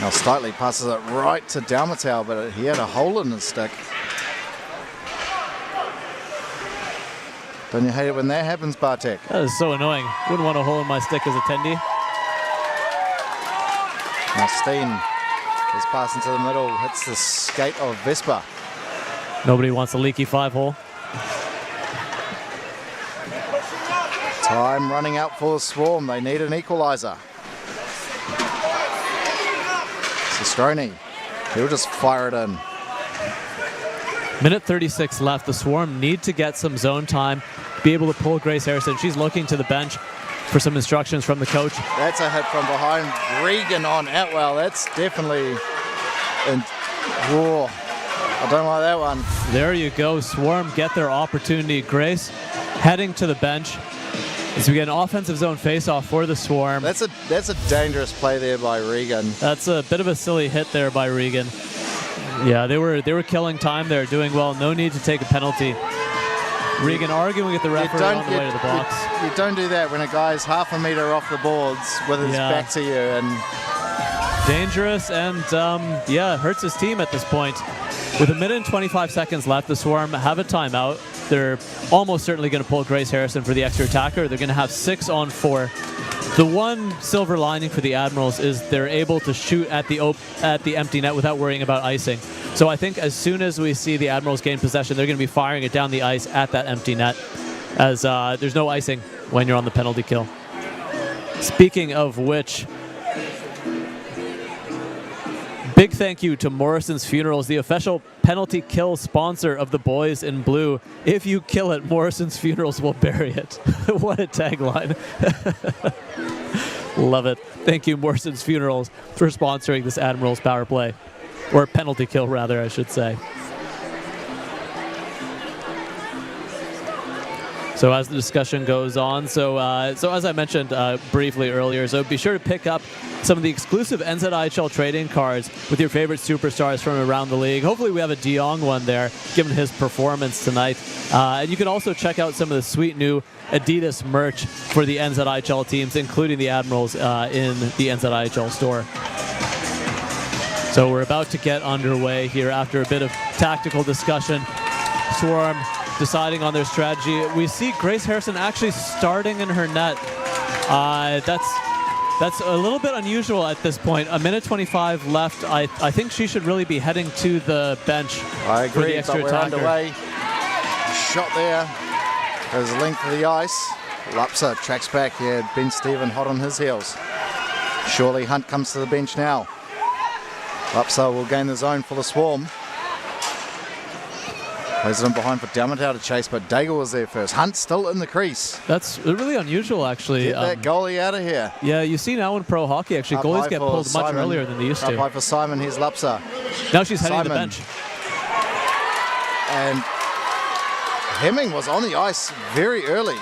Now Stitley passes it right to Dalmatau, but he had a hole in his stick. Don't you hate it when that happens, Bartek?
That is so annoying. Wouldn't want a hole in my stick as attendee.
Now Steen is passing to the middle, hits the skate of Vespa.
Nobody wants a leaky 5-hole.
Time running out for the Swarm. They need an equaliser. Sistroni, he'll just fire it in.
Minute 36 left. The Swarm need to get some zone time, be able to pull Grace Harrison. She's looking to the bench for some instructions from the coach.
That's a hit from behind. Regan on Atwell. That's definitely... Whoa. I don't like that one.
There you go. Swarm get their opportunity. Grace heading to the bench as we get an offensive zone face-off for the Swarm.
That's a dangerous play there by Regan.
That's a bit of a silly hit there by Regan. Yeah, they were killing time there, doing well. No need to take a penalty. Regan arguing with the referee on the way to the box.
You don't do that when a guy's half a meter off the boards with his back to you. And
dangerous and, hurts his team at this point. With 1 minute and 25 seconds left, the Swarm have a timeout. They're almost certainly going to pull Grace Harrison for the extra attacker. They're going to have 6 on 4. The one silver lining for the Admirals is they're able to shoot at the empty net without worrying about icing. So I think as soon as we see the Admirals gain possession, they're going to be firing it down the ice at that empty net, as there's no icing when you're on the penalty kill. Speaking of which, big thank you to Morrison's Funerals, the official penalty kill sponsor of the Boys in Blue. If you kill it, Morrison's Funerals will bury it. What a tagline. Love it. Thank you, Morrison's Funerals, for sponsoring this Admirals power play. Or penalty kill, rather, I should say. So as the discussion goes on, so as I mentioned briefly earlier, so be sure to pick up some of the exclusive NZIHL trading cards with your favorite superstars from around the league. Hopefully we have a De Jong one there, given his performance tonight. And you can also check out some of the sweet new Adidas merch for the NZIHL teams, including the Admirals in the NZIHL store. So we're about to get underway here after a bit of tactical discussion. Swarm deciding on their strategy. We see Grace Harrison actually starting in her net. That's a little bit unusual at this point. 1 minute 25 left. I think she should really be heading to the bench.
I agree,
for the extra
but we're
attacker.
underway. Shot there. Goes the length of the ice. Lapsa tracks back here. Ben Stephen hot on his heels. Surely Hunt comes to the bench now. Lapsa will gain the zone for the Swarm. Plays it in behind for Dalmatau to chase, but Daigle was there first. Hunt still in the crease.
That's really unusual, actually.
Get that goalie out of here.
Yeah, you see now in pro hockey, actually,
Up
goalies
high
get
for
pulled much
Simon.
earlier than they used
Up
to.
high for Simon. Here's Lapsa.
Now she's heading to the
Simon.
bench.
And Hemming was on the ice very early,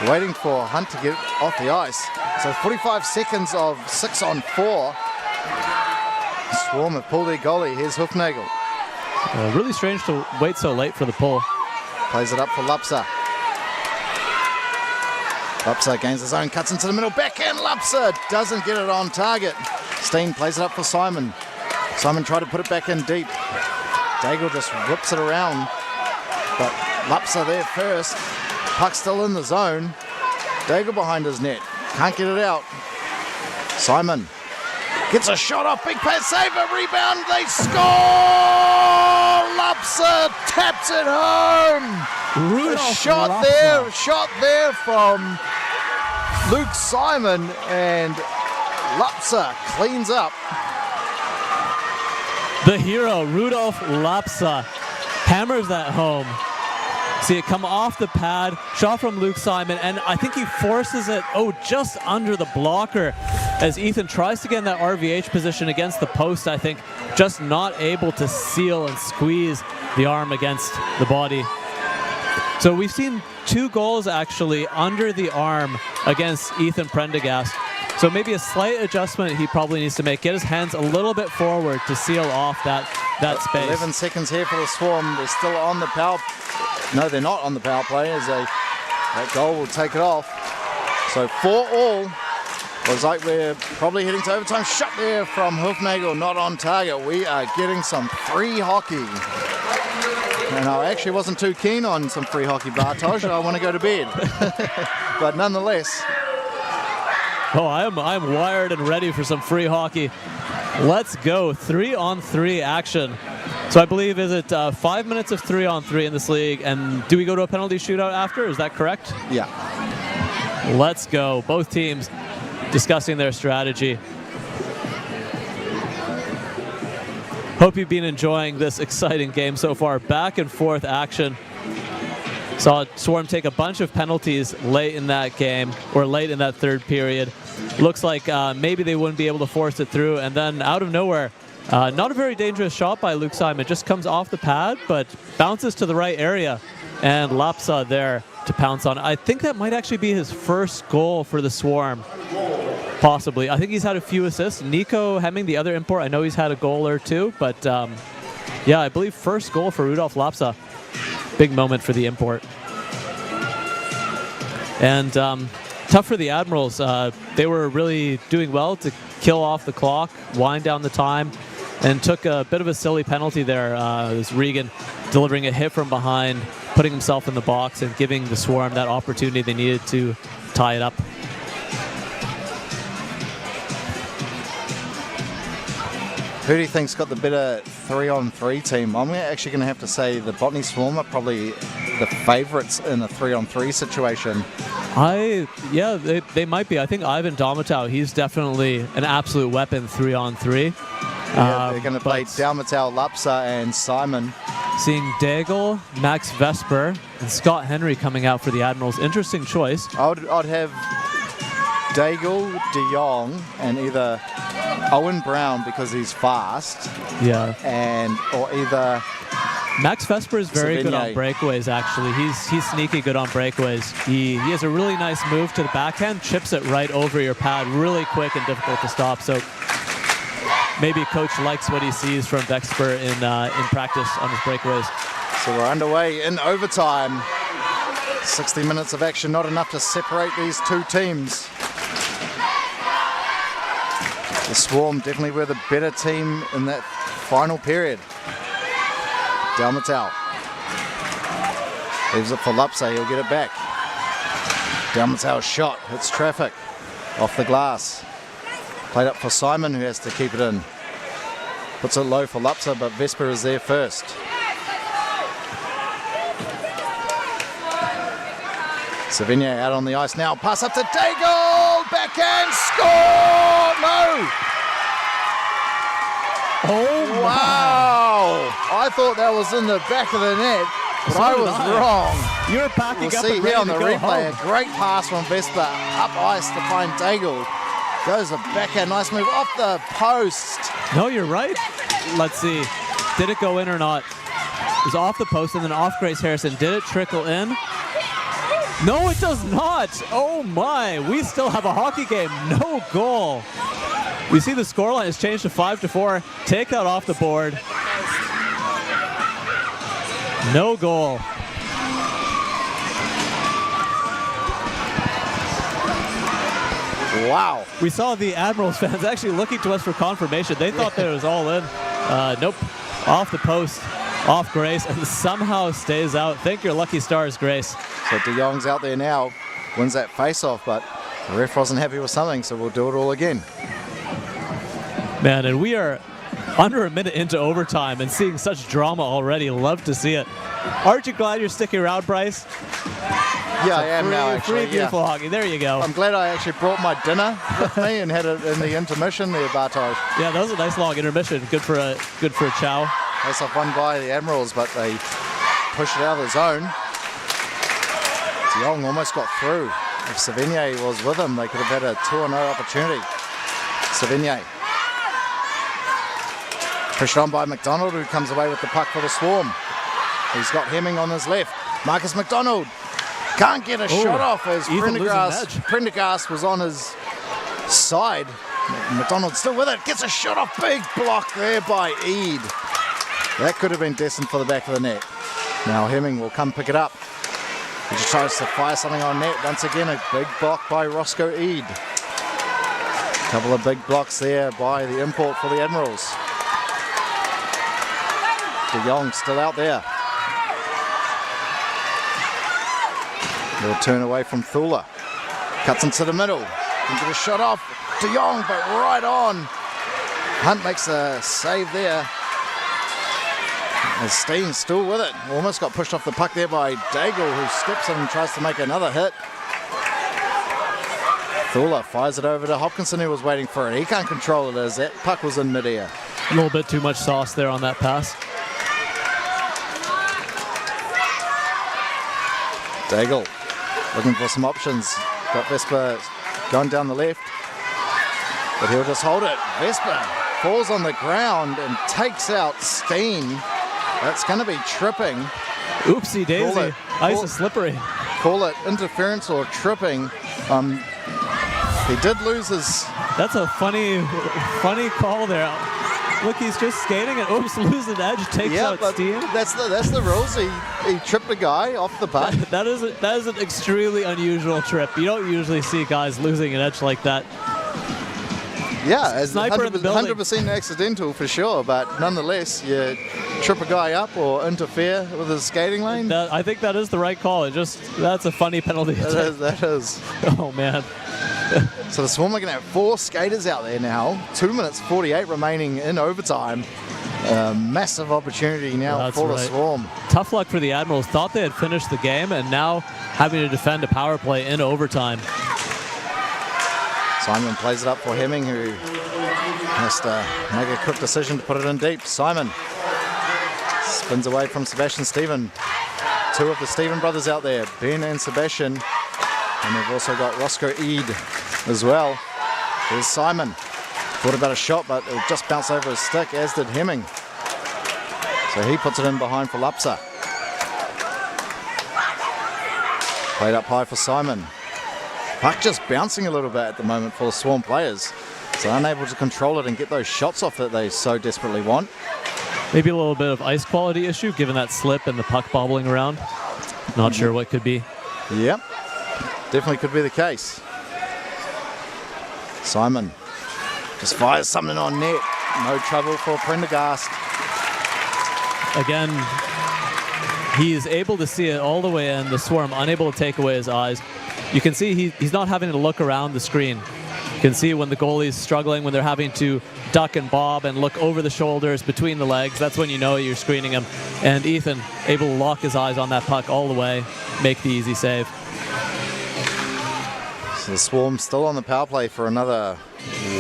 waiting for Hunt to get off the ice. So 45 seconds of 6 on 4. Swarm have pulled their goalie. Here's Hoofnagel.
Really strange to wait so late for the pull.
Plays it up for Lapsa. Lapsa gains his own, cuts into the middle, backhand. Lapsa doesn't get it on target. Steen plays it up for Simon. Simon tried to put it back in deep. Daigle just whips it around, but Lapsa there first. Puck still in the zone. Daigle behind his net. Can't get it out. Simon gets a shot off, big pass, save, a rebound, they score! Lapsa taps it home!
Rudolph
Shot there from Luke Simon, and Lapsa cleans up.
The hero, Rudolph Lapsa, hammers that home. See it come off the pad, shot from Luke Simon, and I think he forces it, just under the blocker as Ethan tries to get in that RVH position against the post, I think, just not able to seal and squeeze the arm against the body. So we've seen 2 goals actually under the arm against Ethan Prendergast. So maybe a slight adjustment he probably needs to make. Get his hands a little bit forward to seal off that space.
11 seconds here for the Swarm. They're still on the power. No, they're not on the power play as that goal will take it off. So 4-all. Looks like we're probably heading to overtime. Shot there from Hoofnagel, not on target. We are getting some free hockey. And I actually wasn't too keen on some free hockey, Bartosz. I want to go to bed. But nonetheless.
Oh, I'm wired and ready for some free hockey. Let's go. 3-on-3 action. So I believe, is it 5 minutes of 3-on-3 in this league? And do we go to a penalty shootout after? Is that correct?
Yeah.
Let's go. Both teams discussing their strategy. Hope you've been enjoying this exciting game so far. Back and forth action. Saw Swarm take a bunch of penalties late in that game, or late in that third period. Looks like maybe they wouldn't be able to force it through, and then out of nowhere, not a very dangerous shot by Luke Simon. Just comes off the pad, but bounces to the right area, and Lapsa there to pounce on. I think that might actually be his first goal for the Swarm. Possibly. I think he's had a few assists. Nico Hemming, the other import, I know he's had a goal or two, but yeah, I believe first goal for Rudolf Lapsa. Big moment for the import. And tough for the Admirals. They were really doing well to kill off the clock, wind down the time, and took a bit of a silly penalty there. It was Regan delivering a hit from behind, putting himself in the box and giving the Swarm that opportunity they needed to tie it up.
Who do you think's got the better 3-on-3 team? I'm actually going to have to say the Botany Swarm are probably the favourites in a 3-on-3 situation.
Yeah, they might be. I think Ivan Domitau, he's definitely an absolute weapon 3-on-3.
Yeah, they're going to play Dalmatau, Lapsa, and Simon.
Seeing Daigle, Max Vesper, and Scott Henry coming out for the Admirals. Interesting choice.
I'd have Daigle, De Jong, and either Owen Brown because he's fast.
Yeah.
Or either
Max Vesper is very good on
Savigny.
breakaways, actually. He's sneaky good on breakaways. He has a really nice move to the backhand, chips it right over your pad, really quick and difficult to stop. So maybe coach likes what he sees from Vesper in practice on his breakaways.
So we're underway in overtime. 60 minutes of action, not enough to separate these two teams. The Swarm definitely were the better team in that final period. Dalmatau leaves it for Lapsa, he'll get it back. Dalmatau's shot hits traffic off the glass. Played up for Simon, who has to keep it in. Puts it low for Lapsa, but Vesper is there first. Savigny out on the ice now. Pass up to Daigle. Backhand score. No.
Oh,
wow. I thought that was in the back of the net, but
So
I
did
was
I.
wrong.
You're packing
We'll
up
see
and
here
ready
on the
to go
replay.
home.
A great pass from Vesper. Up ice to find Daigle. Goes the backhand. Nice move off the post.
No, you're right. Let's see. Did it go in or not? It was off the post and then off Grace Harrison. Did it trickle in? No, it does not. Oh my, we still have a hockey game. No goal. We see the scoreline has changed to 5-4. Take that off the board. No goal.
Wow.
We saw the Admirals fans actually looking to us for confirmation. They thought that it was all in. Nope. Off the post, off Grace, and somehow stays out. Thank your lucky stars, Grace.
So De Jong's out there now. Wins that face-off, but the ref wasn't happy with something, so we'll do it all again.
Man, and we are under a minute into overtime and seeing such drama already. Love to see it. Aren't you glad you're sticking around, Bryce?
Yeah, I am now, actually.
Free beautiful hockey. There you go.
I'm glad I actually brought my dinner with me and had it in the intermission there, Bartosz.
Yeah, that was a nice long intermission. Good for a chow.
Face off won by the Admirals, but they pushed it out of the zone. De Jong almost got through. If Savigny was with him, they could have had a 2-0 opportunity. Savigny. Pushed on by McDonald, who comes away with the puck for the Swarm. He's got Hemming on his left. Marcus McDonald can't get a shot off as
Ethan losing
Prendergast was on his side. McDonald still with it. Gets a shot off. Big block there by Eid. That could have been destined for the back of the net. Now Hemming will come pick it up. He just tries to fire something on net. Once again, a big block by Roscoe Eid. A couple of big blocks there by the import for the Admirals. De Jong still out there. They'll turn away from Thula. Cuts into the middle. Can get a shot off. De Jong, but right on. Hunt makes a save there. And Steen's still with it. Almost got pushed off the puck there by Daigle, who steps in and tries to make another hit. Thula fires it over to Hopkinson, who was waiting for it. He can't control it as that puck was in midair.
A little bit too much sauce there on that pass.
Daigle looking for some options. Got Vesper going down the left, but he'll just hold it. Vesper falls on the ground and takes out Steen. That's going to be tripping.
Oopsie daisy. Ice is slippery.
Call it interference or tripping. He did lose his...
That's a funny call there. Look, he's just skating and oops, loses edge, takes out Steen.
That's the rules. He tripped a guy off the puck.
That is an extremely unusual trip. You don't usually see guys losing an edge like that.
Yeah, it's
Sniper in the building.
100% accidental for sure, but nonetheless, you trip a guy up or interfere with his skating lane.
I think that is the right call. That's a funny penalty.
That is.
Oh man.
So the Swarm are going to have 4 skaters out there now. 2 minutes 48 remaining in overtime. Massive opportunity now for the Swarm.
Tough luck for the Admirals. Thought they had finished the game and now having to defend a power play in overtime.
Simon plays it up for Hemming, who has to make a quick decision to put it in deep. Simon spins away from Sebastian Stephen. 2 of the Stephen brothers out there, Ben and Sebastian. And they've also got Roscoe Eid as well. There's Simon. Thought about a shot, but it just bounced over his stick, as did Hemming. So he puts it in behind for Lapsa. Played up high for Simon. Puck just bouncing a little bit at the moment for the Swarm players. So unable to control it and get those shots off that they so desperately want.
Maybe a little bit of ice quality issue, given that slip and the puck bobbling around. Not sure what could be.
Yep, definitely could be the case. Simon just fires something on net. No trouble for Prendergast.
Again, he is able to see it all the way in. The Swarm unable to take away his eyes. You can see he's not having to look around the screen. You can see when the goalie's struggling, when they're having to duck and bob and look over the shoulders, between the legs. That's when you know you're screening him. And Ethan able to lock his eyes on that puck all the way, make the easy save.
So the Swarm still on the power play for another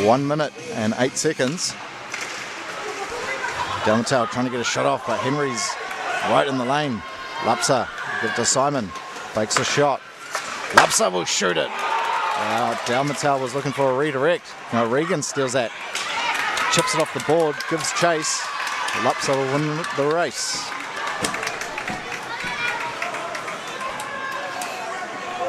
1 minute and 8 seconds. Dalmatau trying to get a shot off, but Henry's right in the lane. Lapsa give it to Simon, fakes a shot. Lapsa will shoot it. Dalmatau was looking for a redirect. Now Regan steals that. Chips it off the board, gives chase. Lapsa will win the race.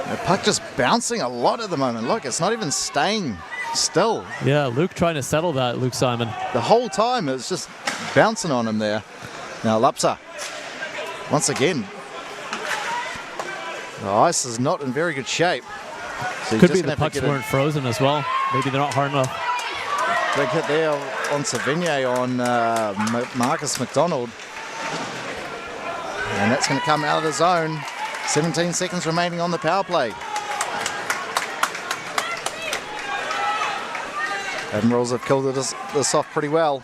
The puck just bouncing a lot at the moment. Look, it's not even staying still.
Yeah, Luke trying to settle that, Luke Simon.
The whole time it's just bouncing on him there. Now Lapsa, once again, the ice is not in very good shape. So
could be the pucks weren't frozen as well. Maybe they're not hard enough.
Big hit there on Savigny on Marcus McDonald. And that's going to come out of the zone. 17 seconds remaining on the power play. Admirals have killed this off pretty well.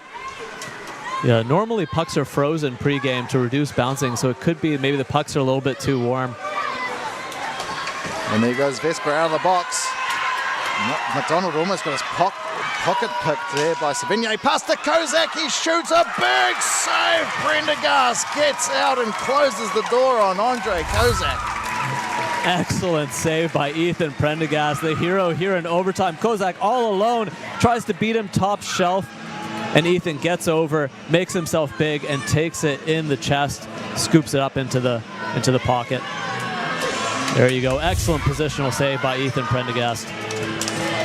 Yeah, normally pucks are frozen pre-game to reduce bouncing, so it could be maybe the pucks are a little bit too warm.
And there goes Vesper out of the box. McDonald almost got his pocket picked there by Savigny. Past to Kozak, he shoots a big save. Prendergast gets out and closes the door on Andre Kozak.
Excellent save by Ethan Prendergast, the hero here in overtime. Kozak all alone, tries to beat him top shelf, and Ethan gets over, makes himself big, and takes it in the chest. scoops it up into the pocket. There you go. Excellent positional save by Ethan Prendergast.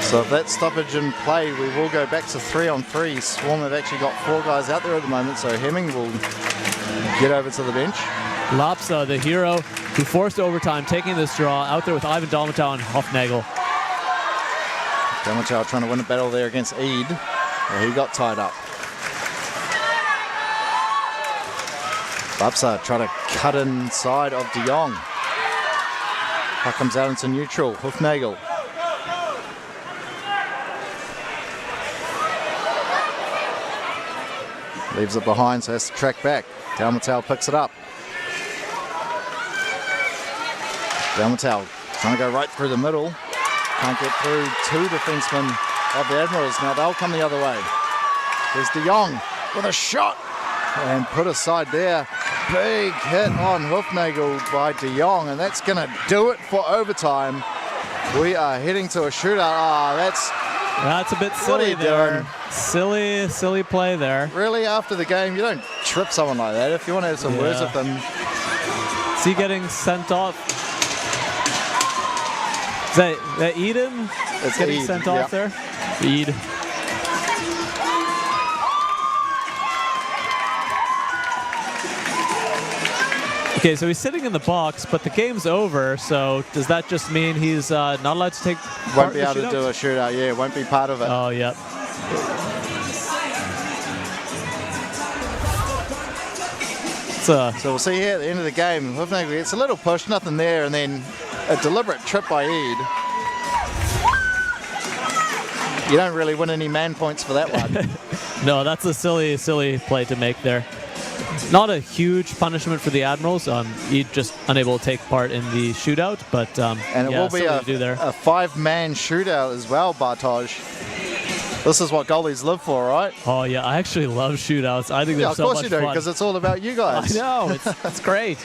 So if that stoppage in play, we will go back to 3-on-3. Swarm have actually got 4 guys out there at the moment, so Hemming will get over to the bench.
Lapsa, the hero who forced overtime, taking this draw, out there with Ivan Dalmatau and Hofnagel.
Dalmatau trying to win a battle there against Eid. Well, he got tied up. Lapsa trying to cut inside of De Jong. Puck comes out into neutral. Hofnagel. Leaves it behind, so has to track back. Dalmatau picks it up. Dalmatau trying to go right through the middle. Can't get through 2 defensemen of the Admirals. Now they'll come the other way. There's De Jong with a shot. And put aside there. Big hit on Hofnagel by De Jong, and that's going to do it for overtime. We are heading to a shootout. Ah,
that's a bit silly
what are you
there.
Doing?
Silly play there.
Really, after the game, you don't trip someone like that. If you want to have some words with them.
Is he getting sent off? Is that Eden?
It's
getting
Eid,
sent off there? Eid. Okay, so he's sitting in the box, but the game's over, so does that just mean he's not allowed to take part
Won't be
in the
able to
shootout?
do a shootout, yeah, won't be part of it.
Oh, yep.
So we'll see here at the end of the game. Hofnagel gets a little push, nothing there, and then a deliberate trip by Eid. You don't really win any man points for that one.
No, that's a silly play to make there. Not a huge punishment for the Admirals. He's just unable to take part in the shootout, but
and it will be a 5-man shootout as well, Bartosz. This is what goalies live for, right?
Oh yeah, I actually love shootouts. I think they're so much fun.
Of course you do, because it's all about you guys.
I know, it's great.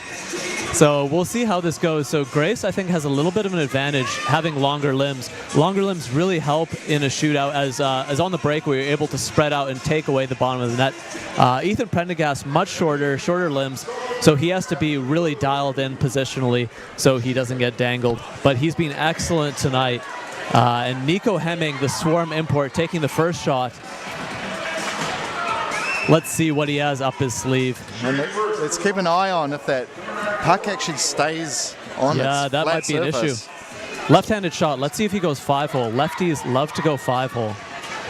So we'll see how this goes. So Grace, I think, has a little bit of an advantage having longer limbs. Longer limbs really help in a shootout, as on the break we were able to spread out and take away the bottom of the net. Ethan Prendergast, much shorter limbs, so he has to be really dialed in positionally so he doesn't get dangled. But he's been excellent tonight. And Nico Hemming, the Swarm import, taking the first shot. Let's see what he has up his sleeve.
And let's keep an eye on if that puck actually stays on its
that
flat
might be
surface.
an issue. Left-handed shot. Let's see if he goes 5-hole. Lefties love to go 5-hole.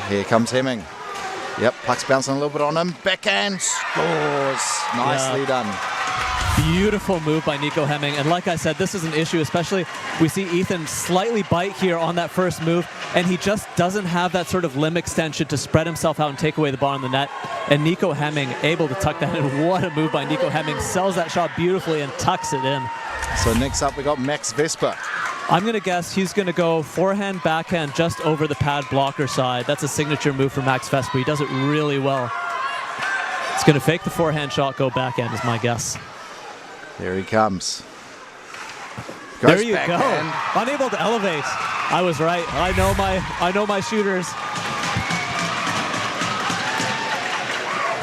Here comes Hemming. Yep, puck's bouncing a little bit on him. Backhand scores. Nicely done.
Beautiful move by Nico Hemming. And like I said, this is an issue, especially we see Ethan slightly bite here on that first move, and he just doesn't have that sort of limb extension to spread himself out and take away the bottom of the net. And Nico Hemming able to tuck that in. What a move by Nico Hemming. Sells that shot beautifully and tucks it in.
So next up we got Max Vesper.
I'm going to guess he's going to go forehand, backhand just over the pad blocker side. That's a signature move for Max Vesper. He does it really well. He's going to fake the forehand shot, go backhand is my guess.
There he comes.
There you go. Unable to elevate. I was right. I know my shooters.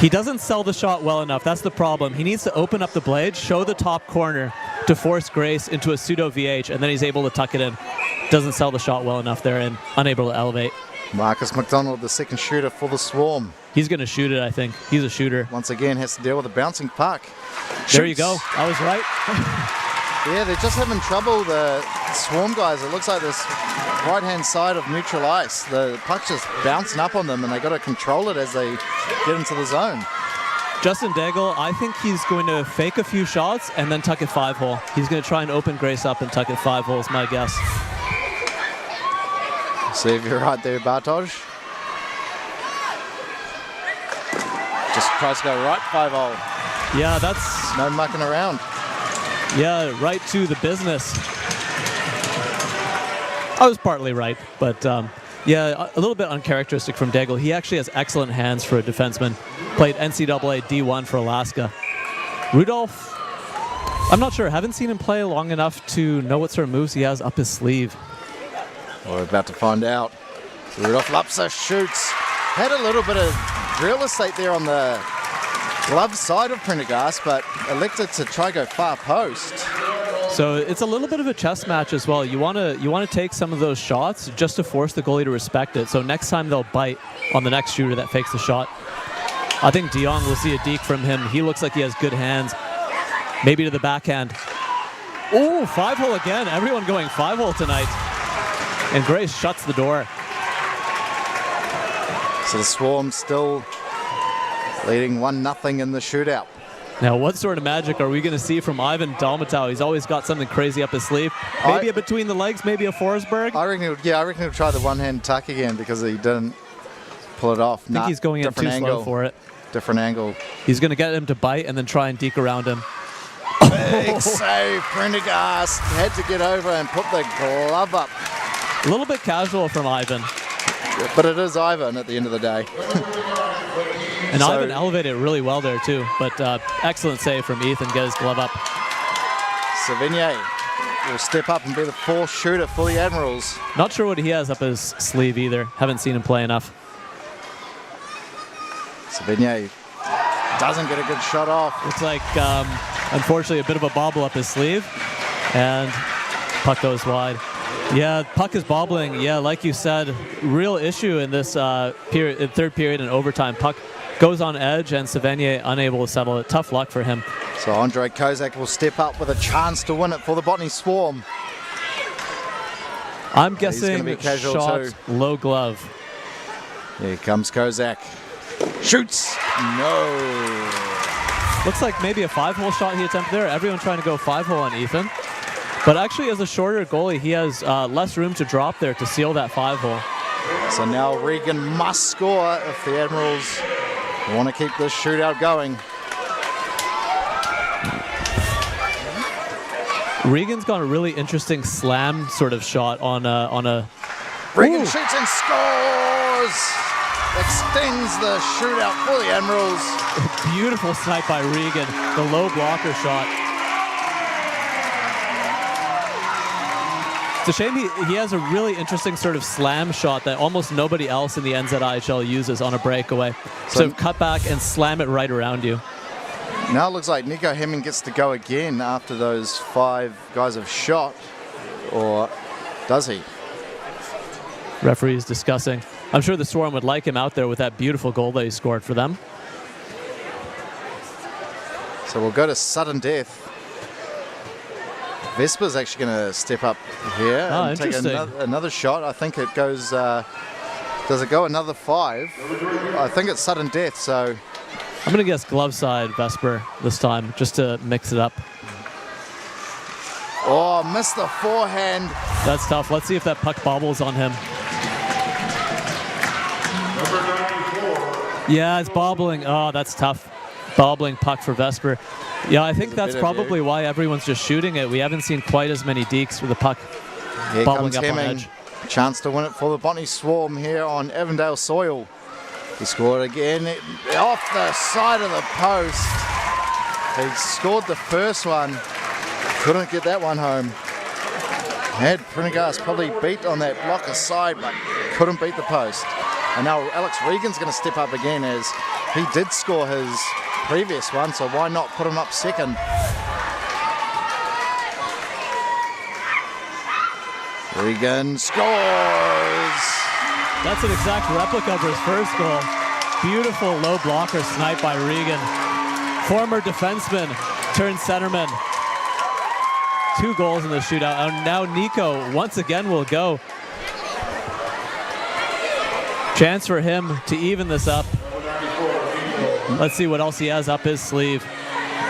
He doesn't sell the shot well enough. That's the problem. He needs to open up the blade, show the top corner to force Grace into a pseudo VH, and then he's able to tuck it in. Doesn't sell the shot well enough there and unable to elevate.
Marcus McDonald, the second shooter for the Swarm.
He's going to shoot it, I think. He's a shooter.
Once again, has to deal with a bouncing puck.
There you go. I was right.
Yeah, they're just having trouble, the Swarm guys. It looks like this right-hand side of neutral ice. The puck's just bouncing up on them, and they got to control it as they get into the zone.
Justin Daigle, I think he's going to fake a few shots and then tuck it 5-hole. He's going to try and open Grace up and tuck it 5-hole is my guess.
See if you're right there, Bartosz. Just tries to go right 5-hole.
Yeah, that's...
No mucking around.
Yeah, right to the business. I was partly right, but yeah, a little bit uncharacteristic from Daigle. He actually has excellent hands for a defenseman. Played NCAA D1 for Alaska. Rudolph, I'm not sure. Haven't seen him play long enough to know what sort of moves he has up his sleeve.
Well, we're about to find out. Rudolph Lapsa shoots. Had a little bit of real estate there on the glove side of Prendergast, but elected to try go far post.
So it's a little bit of a chess match as well. You want to take some of those shots just to force the goalie to respect it. So next time they'll bite on the next shooter that fakes the shot. I think De Jong will see a deke from him. He looks like he has good hands. Maybe to the backhand. Ooh, 5-hole again. Everyone going 5-hole tonight. And Grace shuts the door.
So the Swarm still leading 1-0 in the shootout.
Now, what sort of magic are we going to see from Ivan Dalmatau? He's always got something crazy up his sleeve. Maybe a between the legs, maybe a Forsberg.
I reckon he'll try the one-hand tuck again because he didn't pull it off.
I think he's going in too slow for it.
Different angle.
He's going to get him to bite and then try and deke around him.
Big save. Prendergast had to get over and put the glove up.
A little bit casual from Ivan.
But it is Ivan at the end of the day.
And Ivan elevated it really well there too. But excellent save from Ethan, get his glove up.
Savigny will step up and be the fourth shooter for the Admirals.
Not sure what he has up his sleeve either. Haven't seen him play enough.
Savigny doesn't get a good shot off.
Looks like, unfortunately, a bit of a bobble up his sleeve. And puck goes wide. Yeah, puck is bobbling. Yeah, like you said, real issue in this period, third period and overtime. Puck goes on edge and Savigny unable to settle it. Tough luck for him.
So Andre Kozak will step up with a chance to win it for the Botany Swarm.
I'm guessing
be casual
shot,
too.
low glove.
Here comes Kozak. Shoots. No.
Looks like maybe a 5-hole shot he attempted there. Everyone trying to go 5-hole on Ethan. But actually, as a shorter goalie, he has less room to drop there to seal that 5-hole.
So now Regan must score if the Admirals want to keep this shootout going.
Regan's got a really interesting slam sort of shot on a.
Regan
Ooh.
shoots and scores! Extends the shootout for the Admirals.
Beautiful snipe by Regan, the low blocker shot. It's a shame he has a really interesting sort of slam shot that almost nobody else in the NZIHL uses on a breakaway. So cut back and slam it right around you.
Now it looks like Nico Hemming gets to go again after those 5 guys have shot. Or does he?
Referee is discussing. I'm sure the Swarm would like him out there with that beautiful goal that he scored for them.
So we'll go to sudden death. Vesper's actually going to step up here and take another shot. I think it goes, does it go another 5? I think it's sudden death, so.
I'm going to guess glove side Vesper this time, just to mix it up.
Oh, missed the forehand.
That's tough. Let's see if that puck bobbles on him. Yeah, it's bobbling. Oh, that's tough. Bobbling puck for Vesper. Yeah, I think that's probably why everyone's just shooting it. We haven't seen quite as many dekes with the puck bobbling up on edge.
Chance to win it for the Botany Swarm here on Avondale soil. He scored again off the side of the post. He scored the first one. Couldn't get that one home. Had Prendergast probably beat on that blocker side, but couldn't beat the post. And now Alex Regan's going to step up again as he did score his previous one, so why not put him up second? Regan scores!
That's an exact replica of his first goal. Beautiful low blocker snipe by Regan. Former defenseman turned centerman. 2 goals in the shootout. And now Nico once again will go. Chance for him to even this up. Let's see what else he has up his sleeve.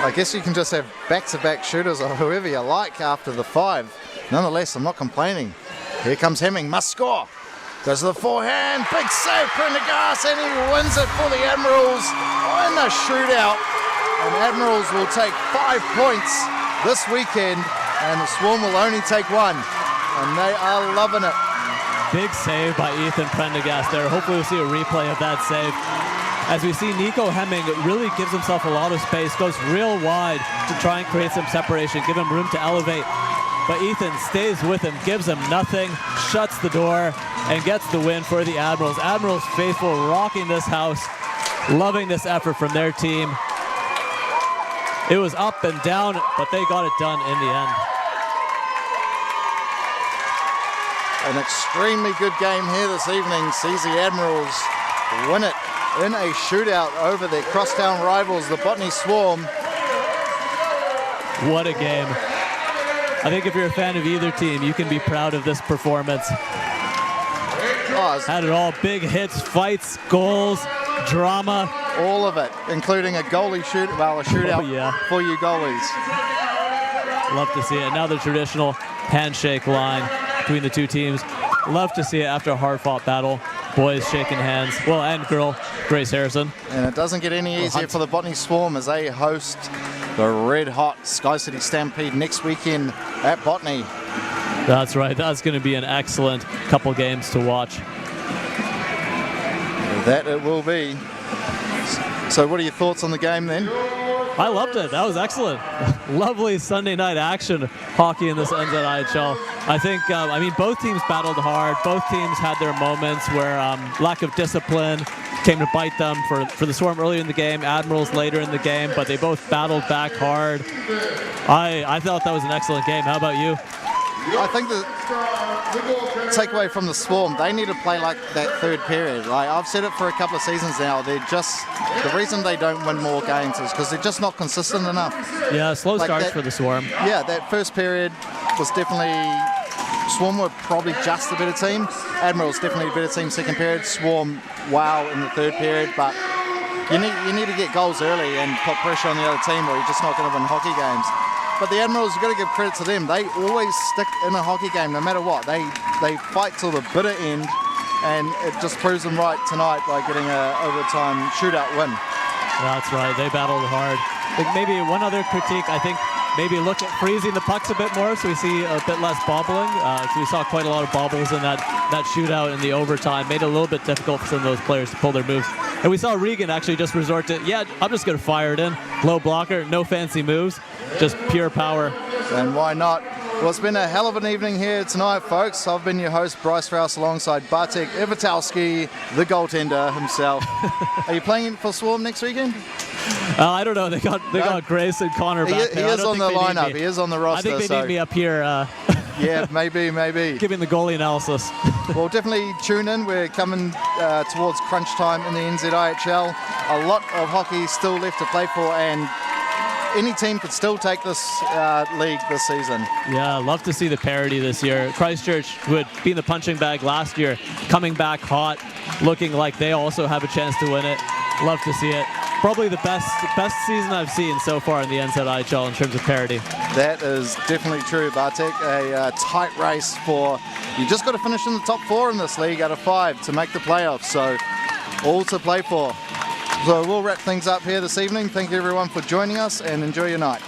I guess you can just have back-to-back shooters or whoever you like after the 5. Nonetheless, I'm not complaining. Here comes Hemming, must score. Goes to the forehand, big save, Prendergast, and he wins it for the Admirals in the shootout. And Admirals will take 5 points this weekend, and the Swarm will only take 1. And they are loving it.
Big save by Ethan Prendergast there. Hopefully we'll see a replay of that save. As we see Nico Hemming really gives himself a lot of space, goes real wide to try and create some separation, give him room to elevate. But Ethan stays with him, gives him nothing, shuts the door, and gets the win for the Admirals. Admirals faithful rocking this house, loving this effort from their team. It was up and down, but they got it done in the end.
An extremely good game here this evening sees the Admirals win it in a shootout over their crosstown rivals, the Botany Swarm.
What a game. I think if you're a fan of either team, you can be proud of this performance. Had it all, big hits, fights, goals, drama.
All of it, including a shootout for you goalies.
Love to see it. Now the traditional handshake line between the two teams. Love to see it after a hard-fought battle. Boys shaking hands. Well, and girl, Grace Harrison.
And it doesn't get any easier for the Botany Swarm as they host the red-hot Sky City Stampede next weekend at Botany.
That's right. That's going to be an excellent couple games to watch.
That it will be. So what are your thoughts on the game then?
I loved it. That was excellent. Lovely Sunday night action hockey in this NZIHL. I think, both teams battled hard. Both teams had their moments where lack of discipline came to bite them for the Swarm earlier in the game, Admirals later in the game, but they both battled back hard. I thought that was an excellent game. How about you?
I think the takeaway from the Swarm, they need to play like that third period. Like I've said it for a couple of seasons now, the reason they don't win more games is because they're just not consistent enough.
Yeah, slow starts for the Swarm.
Yeah, that first period was definitely, Swarm were probably just a better team. Admirals definitely a better team second period. Swarm, wow, in the third period, but you need to get goals early and put pressure on the other team or you're just not going to win hockey games. But the Admirals, you've got to give credit to them. They always stick in a hockey game no matter what. They fight till the bitter end, and it just proves them right tonight by getting an overtime shootout win.
That's right. They battled hard. I think maybe one other critique, I think maybe look at freezing the pucks a bit more so we see a bit less bobbling. So we saw quite a lot of bobbles in that shootout in the overtime. Made it a little bit difficult for some of those players to pull their moves. And we saw Regan actually just resort to, I'm just going to fire it in. Low blocker, no fancy moves, just pure power.
And why not? Well, it's been a hell of an evening here tonight, folks. I've been your host, Bryce Rouse, alongside Bartek Iwatowski, the goaltender himself. Are you playing for Swarm next weekend?
I don't know. They got Grace and Connor back there.
He is on the lineup. He is on the roster.
I think they need me up here.
Yeah, maybe.
Giving the goalie analysis.
Well, definitely tune in. We're coming towards crunch time in the NZIHL. A lot of hockey still left to play for, and any team could still take this league this season. Yeah,
love to see the parity this year. Christchurch, who had been the punching bag last year, coming back hot, looking like they also have a chance to win it. Love to see it. Probably the best season I've seen so far in the NZIHL in terms of parity. That is definitely true, Bartek. A tight race for, you just got to finish in the top 4 in this league out of 5 to make the playoffs, so all to play for. So we'll wrap things up here this evening. Thank you everyone for joining us and enjoy your night.